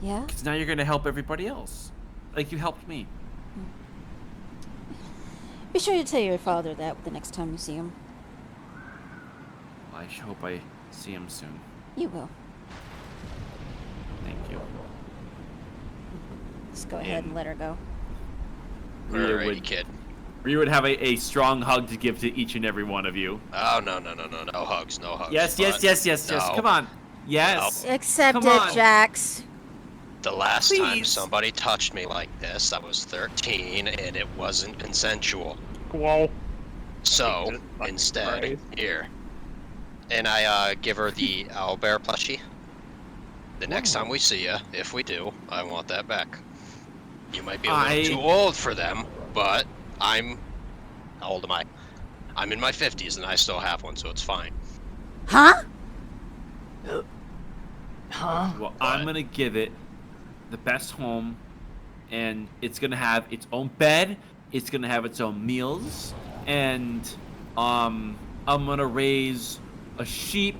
Yeah? Because now you're going to help everybody else. Like you helped me. Be sure to tell your father that the next time you see him. I hope I see him soon. You will. Thank you. Just go ahead and let her go. Rhea Alrighty, kid. would have a strong hug to give to each and every one of you. Oh, no hugs, no hugs. Yes. No. Come on. Yes. Accept Come it, on. Jax. The last time Please. somebody touched me like this, I was 13, and it wasn't consensual. Whoa. So, Jesus fucking instead, Christ. here. And I give her the owlbear plushie. The next time we see you, if we do, I want that back. You might be a little too old for them, but I'm How old am I? I'm in my 50s and I still have one, so it's fine. Huh? Huh? Well, I'm gonna give it the best home, and it's gonna have its own bed. It's gonna have its own meals, and I'm gonna raise a sheep,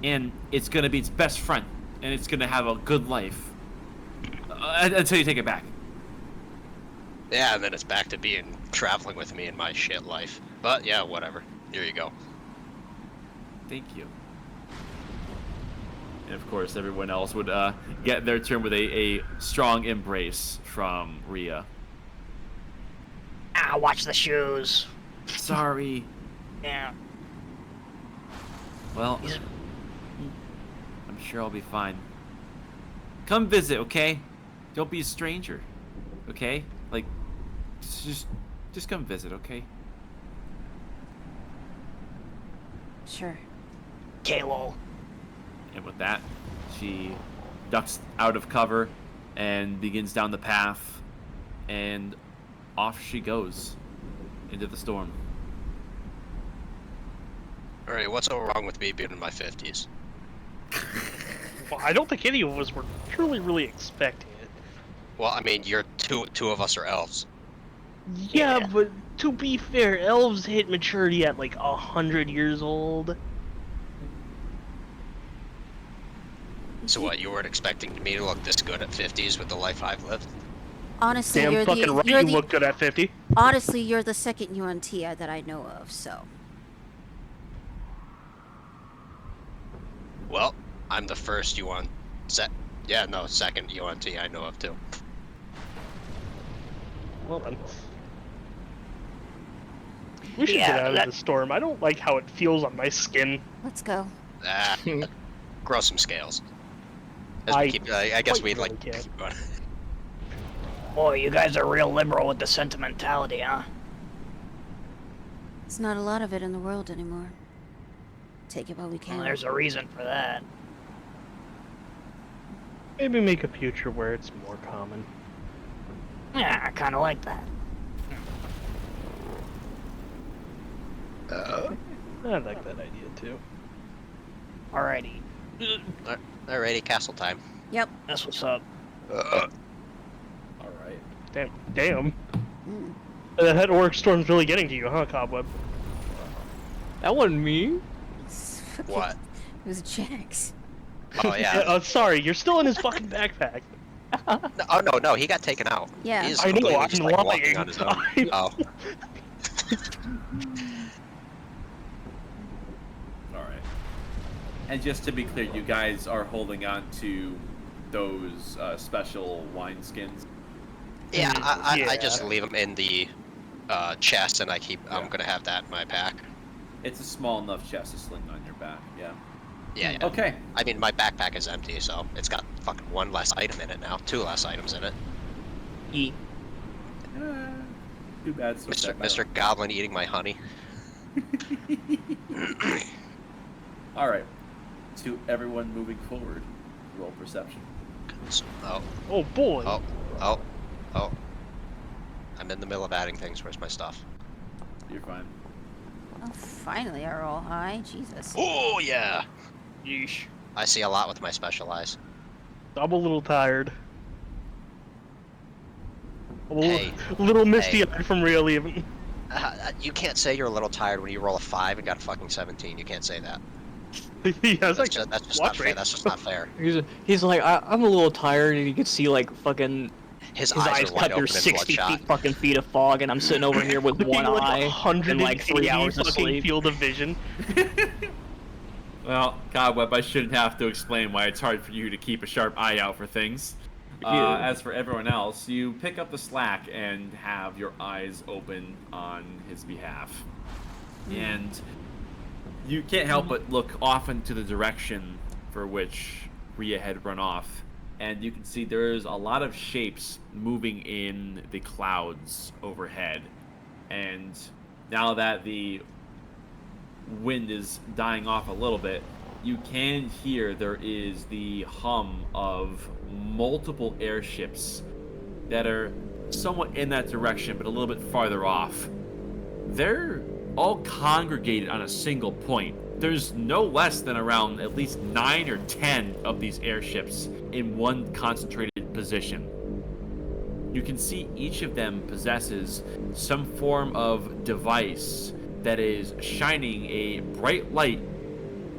and it's gonna be its best friend, and it's gonna have a good life until you take it back. Yeah, and then it's back to being traveling with me in my shit life. But yeah, whatever. Here you go. Thank you. And of course, everyone else would get their turn with a strong embrace from Rhea. Ah, watch the shoes. Sorry. Yeah. Well, He's- I'm sure I'll be fine. Come visit, okay? Don't be a stranger, okay? Like, just come visit, okay? Sure. Kalo. And with that, she ducks out of cover and begins down the path, and off she goes into the storm. Alright, what's so wrong with me being in my 50s? Well, I don't think any of us were truly really expecting it. Well, I mean, you're two of us are elves. Yeah, but to be fair, elves hit maturity at like 100 years old. So what, you weren't expecting me to look this good at 50s with the life I've lived? Honestly, Damn you're fucking the right you're you the look good at 50. honestly you're the second UNT that I know of. So Well, I'm the first second UNT I know of too. Well then. We should Yeah, get out that- of the storm. I don't like how it feels on my skin. let's go. Ah, grow some scales. I I guess quite we'd really like can't. keep going. Boy, you guys are real liberal with the sentimentality, huh? There's not a lot of it in the world anymore. Take it while we can. Well, there's a reason for that. Maybe make a future where it's more common. Yeah, I kind of like that. I like that idea too. Alrighty, Alrighty, castle time. Yep. that's what's up. All right. Damn. Mm. That orc storm's really getting to you, huh, Cobweb? That wasn't me. It's fucking- What? It was Jax. Oh yeah. Sorry, you're still in his fucking backpack. No, he got taken out. Yeah. He's I know, completely I'm just, like, walking lying. on his own. Oh. All right. And just to be clear, you guys are holding on to those special wine skins. Yeah, I just Yeah. leave them in the chest, and I'm gonna have that in my pack. It's a small enough chest to sling on your back. Yeah. Yeah, yeah. Okay. I mean, my backpack is empty, so it's got fucking one less item in it now. Two less items in it. Eat. Too bad. So sad. Mr. Goblin eating my honey. All right. To everyone moving forward, roll perception. Oh, Oh boy. oh. I'm in the middle of adding things. Where's my stuff? You're fine. Oh, finally, are all high. Jesus. Oh, yeah. Yeesh. I see a lot with my special eyes. I'm a little tired. I'm a Hey. little misty Hey. eyed from real even. You can't say you're a little tired when you roll a 5 and got a fucking 17. You can't say that. Yeah, I was like, That's just watch not fair. me. That's just not fair. He's like, I'm a little tired, and you can see like fucking His his eyes are wide cut open through and 60 bloodshot. fucking feet of fog, and I'm sitting over here with one Like eye 180 and like 3 hours of fucking sleep. field of vision. Well, Cobweb, I shouldn't have to explain why it's hard for you to keep a sharp eye out for things. Yeah. As for everyone else, you pick up the slack and have your eyes open on his behalf. And you can't help but look off into the direction for which Rhea had run off. And you can see there's a lot of shapes moving in the clouds overhead. And now that the wind is dying off a little bit, you can hear there is the hum of multiple airships that are somewhat in that direction, but a little bit farther off. they're all congregated on a single point. There's no less than around at least 9 or 10 of these airships in one concentrated position. You can see each of them possesses some form of device that is shining a bright light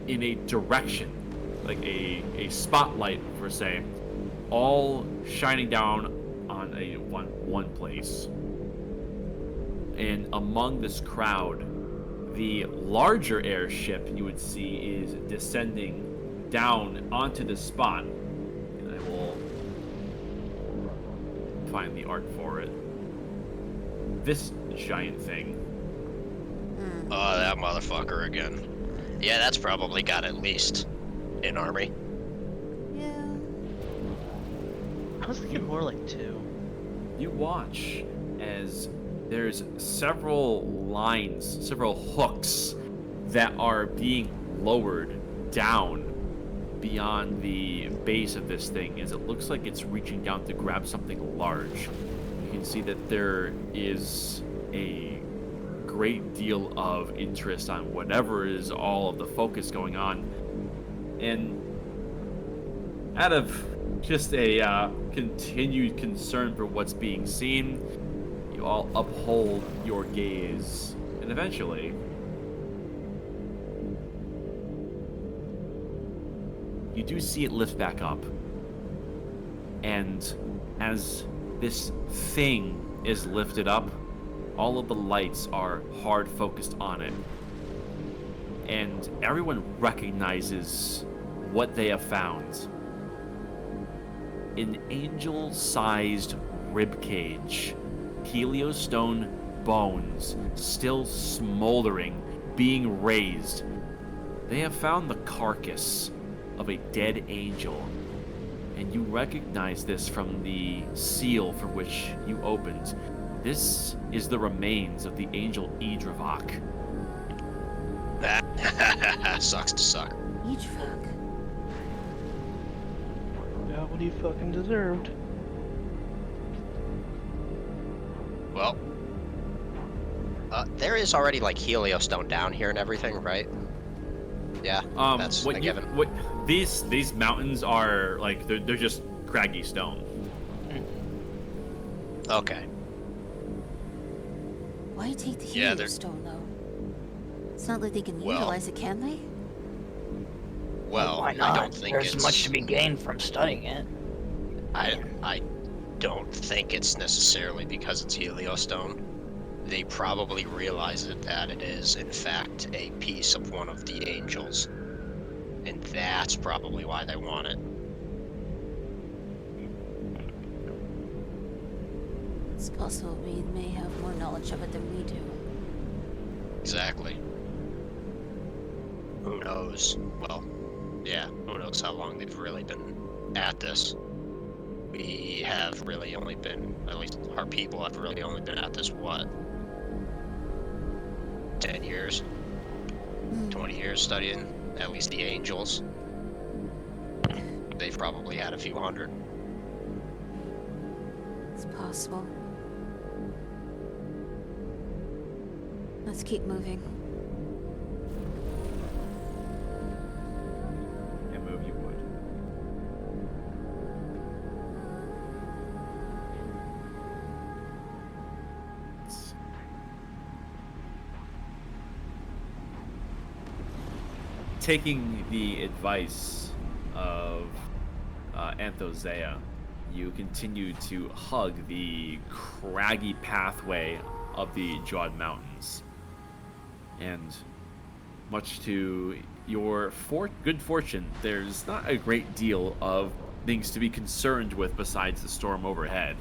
in a direction, like a spotlight per se, all shining down on a one place. And among this crowd, the larger airship you would see is descending down onto the spot. And I will find the art for it. This giant thing. Oh, that motherfucker again. Yeah, that's probably got at least an army. Yeah. I was thinking more like 2. You watch as there's several lines, several hooks that are being lowered down beyond the base of this thing, as it looks like it's reaching down to grab something large. You can see that there is a great deal of interest on whatever is all of the focus going on. And out of just a continued concern for what's being seen, you all uphold your gaze, and eventually you do see it lift back up. And as this thing is lifted up, all of the lights are hard focused on it. And everyone recognizes what they have found. An angel-sized ribcage, heliostone bones still smoldering, being raised. They have found the carcass of a dead angel, and you recognize this from the seal for which you opened. This is the remains of the angel Idravok. Sucks to suck. Each fuck. Got what he fucking deserved. Well, there is already like heliostone down here and everything, right? Yeah, that's a given. These mountains are like they're just craggy stone. Okay. Why take the Yeah, they're- heliostone, though? It's not like they can Well- utilize it, can they? Well, Why not? I don't think There's it's much to be gained from studying it. I don't think it's necessarily because it's heliostone. They probably realize that it is, in fact, a piece of one of the angels. And that's probably why they want it. It's possible we may have more knowledge of it than we do. Exactly. Who knows? Well, yeah, who knows how long they've really been at this. We have really only been, at least our people have really only been at this, what? 10 years? 20 years studying at least the angels. They've probably had a few hundred. It's possible. Let's keep moving. And move you would. Taking the advice of Anthosea, you continue to hug the craggy pathway of the Jawed Mountains. And much to your good fortune, there's not a great deal of things to be concerned with besides the storm overhead.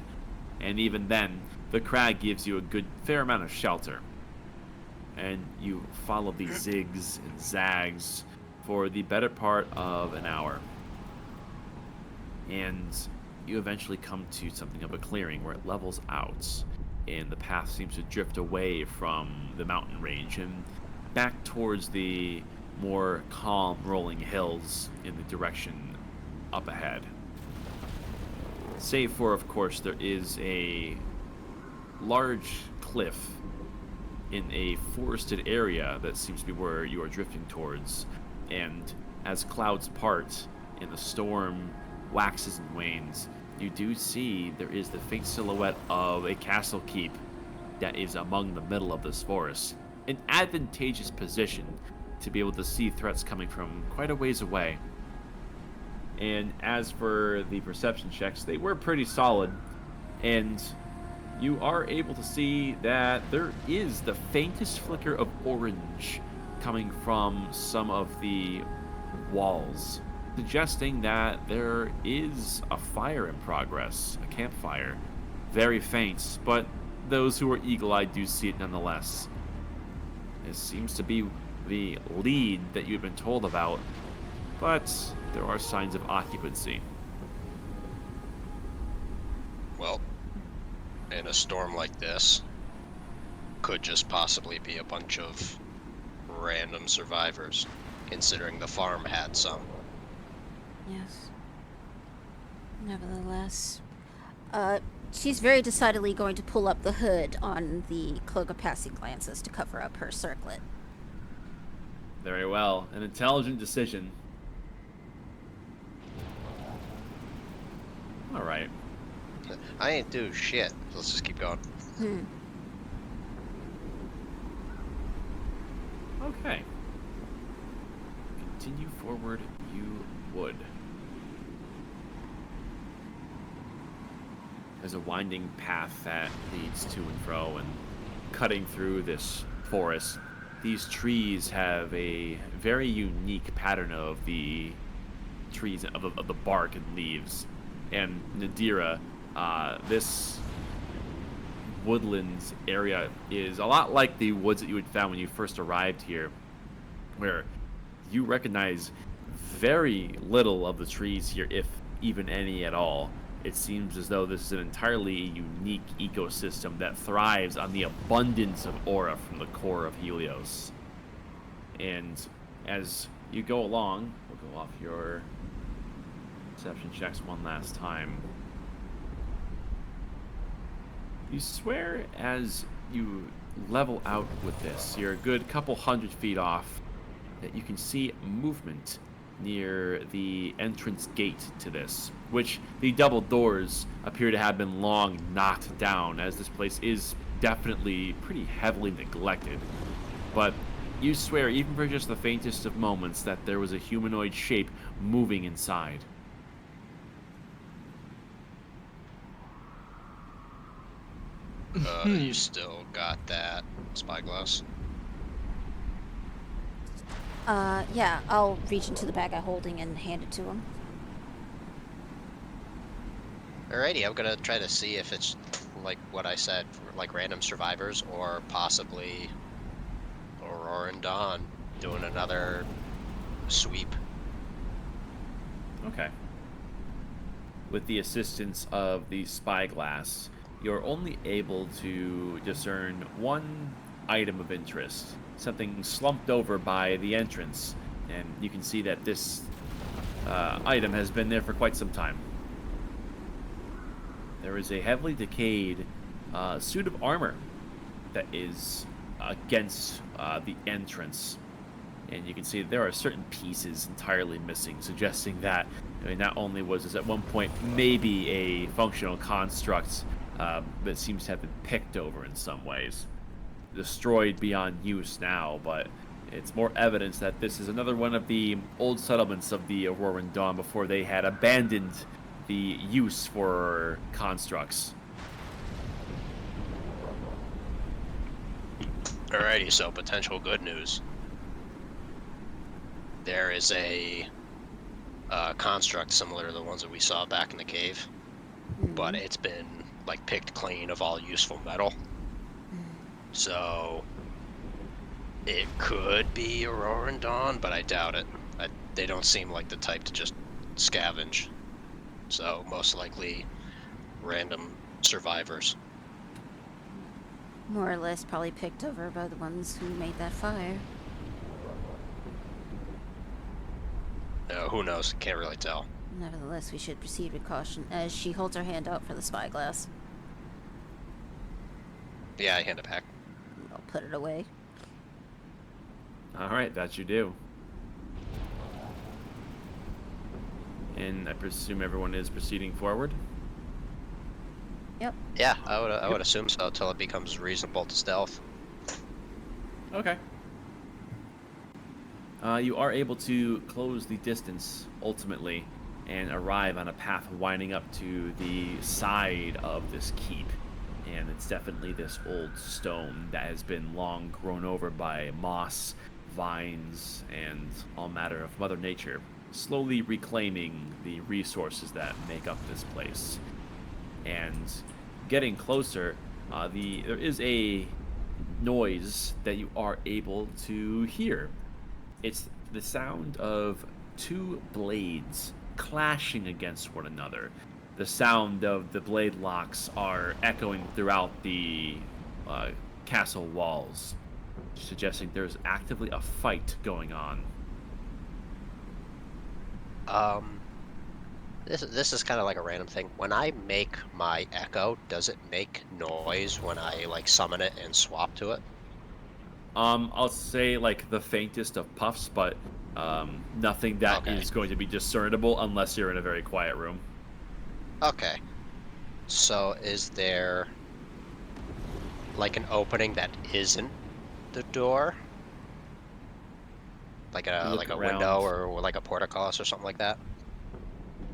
And even then, the crag gives you a fair amount of shelter. And you follow the zigs and zags for the better part of an hour. And you eventually come to something of a clearing where it levels out, and the path seems to drift away from the mountain range and back towards the more calm rolling hills in the direction up ahead. Save for, of course, there is a large cliff in a forested area that seems to be where you are drifting towards. And as clouds part and the storm waxes and wanes, you do see there is the faint silhouette of a castle keep that is among the middle of this forest. An advantageous position to be able to see threats coming from quite a ways away. And as for the perception checks, they were pretty solid. And you are able to see that there is the faintest flicker of orange coming from some of the walls, suggesting that there is a fire in progress, a campfire. Very faint, but those who are eagle-eyed do see it nonetheless. This seems to be the lead that you've been told about, but there are signs of occupancy. Well, in a storm like this, could just possibly be a bunch of random survivors, considering the farm had some. Yes. Nevertheless, she's very decidedly going to pull up the hood on the cloak of passing glances to cover up her circlet. Very well. An intelligent decision. Alright. I ain't do shit. Let's just keep going. Okay. Continue forward, you would. There's a winding path that leads to and fro, and cutting through this forest. These trees have a very unique pattern of the trees, of the bark and leaves. And Nadira, this woodlands area is a lot like the woods that you had found when you first arrived here, where you recognize very little of the trees here, if even any at all. It seems as though this is an entirely unique ecosystem that thrives on the abundance of aura from the core of Helios. And as you go along, we'll go off your perception checks one last time. You swear as you level out with this, you're a good couple 100 feet off, that you can see movement near the entrance gate to this, which the double doors appear to have been long knocked down, as this place is definitely pretty heavily neglected. But you swear, even for just the faintest of moments, that there was a humanoid shape moving inside. You still got that spyglass? Yeah, I'll reach into the bag I'm holding and hand it to him. Alrighty, I'm gonna try to see if it's like what I said, like random survivors, or possibly Aurora and Dawn doing another sweep. Okay. With the assistance of the spyglass, you're only able to discern one item of interest, something slumped over by the entrance, and you can see that this item has been there for quite some time. There is a heavily decayed suit of armor that is against the entrance, and you can see there are certain pieces entirely missing, suggesting that, I mean, not only was this at one point maybe a functional construct that seems to have been picked over in some ways, destroyed beyond use now, but it's more evidence that this is another one of the old settlements of the Auroran Dawn before they had abandoned the use for constructs. Alrighty, so potential good news. There is a construct similar to the ones that we saw back in the cave, but it's been like picked clean of all useful metal. So it could be Auroran Dawn, but I doubt it. They don't seem like the type to just scavenge. So most likely random survivors. More or less probably picked over by the ones who made that fire. Who knows? Can't really tell. Nevertheless, we should proceed with caution, as she holds her hand out for the spyglass. Yeah, I hand it back. put it away. All right, that you do. And I presume everyone is proceeding forward. Yep. Yeah, I would assume so until it becomes reasonable to stealth. Okay. You are able to close the distance ultimately and arrive on a path winding up to the side of this keep. And it's definitely this old stone that has been long grown over by moss, vines, and all matter of Mother Nature, slowly reclaiming the resources that make up this place. And getting closer, there is a noise that you are able to hear. It's the sound of two blades clashing against one another. The sound of the blade locks are echoing throughout the castle walls, suggesting there's actively a fight going on. This is kind of like a random thing. When I make my echo, does it make noise when I like summon it and swap to it? I'll say like the faintest of puffs, but nothing that is Okay. going to be discernible unless you're in a very quiet room. Okay. So is there like an opening that isn't the door? Like You a look like a around. window or like a portcullis or something like that?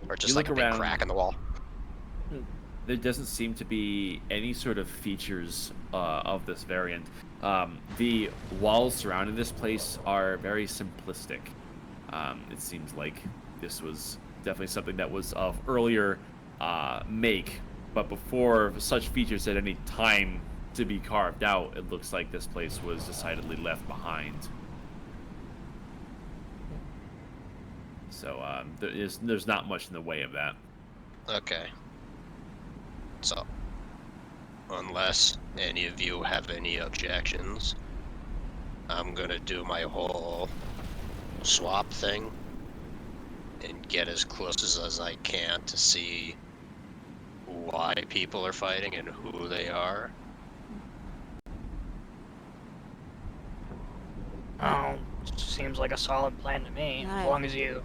Or just You like look a big around. crack in the wall? There doesn't seem to be any sort of features of this variant. The walls surrounding this place are very simplistic. It seems like this was definitely something that was of earlier make, but before such features had any time to be carved out, it looks like this place was decidedly left behind. So there's not much in the way of that. Okay. So, unless any of you have any objections, I'm gonna do my whole swap thing and get as close as I can to see why people are fighting and who they are. Oh, seems like a solid plan to me. As Aye. long as you're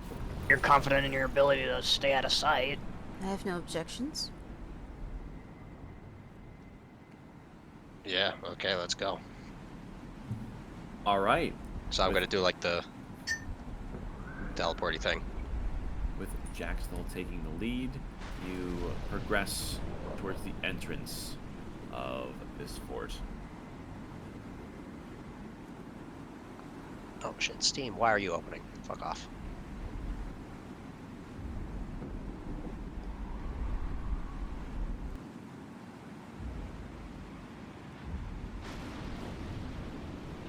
confident in your ability to stay out of sight. I have no objections. Yeah, okay, let's go. All right. So I'm With- gonna do like the teleporty thing. With Jack still taking the lead, you progress towards the entrance of this fort. Oh shit, Steam, why are you opening? Fuck off.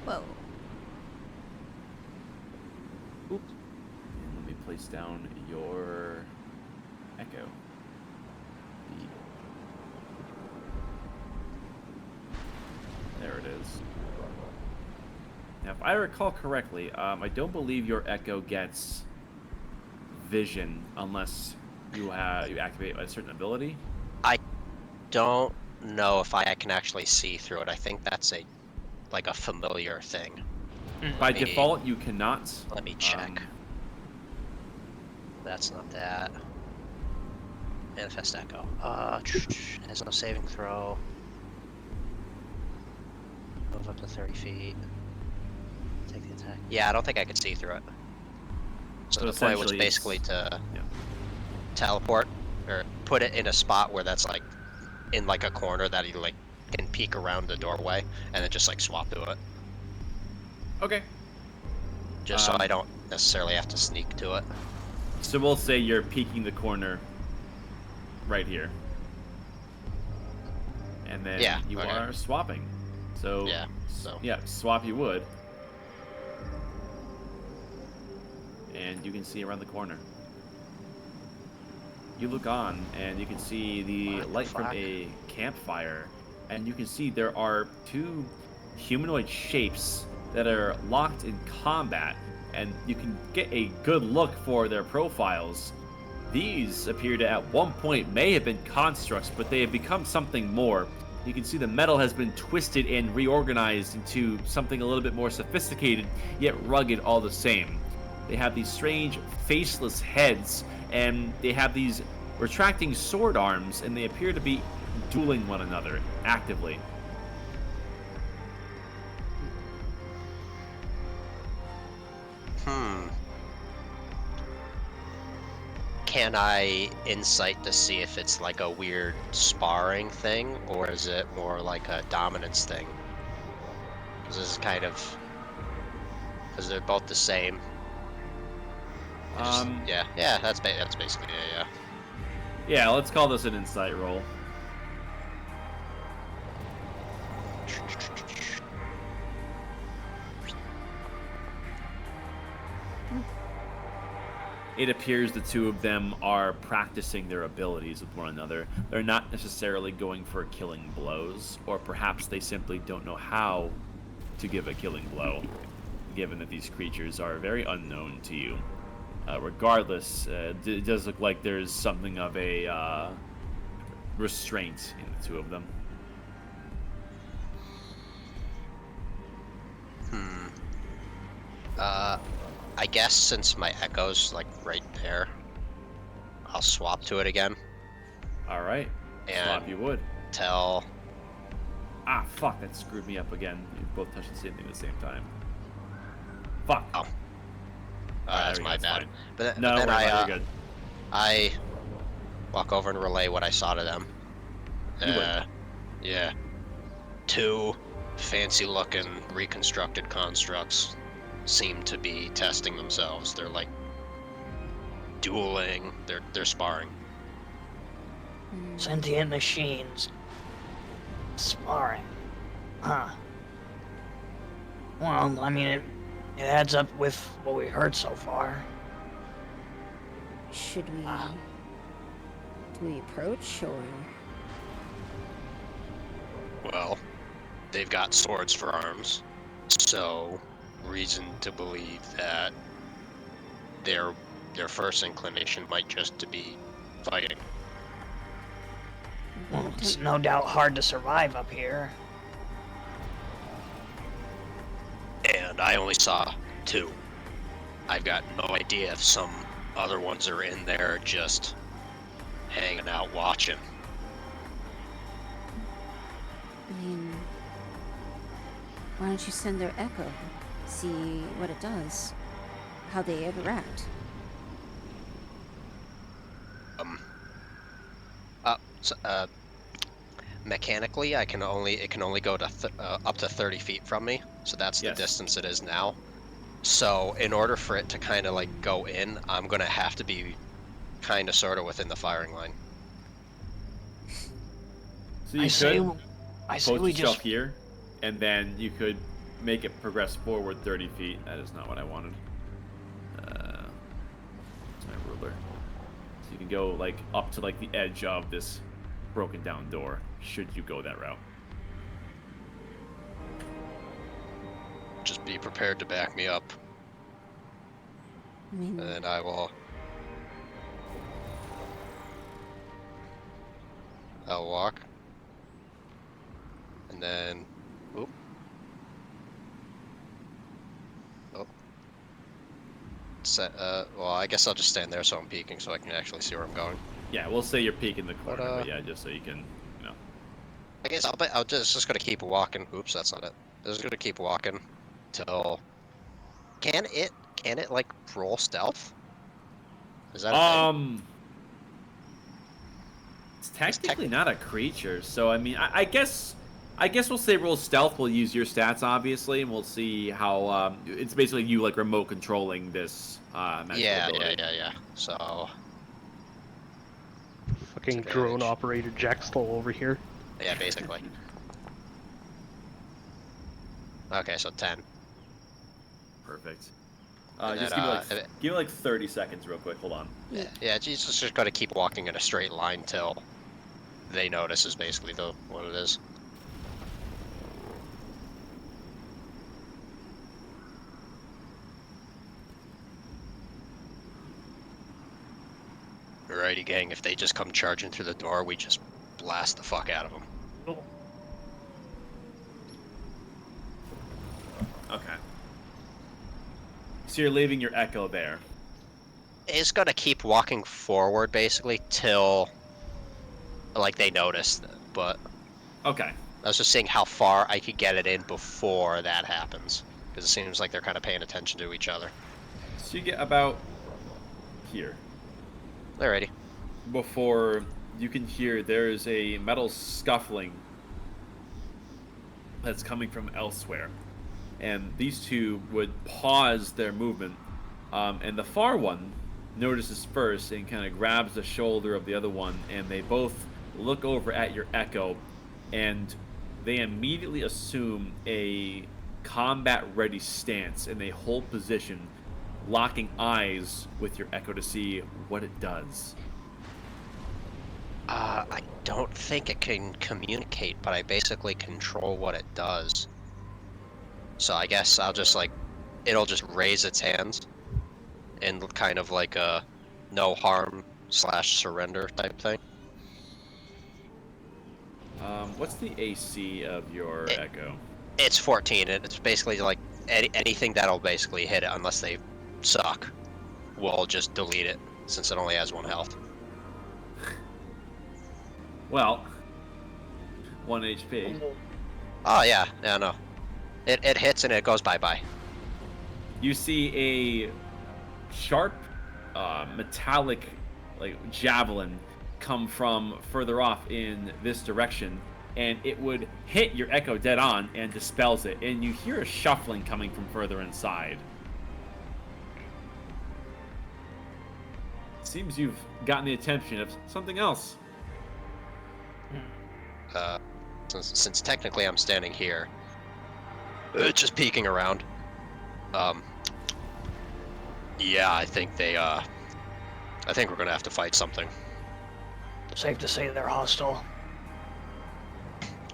Whoa. And let me place down your echo. There it is. Now, if I recall correctly, I don't believe your echo gets vision unless you activate a certain ability. I don't know if I can actually see through it. I think that's like a familiar thing. By Let me- default, you cannot. Let me check. That's not that. Manifest Echo. Has no saving throw. Move up to 30 feet. Take the attack. Yeah, I don't think I could see through it. So So the point was essentially basically it's- to yeah. teleport or put it in a spot where that's like in like a corner that you like can peek around the doorway and then just like swap to it. Okay. Just so I don't necessarily have to sneak to it. So we'll say you're peeking the corner right here. And then Yeah, you okay. are swapping. So Yeah, so. yeah, swap you would. And you can see around the corner. You look on and you can see the What the light from fuck? a campfire, and you can see there are two humanoid shapes that are locked in combat, and you can get a good look for their profiles. These appear to at one point may have been constructs, but they have become something more, You can see the metal has been twisted and reorganized into something a little bit more sophisticated, yet rugged all the same. They have these strange, faceless heads, and they have these retracting sword arms, and they appear to be dueling one another actively. Hmm. Can I insight to see if it's like a weird sparring thing, or is it more like a dominance thing? Because this is kind of... Because they're both the same. Yeah, that's basically it, yeah. Yeah, let's call this an insight roll. It appears the two of them are practicing their abilities with one another. They're not necessarily going for killing blows, or perhaps they simply don't know how to give a killing blow, given that these creatures are very unknown to you. Regardless, it does look like there's something of a restraint in the two of them. I guess since my echo's like right there, I'll swap to it again. All right, And swap you would. tell... Ah, fuck, that screwed me up again. You both touched the same thing at the same time. Fuck. Oh. That's my bad. Fine. But No, then you're good. I walk over and relay what I saw to them. You would. Yeah. Two fancy-looking reconstructed constructs seem to be testing themselves. They're like dueling. They're sparring. Sentient machines. Sparring. Huh. Well, I mean, it adds up with what we heard so far. Should we... Do we approach, or... Well, they've got swords for arms, so reason to believe that their first inclination might just to be fighting. Well, it's no doubt hard to survive up here. And I only saw two. I've got no idea if some other ones are in there just hanging out watching. I mean... Why don't you send their echo? See what it does. How they interact. Mechanically, it can only go to up to 30 feet from me, so that's the Yes. distance it is now. So in order for it to kind of like go in, I'm gonna have to be kind of sort of within the firing line. So you I say could we post yourself just... here, and then you could make it progress forward 30 feet. That is not what I wanted. It's my ruler. So you can go like up to like the edge of this broken down door, should you go that route. Just be prepared to back me up, I mean... and then I will... I'll walk. And then... Oop. Oh. Well, I guess I'll just stand there so I'm peeking so I can actually see where I'm going. Yeah, we'll say you're peeking the corner, But, but yeah, just so you can, you know. I guess I'll just gonna keep walking. Oops, that's not it. Just gonna keep walking till... Can it like roll stealth? Is that a thing? It's technically not a creature, so I mean, I guess we'll say roll stealth. We'll use your stats, obviously, and we'll see how. It's basically you like remote controlling this. Magical ability. Yeah. So Fucking Advantage. drone operator Jack Stoll over here. yeah, basically. Okay, so 10. Perfect. And Just then, give me like 30 seconds, real quick. Hold on. Yeah, just gotta keep walking in a straight line till they notice is basically what it is. Alrighty, gang. If they just come charging through the door, we just blast the fuck out of them. Okay. So you're leaving your echo there. It's gonna keep walking forward basically till like they notice. But Okay. I was just seeing how far I could get it in before that happens, because it seems like they're kind of paying attention to each other. So you get about here Alrighty. before you can hear there is a metal scuffling that's coming from elsewhere. And these two would pause their movement. And the far one notices first and kind of grabs the shoulder of the other one, and they both look over at your echo, and they immediately assume a combat ready stance, and they hold position, locking eyes with your echo to see what it does. I don't think it can communicate, but I basically control what it does. So I guess I'll just it'll just raise its hands in kind of like a no harm / surrender type thing. What's the AC of your It- echo? It's 14, and it's basically like anything that'll basically hit it unless they suck. We'll just delete it since it only has 1 health. Well, 1 HP. Oh yeah, no. It hits and it goes bye-bye. You see a sharp, metallic, javelin come from further off in this direction, and it would hit your echo dead on and dispels it. And you hear a shuffling coming from further inside. Seems you've gotten the attention of something else. Since technically I'm standing here, just peeking around. Yeah, I think we're gonna have to fight something. Safe to say they're hostile.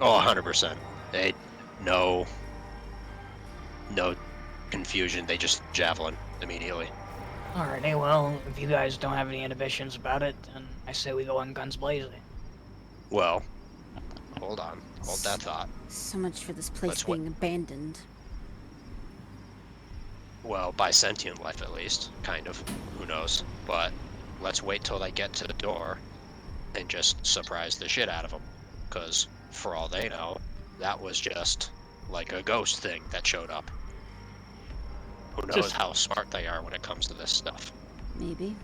Oh, 100%. No confusion. They just javelin immediately. Alrighty, well, if you guys don't have any inhibitions about it, then I say we go on guns blazing. Well, hold on. Hold that thought. So much for this place Let's being abandoned. Well, by sentient life at least, kind of. Who knows? But let's wait till they get to the door and just surprise the shit out of them. Because for all they know, that was just like a ghost thing that showed up. Who knows Just- how smart they are when it comes to this stuff. Maybe.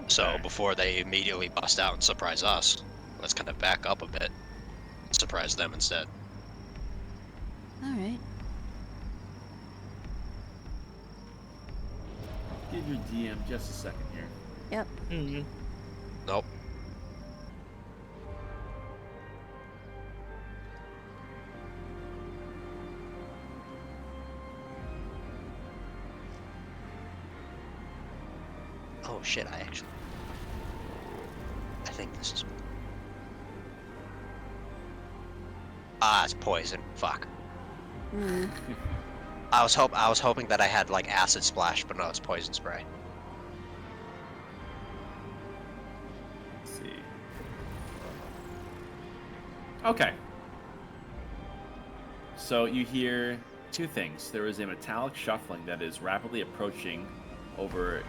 So Okay. before they immediately bust out and surprise us, let's kind of back up a bit and surprise them instead. Alright. Give your DM just a second here. Yep. Mm-hmm. Nope. Oh shit, I think this is... Ah, it's poison. Fuck. Mm. I was hoping that I had like acid splash, but no, it's poison spray. Let's see. Okay. So you hear two things. There is a metallic shuffling that is rapidly approaching over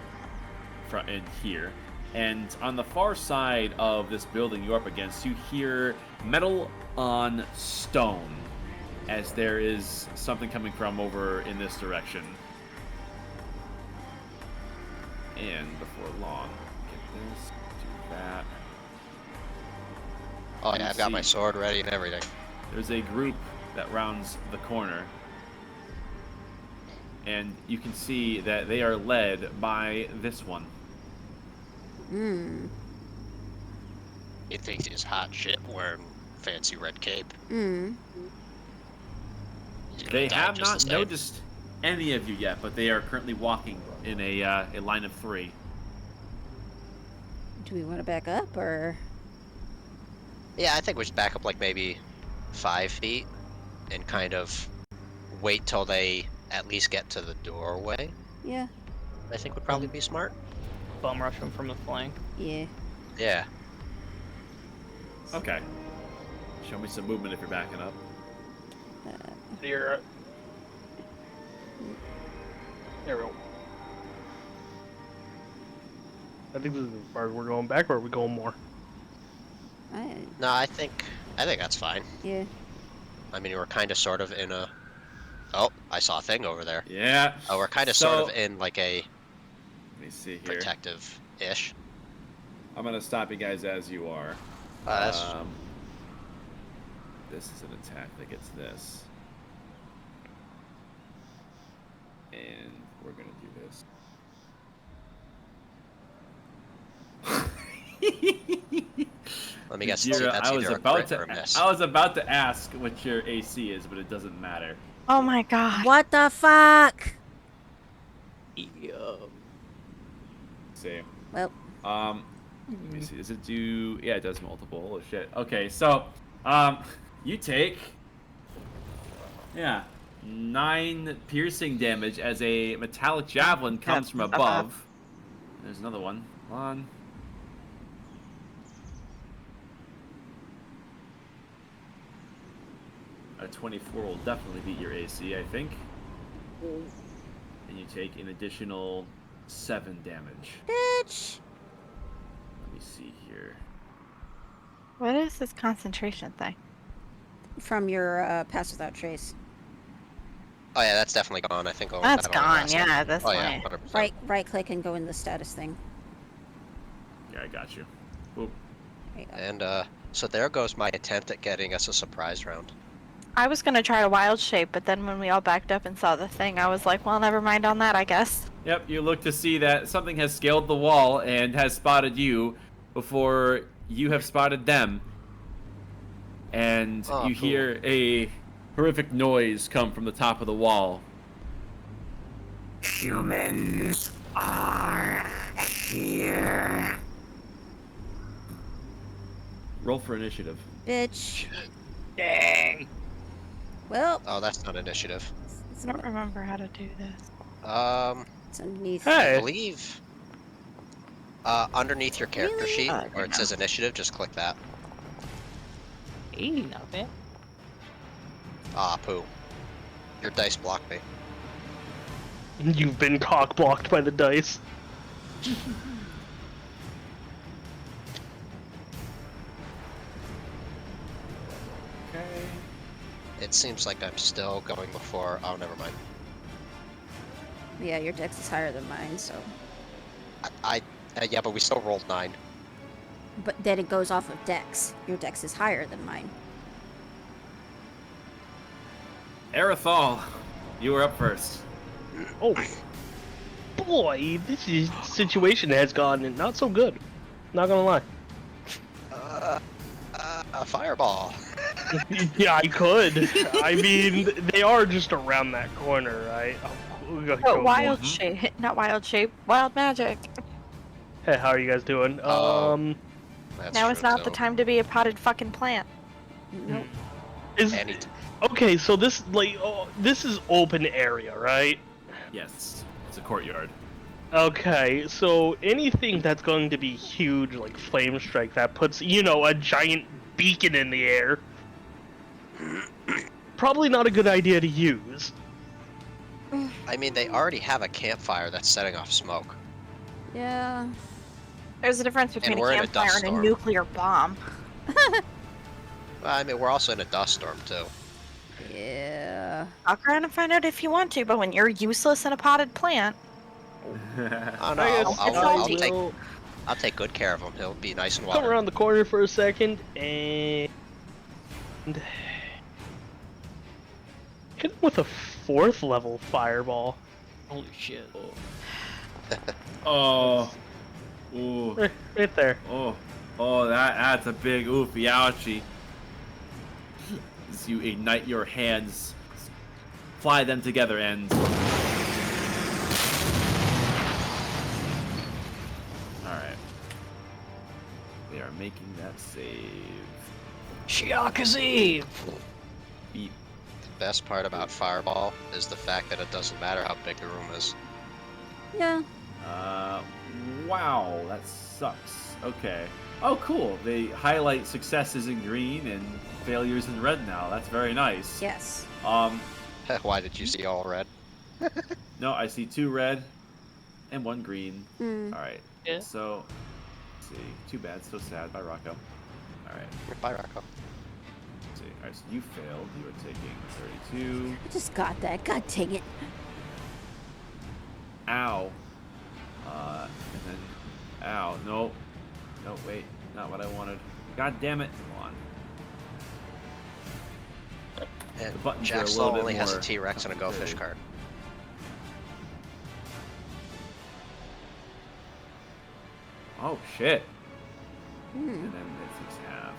front in here. And on the far side of this building you're up against, you hear metal on stone as there is something coming from over in this direction. And before long, get this, do that. Oh You yeah, I've got my see- sword ready and everything. There's a group that rounds the corner. And you can see that they are led by this one. Mm. He thinks he's hot shit wearing fancy red cape. Mm. He's gonna They die have just not the same. noticed any of you yet, but they are currently walking in a line of 3. Do we want to back up or? Yeah, I think we should back up like maybe 5 feet and kind of wait till they at least get to the doorway. Yeah. I think would probably be smart. Bum rush them from the flank. Yeah. Yeah. Okay. Show me some movement if you're backing up. There we go. I think this is as far as we're going back, or are we going more? No, I think that's fine. Yeah. I mean, we're kind of sort of in a. Oh, I saw a thing over there. Yeah. Oh, we're kind of sort of So- in like a Let me see here. protective-ish. I'm gonna stop you guys as you are. That's- This is an attack that gets this. And we're gonna do this. Let me guess. Zero, That's either a crit or a miss. I was about to ask what your AC is, but it doesn't matter. Oh my god. What the fuck? See. Well, Let me see. Does it do? Yeah, it does multiple. Holy shit. Okay, so you take 9 piercing damage as a metallic javelin comes from above. There's another one. Come on. A 24 will definitely beat your AC, I think. And you take an additional 7 damage. bitch. Let me see here. What is this concentration thing? From your pass without trace. Oh yeah, that's definitely gone. I think. That's that only gone, lasted- yeah, that's Oh yeah, why. 100%. Right click and go in the status thing. Yeah, I got you. Boop. There you go. And so there goes my attempt at getting us a surprise round. I was gonna try a wild shape, but then when we all backed up and saw the thing, I was like, well, never mind on that, I guess. Yep, you look to see that something has scaled the wall and has spotted you before you have spotted them. And Oh, you cool. hear a horrific noise come from the top of the wall. Humans are here. Roll for initiative. Bitch. Dang. Well, Oh, that's not initiative. I don't remember how to do this. it's underneath. I Hey. believe underneath your character Really? sheet Okay, where it no. says initiative, just click that. Hey, not bad. Ah, poo. Your dice blocked me. You've been cock blocked by the dice. Okay. It seems like I'm still going before. Oh, never mind. Yeah, your dex is higher than mine, so. Yeah, but we still rolled 9. But then it goes off of dex. Your dex is higher than mine. Arathal, you were up first. Oh, boy, this situation has gotten not so good. Not gonna lie. A fireball. Yeah, I could. I mean, they are just around that corner, right? Oh, we gotta But go wild more. shape, not wild shape, wild magic. Hey, how are you guys doing? Oh. That's Now true, is not the too. time to be a potted fucking plant. Nope. Is Any okay. So this this is open area, right? Yes, it's a courtyard. Okay, so anything that's going to be huge, like flame strike, that puts a giant beacon in the air. Probably not a good idea to use. I mean, they already have a campfire that's setting off smoke. Yeah. There's a difference between we're a in a campfire dust and a storm. nuclear bomb. I mean, we're also in a dust storm too. Yeah. Walk around and find out if you want to, but when you're useless in a potted plant, Oh no, I guess I'll take good care of him. He'll be nice and come watered. around the corner for a second and hit him with a 4th level fireball. Holy shit. Oh. Ooh. Right there. Oh, that's a big oofy ouchie. As you ignite your hands, fly them together, and alright. They are making that save. Shiakazi! Beat. The best part about fireball is the fact that it doesn't matter how big the room is. Yeah. Wow, that sucks. Okay. Oh, cool. They highlight successes in green and failures in red now. That's very nice. Yes. Why did you see all red? No, I see 2 red and 1 green. Hmm. All right. Yeah. So, let's see. Too bad. So sad. Bye, Rocco. All right. Bye, Rocco. Let's see. All right. So you failed. You are taking 32. I just got that. God dang it. Ow. And then, ow. No. No, wait. Not what I wanted. God damn it. Come on. And The buttons are a Jackson little bit only has a more T-Rex and a Go Fish complicated. card. Oh, shit. Hmm. And then it takes half.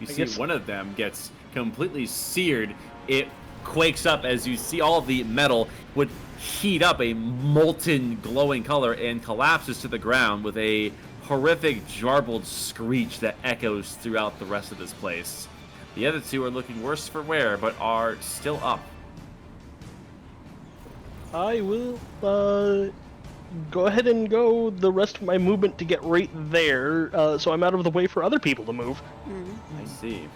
You I see guess- one of them gets completely seared. It quakes up as you see all of the metal would heat up a molten glowing color and collapses to the ground with a horrific jarbled screech that echoes throughout the rest of this place. The other 2 are looking worse for wear, but are still up. I will go ahead and go the rest of my movement to get right there, so I'm out of the way for other people to move. Hmm. I see.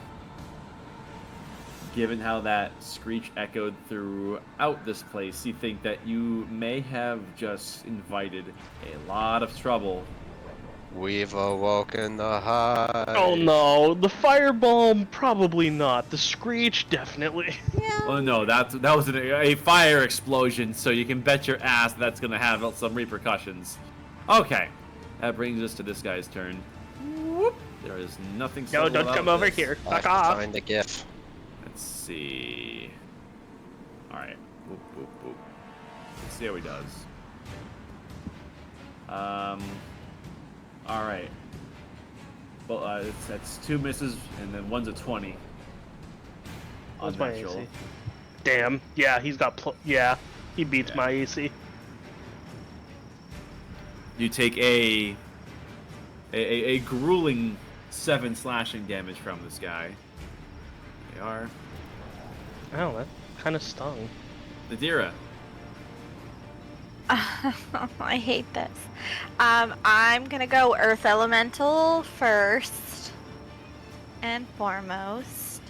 Given how that screech echoed throughout this place, you think that you may have just invited a lot of trouble. We've awoken the hive. Oh no, the firebomb probably not. The screech definitely. Yeah. Oh no, that was a fire explosion, so you can bet your ass that's gonna have some repercussions. Okay, that brings us to this guy's turn. Whoop. There is nothing. No, subtle don't about come over this. here. I'll have Fuck to off. find the GIF. Let's see. All right. Boop, boop, boop. Let's see how he does. All right. Well, that's 2 misses, and then one's a 20. What's my Unnatural. AC? Damn. Yeah, he's got. Yeah, he beats Yeah. my AC. You take a grueling 7 slashing damage from this guy. They are Oh, that kind of stung. Nadira. I hate this. I'm gonna go Earth Elemental first and foremost.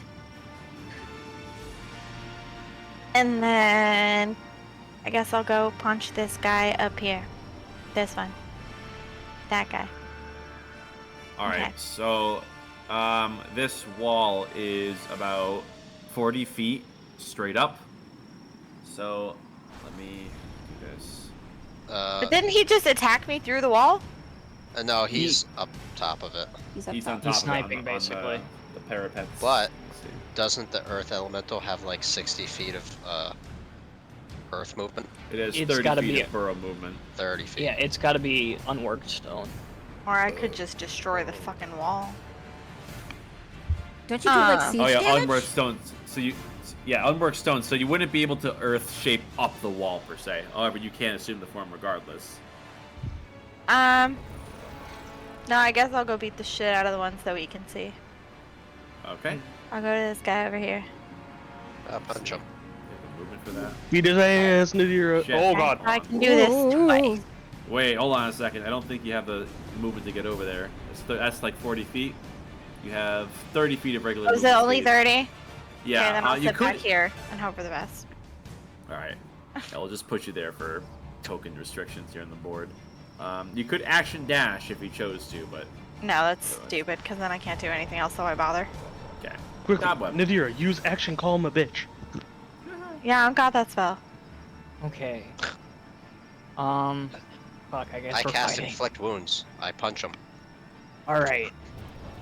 And then I guess I'll go punch this guy up here. This one. That guy. All right. Okay. So, this wall is about 40 feet straight up. So, let me do this. But didn't he just attack me through the wall? No, he's up top of it. He's up He's top. on top He's of it, on sniping, the, on basically. the parapets. But- Let's see. Doesn't the Earth Elemental have like 60 feet of Earth movement? It has It's 30 gotta feet be of burrow movement. 30 feet. Yeah, it's got to be unworked stone. Or I could just destroy the fucking wall. Don't you do like Ah. siege Oh yeah, damage? unworked stones. So unworked stones. So you wouldn't be able to earth shape up the wall per se. However, you can assume the form regardless. No, I guess I'll go beat the shit out of the ones that we can see. Okay. I'll go to this guy over here. Punch him. You have a movement for that. Beat his ass, Nadira. Shit. Oh god. I can do this twice. Wait, hold on a second. I don't think you have the movement to get over there. That's like 40 feet. You have 30 feet of regular. Oh, is it movement only speed. 30? Yeah. Okay, then I'll you sit could. back here and hope for the best. All right. I'll just put you there for token restrictions here on the board. You could action dash if you chose to, but No, that's stupid, because then I can't do anything else, so why bother? okay. Quickly, Cobweb. Nadira, use action call him a bitch. Yeah, I've got that spell. Okay. Fuck, I guess I we're cast fighting. inflict wounds. I punch him. Alright.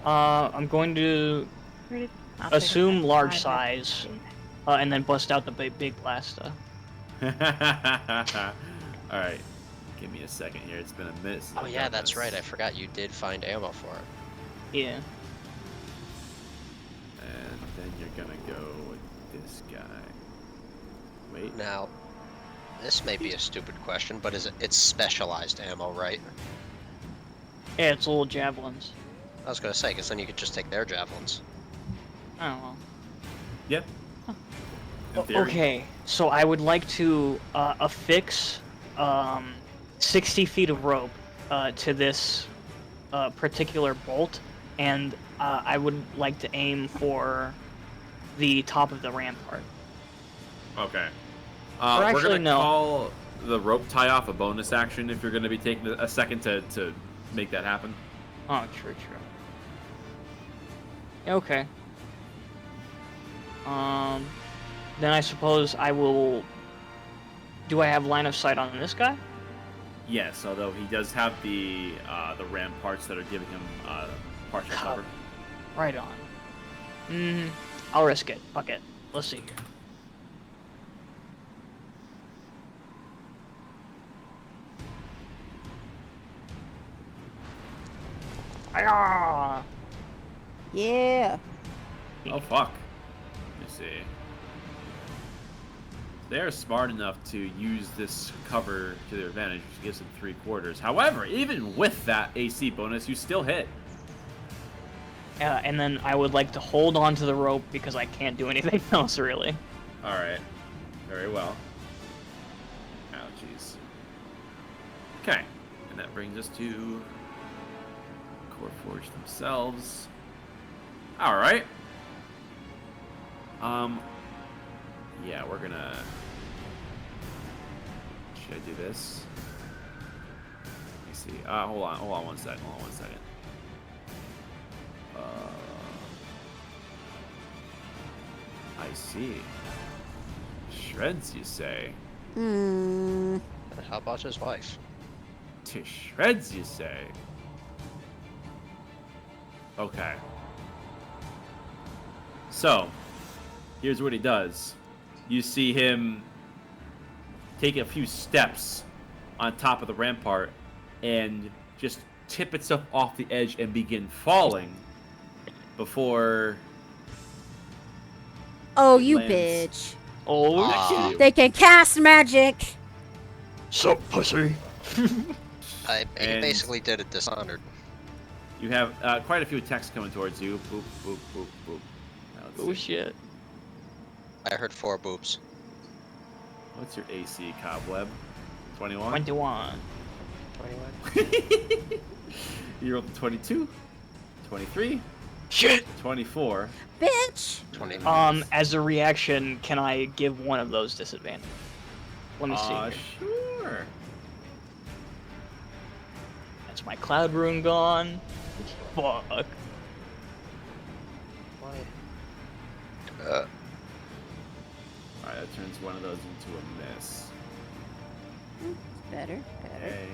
I'm going to I'll take assume a large second. size, and then bust out the big blaster. All right. Give me a second here. It's been a minute. since Oh I've yeah, done that's this. right. I forgot you did find ammo for it. Yeah. And then you're gonna go with this guy. Wait. Now, this may be a stupid question, but it's specialized ammo, right? Yeah, it's little javelins. I was gonna say, because then you could just take their javelins. I don't know. Yeah. In theory. Okay. So I would like to affix 60 feet of rope to this particular bolt, and I would like to aim for the top of the rampart. Okay. Or We're actually, gonna no. call the rope tie off a bonus action if you're gonna be taking a second to make that happen. Oh, true. Okay. Then I suppose I will... Do I have line of sight on this guy? Yes, although he does have the ramparts that are giving him partial cover. Right on. I'll risk it. Fuck it. Let's see here. Ayah! Yeah. Oh fuck. Let me see. They're smart enough to use this cover to their advantage, which gives them 3/4. However, even with that AC bonus, you still hit. And then I would like to hold on to the rope because I can't do anything else, really. Alright. Very well. Ouchies. Okay. And that brings us to Core Forge themselves. Alright. Yeah, we're gonna... Should I do this? Let me see. Hold on one second. I see. Shreds, you say? How about his wife? To shreds, you say? Okay. So, here's what he does. You see him take a few steps on top of the rampart and just tip itself off the edge and begin falling before... Oh, It you lands. bitch. Oh, next to Ah. you. They can cast magic. So pussy. He And- basically did it dishonored. You have quite a few attacks coming towards you. Boop, boop, boop, boop. Now, let's oh see. shit. I heard 4 boobs. What's your AC, Cobweb? 21? 21. 21. You rolled a 22, 23, Shit. 24. Bitch. 20. As a reaction, can I give one of those disadvantage? Let me see here. Sure. That's my cloud rune gone. Fuck. Alright, that turns one of those into a miss. Better. Okay.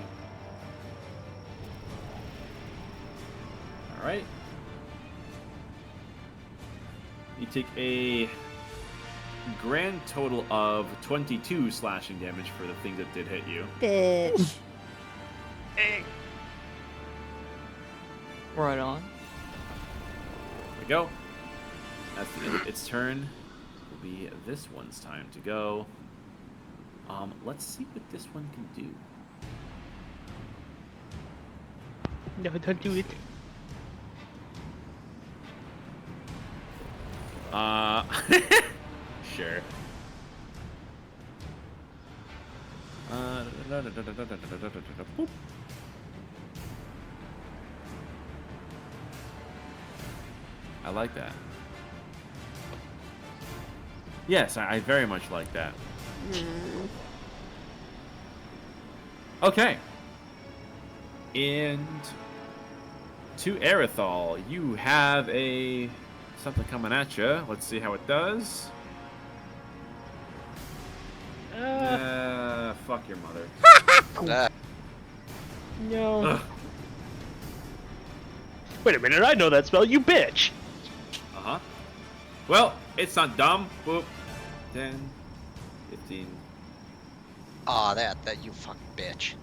Alright. You take a grand total of 22 slashing damage for the thing that did hit you. Bitch. Right on. There we go. That's the end of its turn. Will be this one's time to go. Let's see what this one can do. No, don't do it. Sure. Boop. I like that. Yes, I very much like that. Okay. And to Aerithal, you have a something coming at you. Let's see how it does. Fuck your mother. No. Ugh. Wait a minute, I know that spell, you bitch! Uh-huh. Well, it's not dumb. Boop. 10, 15. Aw, that you fucking bitch.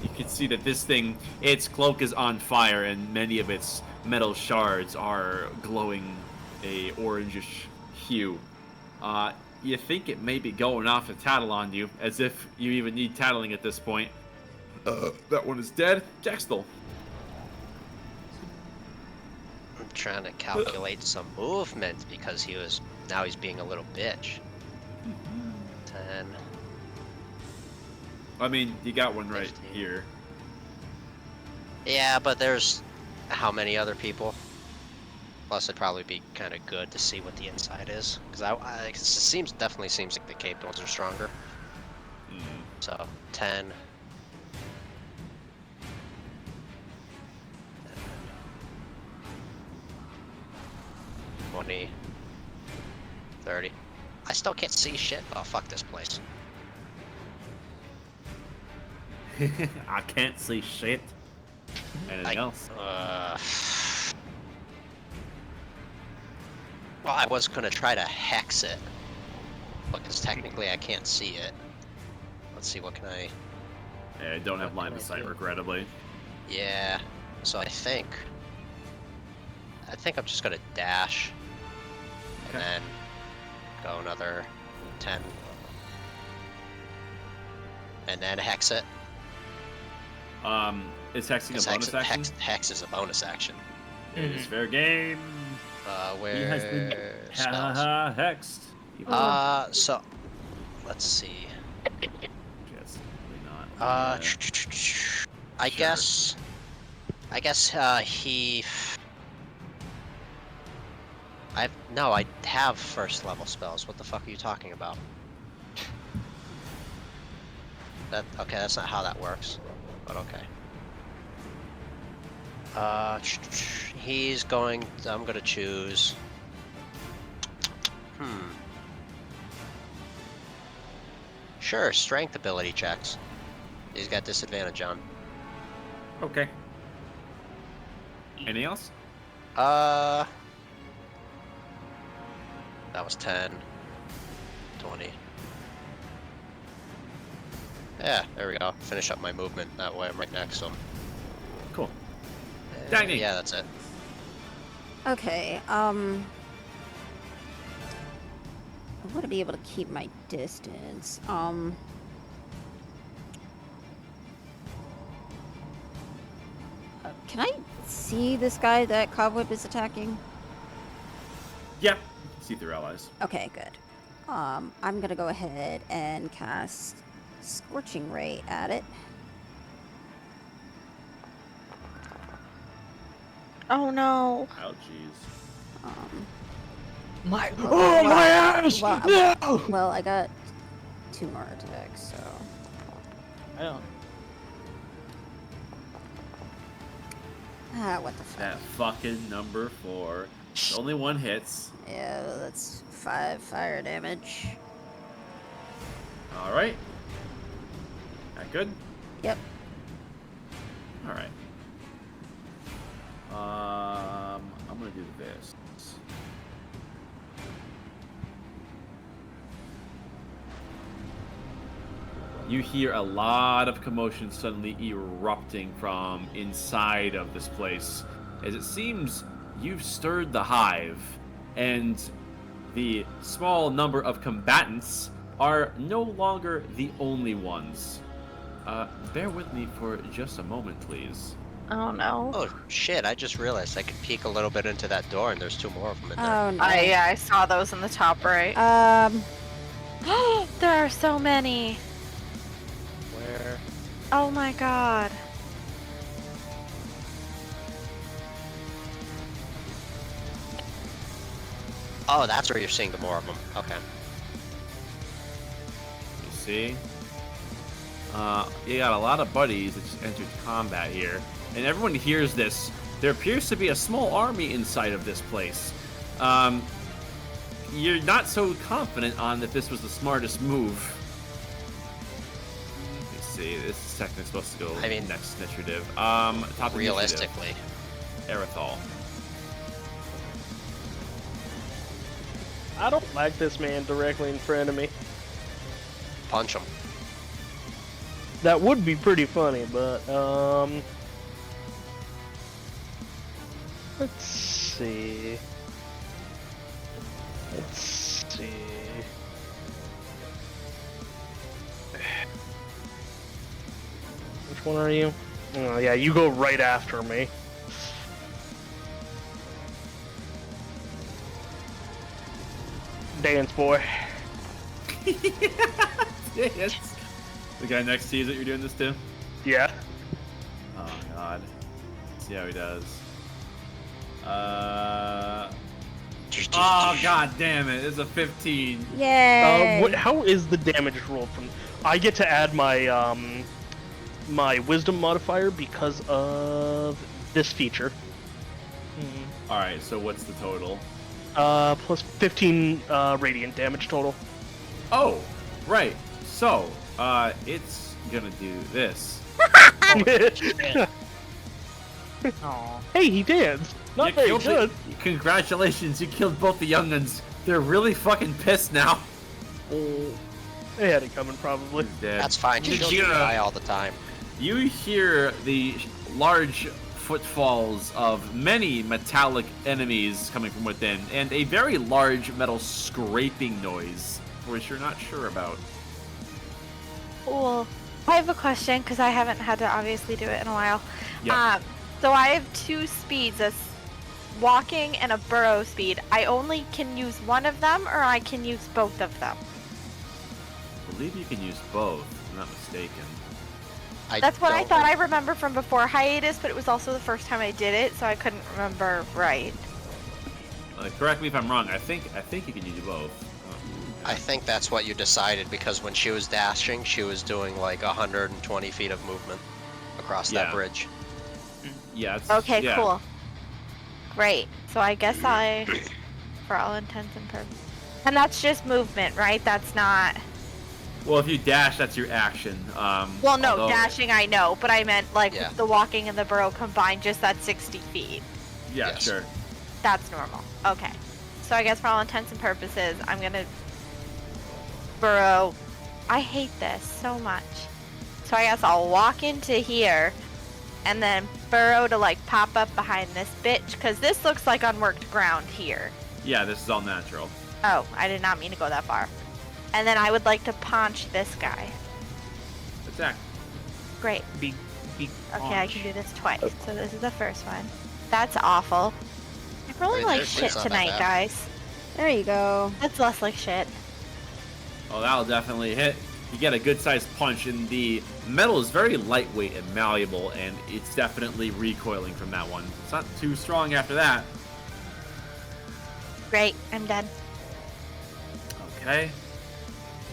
You can see that this thing, its cloak is on fire, and many of its metal shards are glowing a orangish hue. You think it may be going off to tattle on you, as if you even need tattling at this point. That one is dead. Jaxtel. I'm trying to calculate some movement because now he's being a little bitch. 10. I mean, you got one right 15. here. Yeah, but there's how many other people? Plus, it'd probably be kind of good to see what the inside is, because it definitely seems like the caped ones are stronger. So 10. 20. 30. I still can't see shit. Oh, fuck this place. I can't see shit. Anything else? Well, I was gonna try to hex it, because technically I can't see it. Let's see, what can I... Yeah, I don't have What line can of I sight, do? regrettably. Yeah, so I think I'm just gonna dash, Okay. and then go another 10, and then hex it. Is hexing a 'Cause bonus action? Hex is a bonus action. It is fair game. He has been Spells? hexed. So let's see. Just really not. I Sure. guess he. I have first level spells. What the fuck are you talking about? Okay, that's not how that works. But okay. He's going. I'm gonna choose. Sure, strength ability checks. He's got disadvantage on. Okay. Anything else? That was 10, 20. Yeah, there we go. Finish up my movement. That way I'm right next to him. Cool. Dang. Yeah, that's it. Okay, I want to be able to keep my distance. Can I see this guy that Cobweb is attacking? Yeah. See through allies. Okay, good. I'm gonna go ahead and cast Scorching Ray at it. Oh no. Oh, jeez. My well, my ass! Well, No! well, I got 2 more attacks, so. I don't. What the fuck? That fucking number 4. Only one hits. Yeah, that's 5 fire damage. Alright. That good? Yep. Alright. I'm gonna do this. You hear a lot of commotion suddenly erupting from inside of this place, as it seems you've stirred the hive, and the small number of combatants are no longer the only ones. Bear with me for just a moment, please. Oh no. Oh shit! I just realized I could peek a little bit into that door, and there's 2 more of them in there. Oh no. I saw those in the top right. There are so many. Where? Oh my god. Oh, that's where you're seeing the more of them. Okay. You see? You got a lot of buddies that just entered combat here. And everyone hears this. There appears to be a small army inside of this place. You're not so confident on that this was the smartest move. Let me see. This is technically supposed to go next initiative. Top Realistically. Initiative. Erythal. I don't like this man directly in front of me. Punch him. That would be pretty funny, but let's see. Which one are you? Oh yeah, you go right after me. Dance boy. It's the guy next to you that you're doing this to. Yeah. Oh god. Let's see how he does. Oh god damn it! It's a 15. Yay! How is the damage rolled from? I get to add my my wisdom modifier because of this feature. All right. So what's the total? Plus 15 radiant damage total. Oh, right. So it's gonna do this. Aw. Hey, he danced. Not You very killed good. Congratulations, you killed both the young'uns. They're really fucking pissed now. They had it coming, probably. Dead. That's fine. You Shields hear, die all the time. you hear the large footfalls of many metallic enemies coming from within, and a very large metal scraping noise, which you're not sure about. Cool. I have a question because I haven't had to obviously do it in a while. Yep. So I have two speeds, a walking and a burrow speed. I only can use one of them, or I can use both of them. I believe you can use both, if I'm not mistaken. That's what I don't- thought I remember from before hiatus, but it was also the first time I did it, so I couldn't remember right. Correct me if I'm wrong. I think you can use both. I think that's what you decided because when she was dashing, she was doing like 120 feet of movement across that Yeah. bridge. Yeah. It's, Okay, yeah. cool. Great. So I guess for all intents and purposes. And that's just movement, right? That's not... Well, if you dash, that's your action. Well, no, although- dashing I know, but I meant like Yeah. with the walking and the burrow combined, just that 60 feet. Yeah, Yes. sure. That's normal. Okay. So I guess for all intents and purposes, I'm gonna burrow. I hate this so much. So I guess I'll walk into here and then burrow to like pop up behind this bitch, because this looks like unworked ground here. Yeah, this is all natural. Oh, I did not mean to go that far. And then I would like to punch this guy. Attack. Great. Be Okay, I can do this twice. So this is the first one. That's awful. I'm rolling like There's shit not that tonight, bad. guys. There you go. That's less like shit. Oh, that'll definitely hit. You get a good sized punch, and the metal is very lightweight and malleable, and it's definitely recoiling from that one. It's not too strong after that. Great, I'm dead. Okay.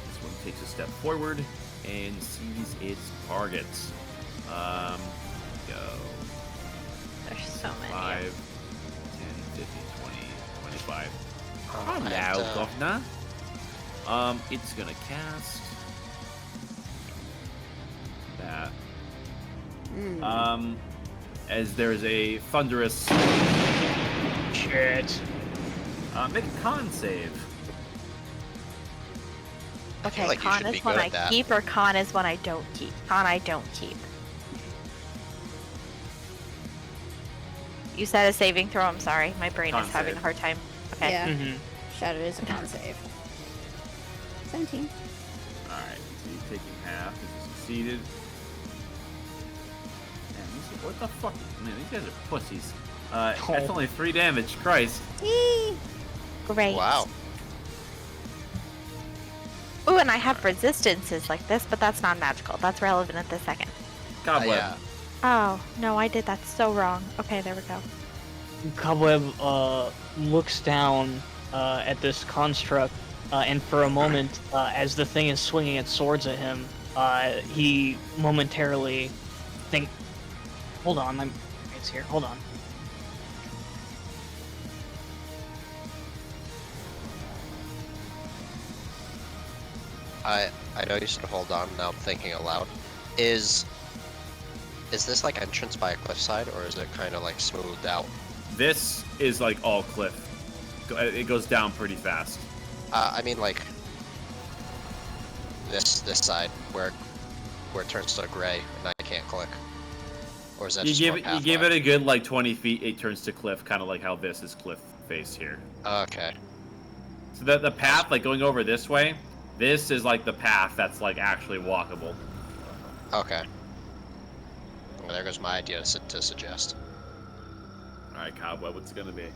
This one takes a step forward and sees its targets. Go. There's so many. 5, 10, 15, 20, 25. I Hello, have to- governor. It's gonna cast that. As there's a thunderous. Shit. Make a con save. Okay, like you con should is be when good I at that. keep, or con is when I don't keep? Con I don't keep. You said a saving throw, I'm sorry. My brain Con is having save. a hard time. Okay. Yeah. Mm-hmm. Shadow is a con save. 17. Alright, so you're taking half because you succeeded. Man, what the fuck? Man, these guys are pussies. That's only 3 damage. Christ. Eee. Great. Wow. Ooh, and I have resistances like this, but that's not magical. That's relevant at this second. Cobweb. Yeah. Oh, no, I did that so wrong. Okay, there we go. Cobweb looks down at this construct, and for a moment, as the thing is swinging its swords at him, he momentarily think, "Hold on, it's here. Hold on." I know you said hold on. Now I'm thinking aloud. Is this like entrance by a cliffside, or is it kind of like smoothed out? This is like all cliff. It goes down pretty fast. I mean like this side where it turns to gray and I can't click. Or is that You just give one it, you give pathway? it a good like 20 feet, it turns to cliff, kind of like how this is cliff face here. Okay. So the path, like going over this way, this is like the path that's like actually walkable. Okay. Well, there goes my idea to suggest. All right, Cobweb, what's it gonna be?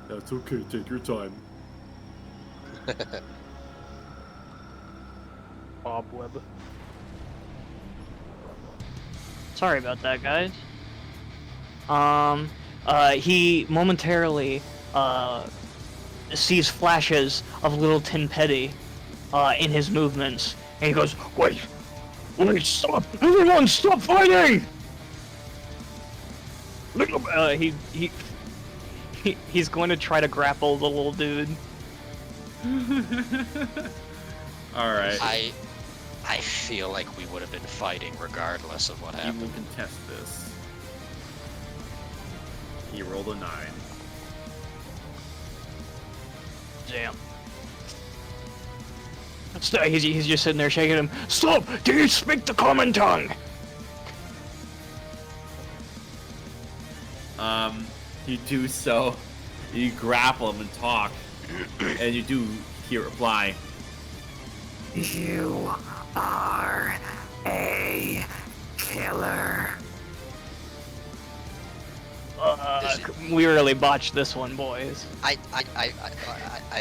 That's okay. Take your time. Cobweb. Sorry about that, guys. He momentarily sees flashes of little Tin Petty in his movements, and he goes, "Wait, stop! Everyone, stop fighting!" He's going to try to grapple the little dude. All right. I feel like we would have been fighting regardless of what You happened. will contest this. He rolled a 9. Damn. He's just sitting there shaking him. Stop! Do you speak the common tongue? You do so. You grapple him and talk, and you do hear reply. You are a killer. We really botched this one, boys. I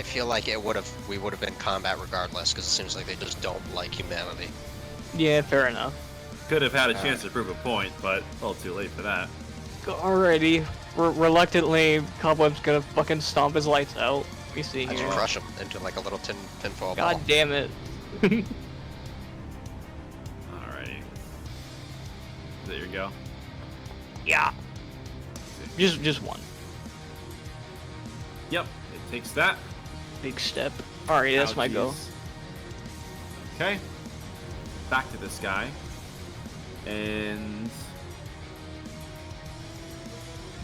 feel like we would have been combat regardless because it seems like they just don't like humanity. Yeah, fair enough. Could have had a chance to prove a point, but a little too late for that. Alrighty. Reluctantly, Cobweb's gonna fucking stomp his lights out. We see I just here. crush him into like a little tinfoil God ball. damn it. Alrighty. There you go. Yeah. Just one. Yep, it takes that. Big step. Alright, that's my go. Ouchies. Okay. Back to this guy. And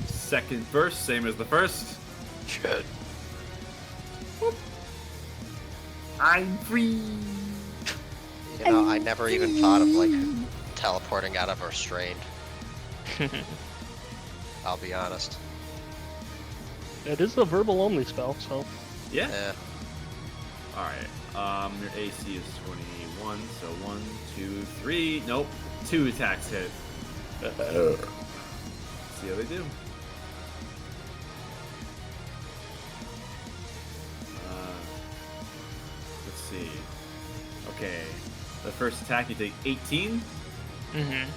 second burst, same as the first. Shit. I'm free. You know, I never even thought of like teleporting out of restraint. I'll be honest. It is a verbal only spell, so. Yeah. Yeah. Alright. Your AC is 21, so 1, 2, 3. Nope. 2 attacks hit. See how they do. Let's see. Okay. The first attack you take 18, Mm-hmm.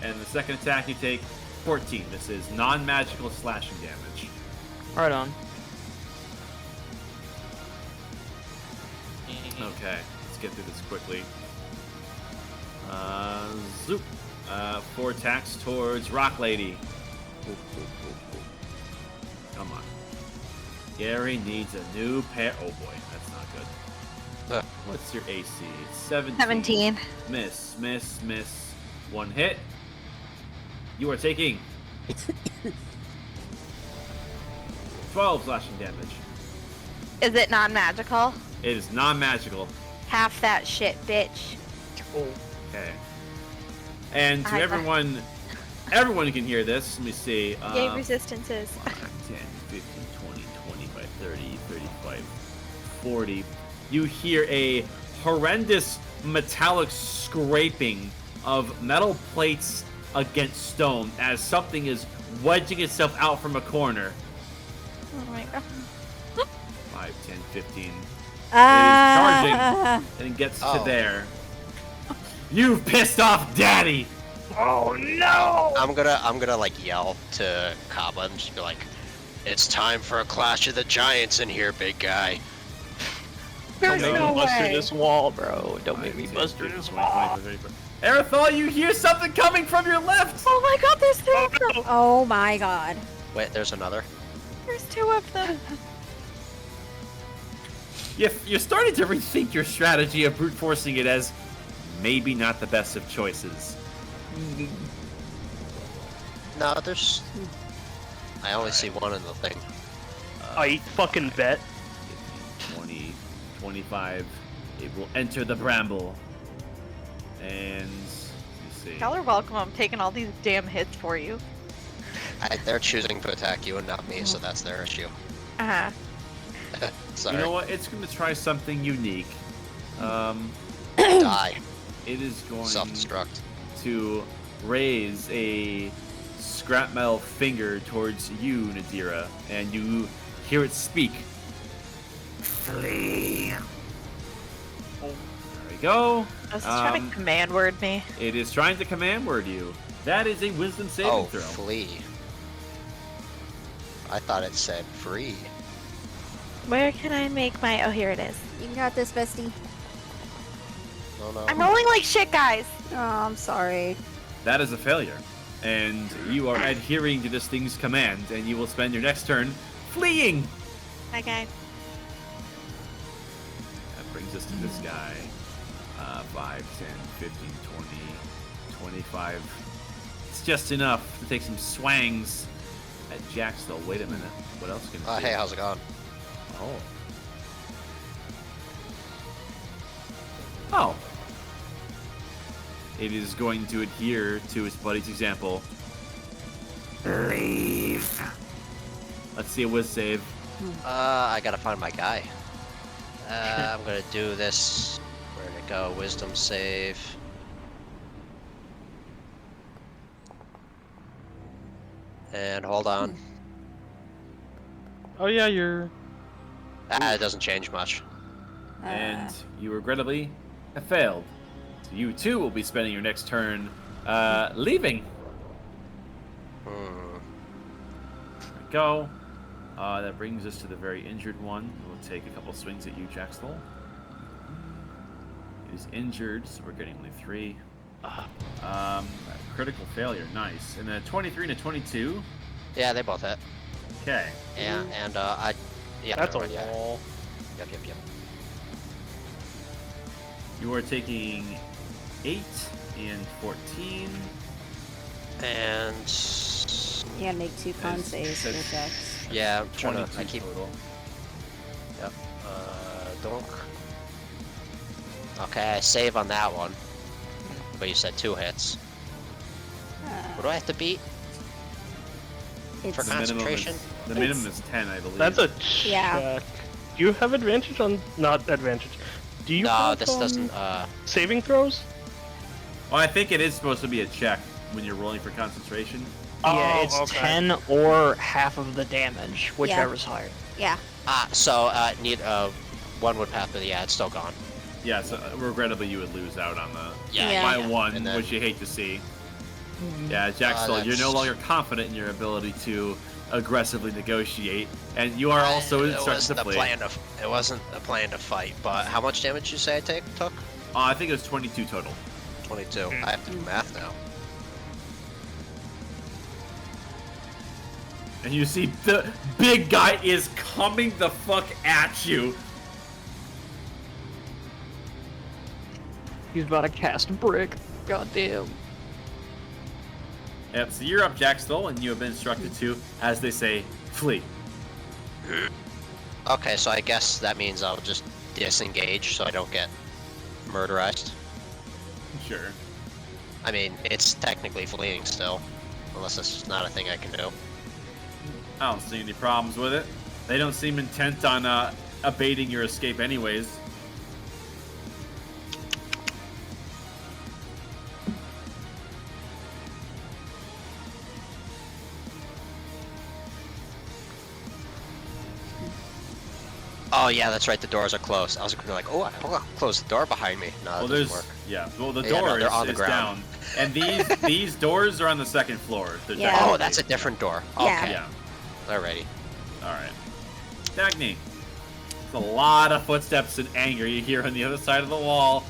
and the second attack you take 14. This is non-magical slashing damage. Right on. Okay, let's get through this quickly. Zoop. 4 attacks towards Rock Lady. Come on. Gary needs a new pair. Oh boy, that's not good. What's your AC? 17. 17. Miss, miss, miss. 1 hit. You are taking 12 slashing damage. Is it non-magical? It is non-magical. Half that shit, bitch. Okay. And to everyone can hear this. Let me see. Yay, resistances. 5, 10, 15, 20, 25, 30, 35, 40. You hear a horrendous metallic scraping of metal plates against stone as something is wedging itself out from a corner. Oh my god. 5, 10, 15. It is charging and gets to Oh. there. You've pissed off Daddy! Oh no! I'm gonna like yell to Kaba and just be like, "It's time for a clash of the giants in here, big guy." Don't There's make no me bust through way. this wall, bro. Don't make me bust through this wall. Aerithal, you hear something coming from your left! Oh my god, there's 2 of them. Oh my god. Wait, there's another. There's 2 of them. You're starting to rethink your strategy of brute forcing it as maybe not the best of choices. No, there's. I only see one in the thing. I fucking bet. 20, 25. It will enter the bramble. And let me see. Y'all are welcome. I'm taking all these damn hits for you. They're choosing to attack you and not me, so that's their issue. Uh-huh. Sorry. You know what? It's going to try something unique. Die. It is going Self-destruct. to raise a scrap metal finger towards you, Nadira, and you hear it speak. Flee. There we go. I was trying to command word me. It is trying to command word you. That is a wisdom saving Oh, throw. flee. I thought it said free. Where can I make my? Oh, here it is. You got this, bestie. No. I'm rolling like shit, guys. Oh, I'm sorry. That is a failure. And you are adhering to this thing's command, and you will spend your next turn fleeing. Hi, guys. That brings us to this guy. 5, 10, 15, 20, 25. It's just enough to take some swangs at Jax, though. Wait a minute. What else can it do? Hey, how's it going? Oh. Oh. It is going to adhere to its buddy's example. Leave. Let's see a whiz save. I gotta find my guy. I'm gonna do this. Where'd it go? Wisdom save. And hold on. Oh yeah, you're. It doesn't change much. And you regrettably have failed. So you too will be spending your next turn leaving. Hmm. There we go. That brings us to the very injured one. We'll take a couple swings at you, Jaxthol. It is injured, so we're getting only 3. Critical failure, nice. And then 23 and a 22. Yeah, they both hit. Okay. Yeah, and yeah, That's a never mind, yeah. wall. Yep. You are taking 8 and 14. And You gotta make 2 con It's- saves for it's- Jax. yeah, I'm trying 22 to. I keep. total. Yep. Donk. Okay, I save on that one. But you said 2 hits. What do I have to beat? It's For The minimum is- concentration? The minimum is 10, I believe. That's a Yeah. check. Do you have advantage on? Not advantage. Do you No, have this doesn't. saving throws? Well, I think it is supposed to be a check when you're rolling for concentration. Yeah, Oh, it's okay. 10 or half of the damage, whichever's higher. Yeah. So need one would pass, but yeah, it's still gone. Yeah, so regrettably you would lose out on the Yeah. by Yeah. 1, And then- which you hate to see. Yeah, Jaxthol, you're no that's- longer confident in your ability to aggressively negotiate, and you are also it instructed wasn't to a flee. plan to. It wasn't a plan to fight. But how much damage you say I took? I think it was 22 total. 22. I have to do math now. And you see the big guy is coming the fuck at you. He's about to cast a brick. Goddamn. Yep, so you're up, Jaxthol, and you have been instructed to, as they say, flee. Okay, so I guess that means I'll just disengage so I don't get murderized. Sure. I mean, it's technically fleeing still, unless it's not a thing I can do. I don't see any problems with it. They don't seem intent on abating your escape anyways. Oh yeah, that's right. The doors are closed. I was gonna be like, oh, I'll close the door behind me. No, that Well, doesn't there's work. yeah. Well, the Yeah, door no, they're on the is ground. down, and these doors are on the second floor. They're Yeah. technically- Oh, that's a different door. Yeah. Okay. Yeah. Alrighty. All right. Dagny. It's a lot of footsteps and anger you hear on the other side of the wall.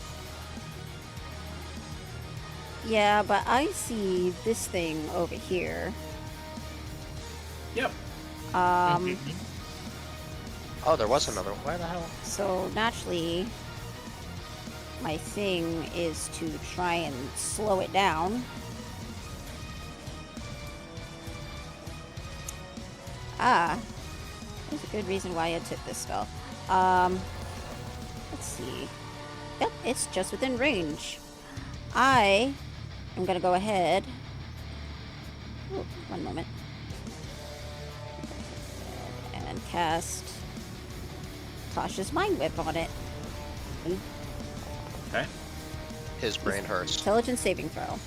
Yeah, but I see this thing over here. Yep. Oh, there was another one. Where the hell? So naturally, my thing is to try and slow it down. There's a good reason why I took this spell. Let's see. Yep, it's just within range. I am gonna go ahead. Oh, one moment. And cast Tasha's Mind Whip on it. Okay. His brain hurts. Intelligence saving throw.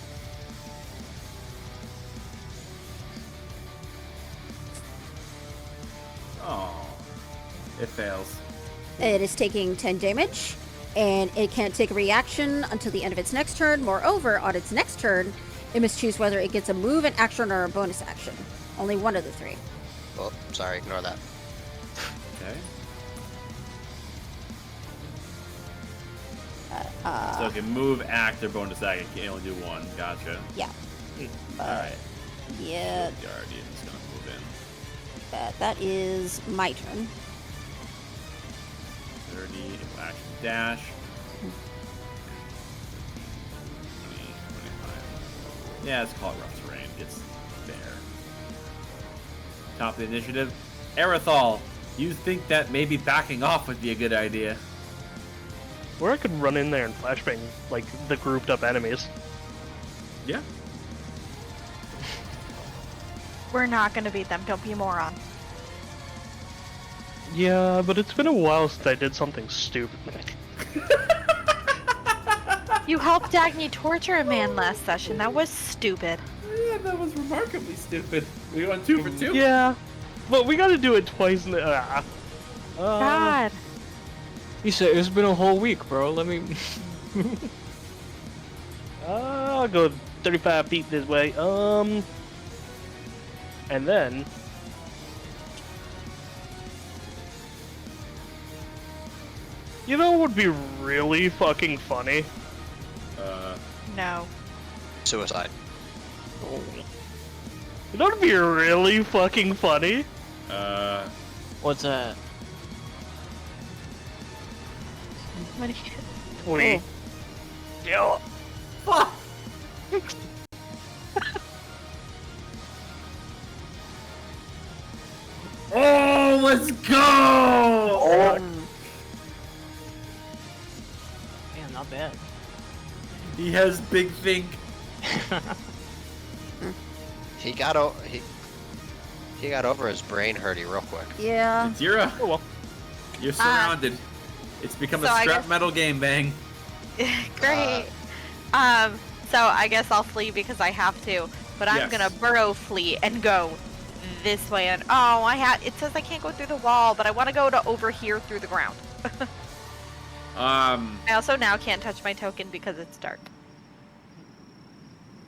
Oh. It fails. It is taking 10 damage, and it can't take a reaction until the end of its next turn. Moreover, on its next turn, it must choose whether it gets a move, an action, or a bonus action. Only one of the three. Oh, sorry, ignore that. Okay. So it can move, act, or bonus action. It can only do one. Gotcha. Yeah. Alright. Yeah, The Guardian's gonna move in. that is my turn. 30, it will action dash. 20, 25. Yeah, let's call it rough terrain. It's there. Top of the initiative. Aerithal, you think that maybe backing off would be a good idea? Or I could run in there and flashbang, like, the grouped up enemies. Yeah. We're not gonna beat them. Don't be a moron. Yeah, but it's been a while since I did something stupid. You helped Dagny torture a man last session. That was stupid. Yeah, that was remarkably stupid. We went 2 for 2. Yeah, but we gotta do it twice in the... God. You said it's been a whole week, bro. Let me. I'll go 35 feet this way. And then... You know what would be really fucking funny? No. Suicide. You know what would be really fucking funny? What's that? What do you... We... Yeah. Fuck! Oh, let's go! Damn, not bad. He has big think. He got he got over his brain hurty real quick. Yeah. Zira, Oh well. you're surrounded. It's become so a I strap guess- metal game, bang. Great. So I guess I'll flee because I have to, but I'm Yes. gonna burrow flee and go this way. And it says I can't go through the wall, but I want to go to over here through the ground. I also now can't touch my token because it's dark.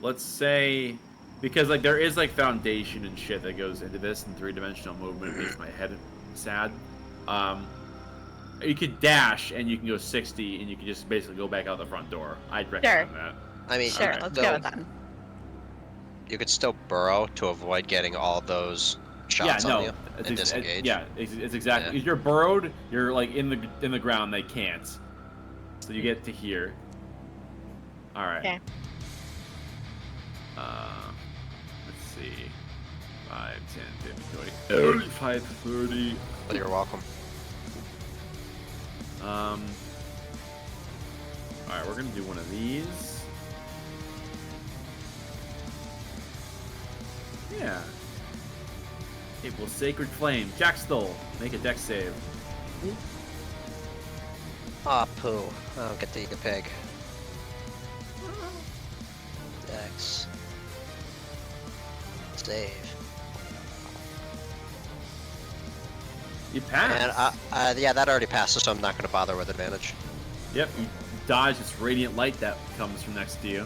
Let's say, because like there is like foundation and shit that goes into this, and 3-dimensional movement makes my head sad. You could dash and you can go 60, and you can just basically go back out the front door. I'd recommend that. I mean, Sure, Alright. let's though, go with that. you could still burrow to avoid getting all those shots on you and disengage. It's exactly. If you're burrowed, you're like in the ground. They can't. So you get to here. All right. Okay. Let's see. 5, 10, 15, 20, 35, 30. Well, you're welcome. All right, we're gonna do one of these. Yeah. Equals Sacred Flame. Jack Stoll. Make a dex save. Aw, poo. I don't get to eat a pig. Dex. Save. You pass. And yeah, that already passes, so I'm not going to bother with advantage. Yep, you dodge this radiant light that comes from next to you.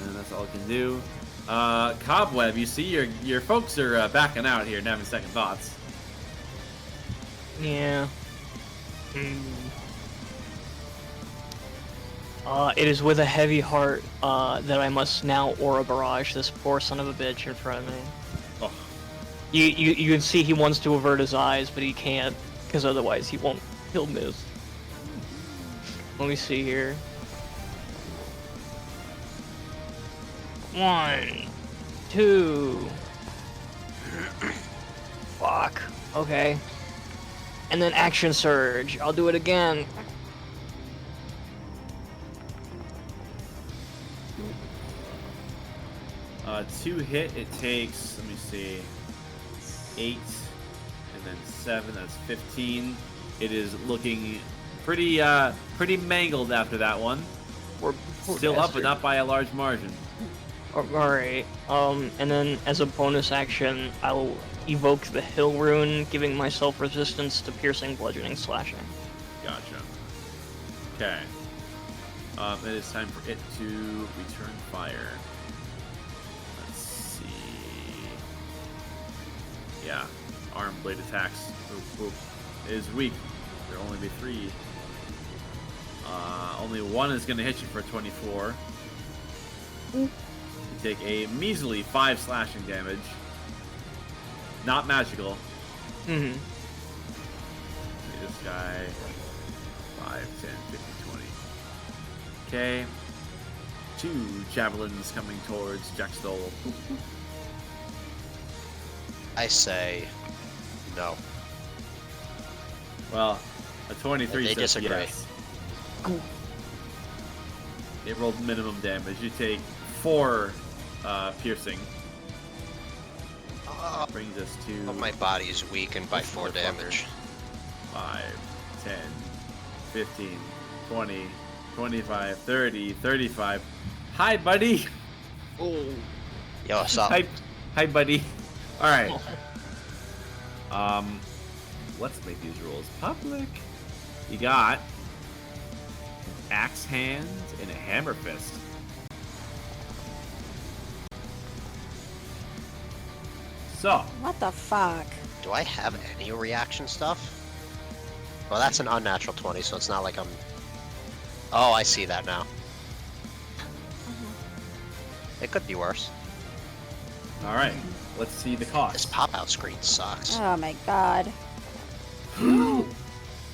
And that's all it can do. Cobweb, you see your folks are backing out here and having second thoughts. Yeah. It is with a heavy heart that I must now aura barrage this poor son of a bitch in front of me. Oh. You can see he wants to avert his eyes, but he can't, because otherwise he'll miss. Let me see here. 1, 2. Fuck. Okay. And then action surge. I'll do it again. To hit, it takes, let me see, 8, and then 7, that's 15. It is looking pretty mangled after that one. Poor Still up, but bastard. not by a large margin. Alright. And then as a bonus action, I'll evoke the Hill Rune, giving myself resistance to piercing, bludgeoning, slashing. Gotcha. Okay. It is time for it to return fire. Let's see. Yeah, arm blade attacks. Is weak. There'll only be 3. Only 1 is going to hit you for 24. You take a measly 5 slashing damage. Not magical. Mm-hmm. This guy. 5, 10, 15, 20. Okay. 2 javelins coming towards Jackstol. I say no. Well, a 23 They says disagree. yes. They rolled minimum damage. You take 4 piercing. Brings us to Oh, my body is weakened by This 4 motherfucker. damage. 5, 10, 15, 20, 25, 30, 35. Hi, buddy. Oh. Yo, what's up? Hi, buddy. All right. Let's make these rules public. You got an axe hand and a hammer fist. So, What the fuck? Do I have any reaction stuff? Well, that's an unnatural 20, so it's not like I'm... Oh, I see that now. It could be worse. all right. Let's see the This cost. pop-out screen sucks. Oh my god. Oh,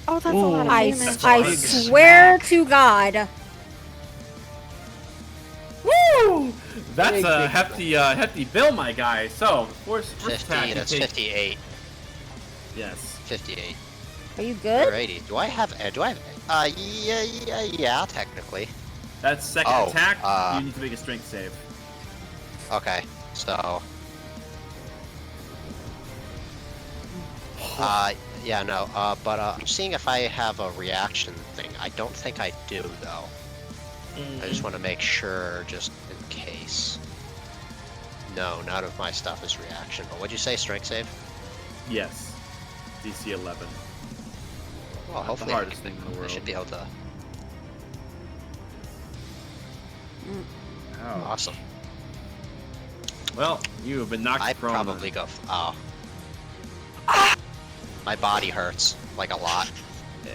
that's a lot of I, damage. I big swear to God. Woo! That's Big, a big hefty bill, my guy. So, first 50, attack, you that's take- 58. Yes. 58. Are you good? 80. Do I have... yeah, technically. That's second Oh, attack. You need to make a strength save. Okay, so... yeah, no, but I'm seeing if I have a reaction thing. I don't think I do, though. I just want to make sure, just in case. No, none of my stuff is reaction. But what'd you say, strength save? Yes. DC 11. Well, Not hopefully the hardest thing in the I world. should be able to... Ouch. Awesome. Well, you have been knocked I prone. probably go... Oh. My body hurts, like a lot. Yeah.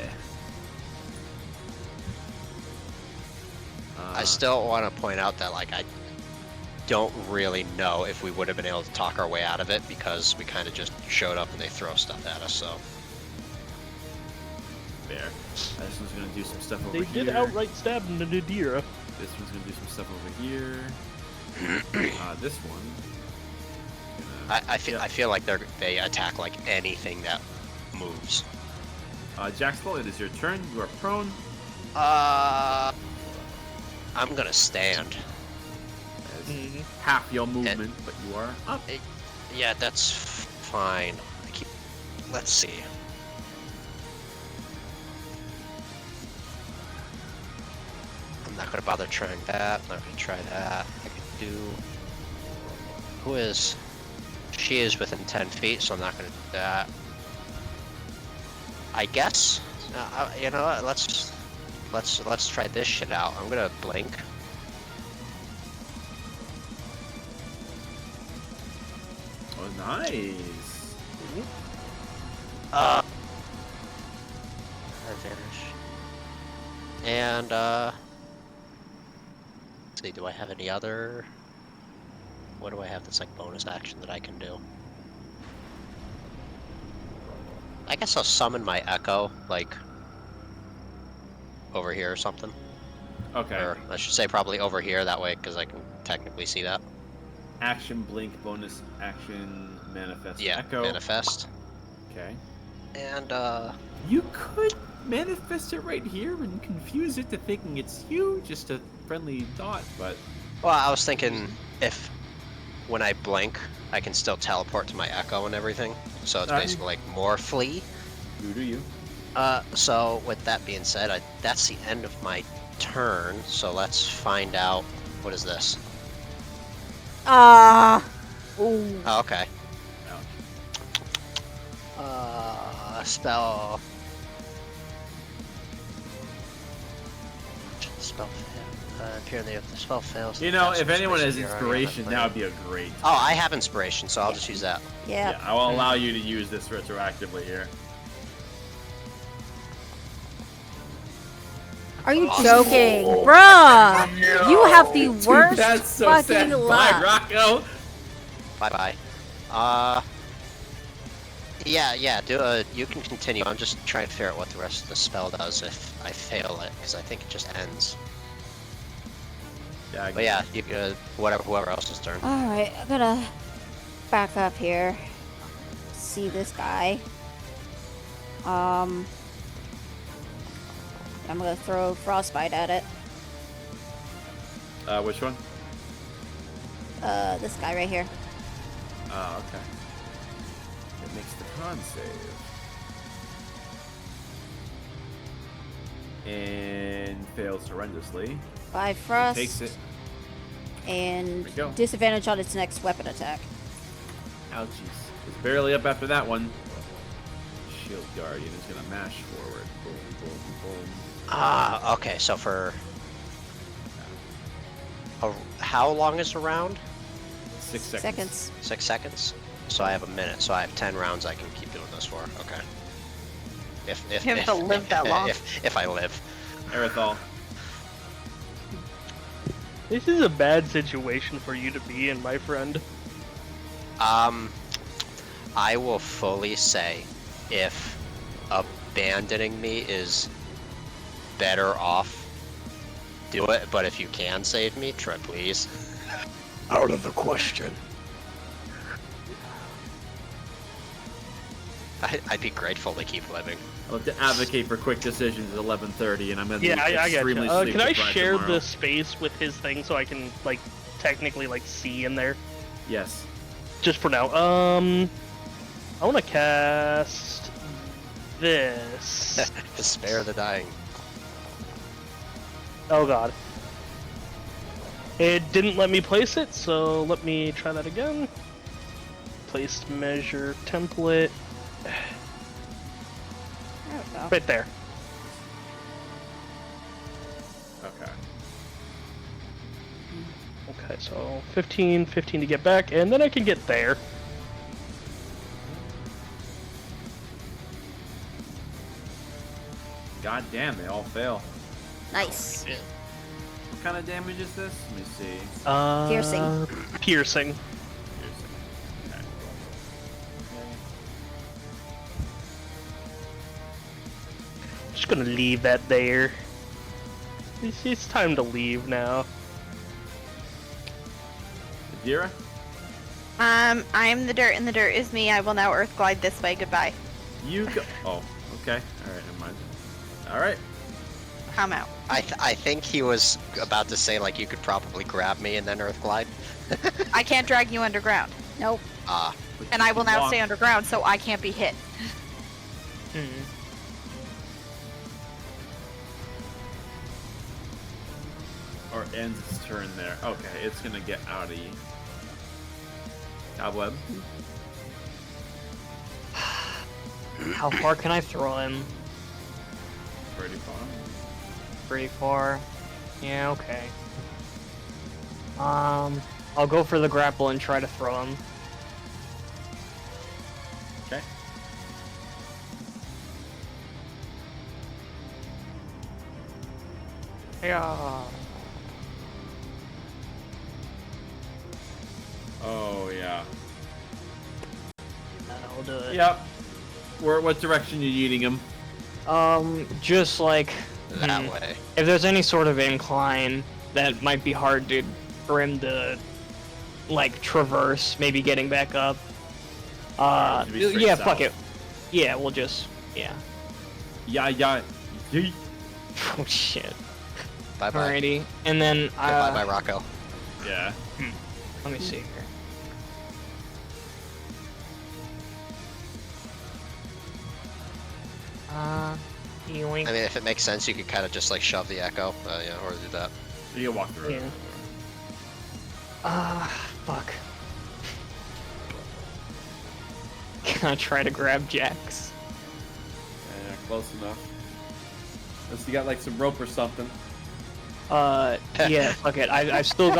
I still want to point out that, like, I don't really know if we would have been able to talk our way out of it because we kind of just showed up and they throw stuff at us, so... Fair. This one's gonna do some stuff over They here. did outright stab Nadira. This one's gonna do some stuff over here. This one. I feel like they attack like anything that moves. Jackstol, it is your turn. You are prone. I'm gonna stand. As half your movement, but you are up. Yeah, that's fine. Let's see. I'm not gonna bother trying that. I'm not gonna try that. I could do. Who is? She is within 10 feet, so I'm not gonna do that. I guess. You know what? Let's try this shit out. I'm gonna blink. Oh, nice. Advantage. And let's see. Do I have any other? What do I have that's like bonus action that I can do? I guess I'll summon my echo, like over here or something. Okay. Or I should say probably over here, that way, because I can technically see that. Action, blink, bonus action, manifest, Yeah, echo. manifest. Okay. And You could manifest it right here and confuse it to thinking it's you. Just a friendly thought, but well, I was thinking if when I blink, I can still teleport to my echo and everything. So it's Alright. basically like more flee. you do you. So with that being said, that's the end of my turn. So let's find out. What is this? Ah. Ooh. Oh, okay. Spell. Spell fail. Apparently, if the spell fails, You the know, cast if anyone has you're already on inspiration, that would be a great. Oh, I have inspiration, so I'll just use that. Yeah. Yeah, I will allow you to use this retroactively here. Are you joking? Bruh! You have the worst That's so fucking sad. Bye, luck. Rocco. Bye bye. Yeah. You can continue. I'm just trying to figure out what the rest of the spell does if I fail it, because I think it just ends. Yeah, But yeah, you whoever else's turn. Alright, I'm gonna back up here. See this guy. I'm gonna throw frostbite at it. Which one? This guy right here. Oh, okay. It makes the con save. And fails horrendously. 5 frost. Takes it. And There we go. disadvantage on its next weapon attack. Ouchies. It's barely up after that one. Shield Guardian is gonna mash forward. Boom, boom, boom. Okay, so for... how long is a round? 6 seconds. 6 seconds? So I have a minute, so I have 10 rounds I can keep doing this for. Okay. If You have to live that long. If I live. Erythal. This is a bad situation for you to be in, my friend. I will fully say if abandoning me is better off, do it, but if you can save me, try please. Out of the question. I'd be grateful to keep living. I'll have to advocate for quick decisions at 11:30, and I'm gonna Yeah, be I got extremely you. sleep Can I deprived share tomorrow. the space with his thing so I can, like, technically, like, see in there? Yes. Just for now. I want to cast this. Spare the dying. Oh god. It didn't let me place it, so let me try that again. Placed measure template. There we go. Right there. Okay. Okay, so 15 to get back, and then I can get there. God damn, they all fail. Nice. What kind of damage is this? Let me see. Piercing. Piercing. Piercing. Okay. Just gonna leave that there. It's time to leave now. Adira? I am the dirt, and the dirt is me. I will now earth glide this way. Goodbye. You go. Oh, okay. Alright, never mind. Alright. I'm out. I think he was about to say, like, you could probably grab me and then earth glide. I can't drag you underground, Nope. and I will now Walk. stay underground, so I can't be hit. Or ends its turn there. Okay, it's gonna get out of you. Cobweb. How far can I throw him? Pretty far. Pretty far. Yeah, okay. I'll go for the grapple and try to throw him. Okay. Yeah. Oh, yeah. That'll do it. Yep. What direction you eating him? Just like That way. if there's any sort of incline that might be hard for him to like traverse, maybe getting back up. to be straight Yeah, south. fuck it. Yeah, we'll just yeah. Yeah. Yeet. Oh shit. Bye bye. Alrighty, and then Bye bye, Rocco. Yeah. let me see here. Yoink. I mean, if it makes sense, you could kind of just like shove the echo, or do that. You can walk through it. Yeah. Fuck. gonna try to grab Jax. Yeah, close enough. Unless you got like some rope or something. Yeah, fuck it. I've still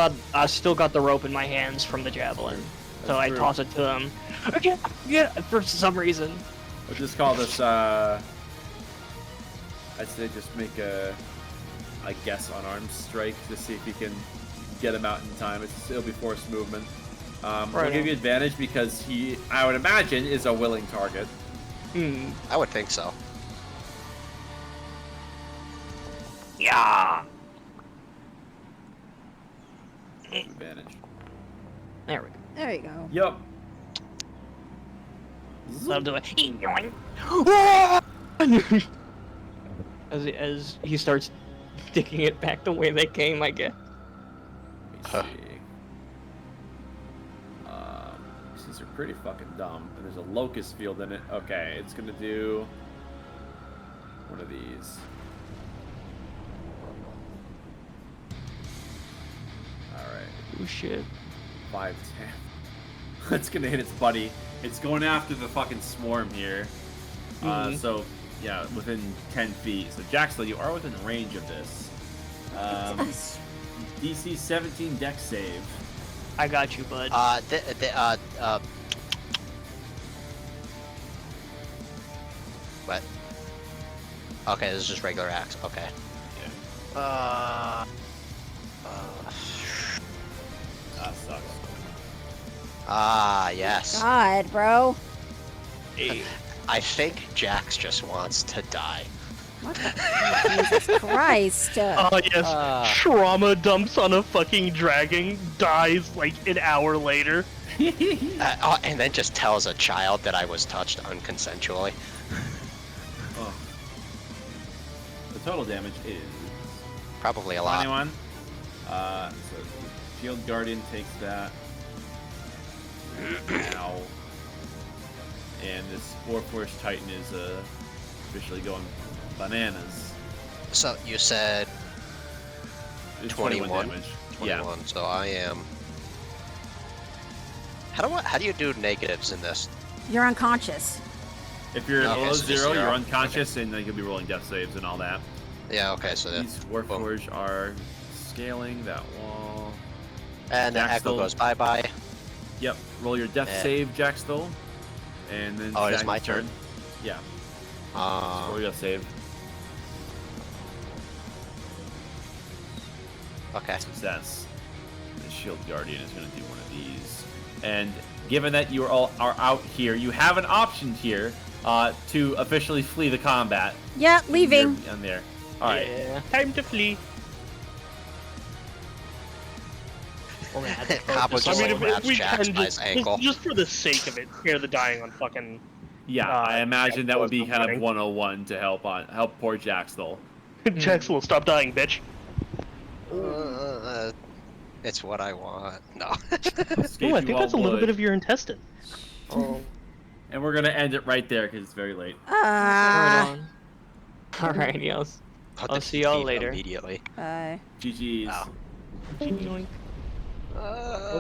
got the rope in my hands from the javelin, so That's I true. toss it to him. Yeah, for some reason. We'll just call this. I'd say just make a guess unarmed strike to see if you can get him out in time. It'll be forced movement. We'll Right give on. you advantage because he, I would imagine, is a willing target. Hmm. I would think so. Yeah. Advantage. There we go. There you go. Yup. So I'm doing. As he starts sticking it back the way they came, I guess. Let me see. These are pretty fucking dumb. And there's a locust field in it. Okay, it's gonna do one of these. Alright, Oh shit. 5, 10. It's gonna hit its buddy. It's going after the fucking swarm here. So, yeah, within 10 feet. So, Jaxla, you are within range of this. DC 17 dex save. I got you, bud. What? Okay, this is just regular axe. Okay. That sucks. Ah, yes. God, bro. I think Jax just wants to die. What the Jesus Christ. Oh yes, trauma dumps on a fucking dragon, dies like an hour later. And then just tells a child that I was touched unconsensually. Oh. The total damage is Probably a lot. 21. So Shield Guardian takes that. Ow. And this Warforged Titan is officially going bananas. So you said It's 21? damage. 21, so I am... How do you do negatives in this? You're unconscious. Yeah. If you're Okay, below so just 0, you're zero. unconscious, and then you'll be rolling death saves and all that. Yeah, okay, so that... These Warforged are scaling that wall. And the Jax echo still- goes bye-bye. Yep. Roll your death Eh. save, Jaxthul. And then Oh, it is Shaggy's my turn? Yeah. Roll your death save. Okay. Success. The Shield Guardian is going to do one of these. And given that you all are out here, you have an option here to officially flee the combat. Yeah, leaving. On there. All right. Yeah. Time to flee. We're gonna have to Cabo focus just I mean, on- if grabs we Jax can by his ankle. just for the sake of it, spare the dying on fucking. Yeah, I imagine that would be kind of running. 101 to help poor Jaxthul. Jax will stop dying, bitch. It's what I want. No. Escape Ooh, I you think all that's a little would. bit of your intestine. Oh, And we're gonna end it right there because it's very late. right on. Alright, yes. I'll see y'all Defeat later. Immediately. Bye. GG's. Wow. Yoink.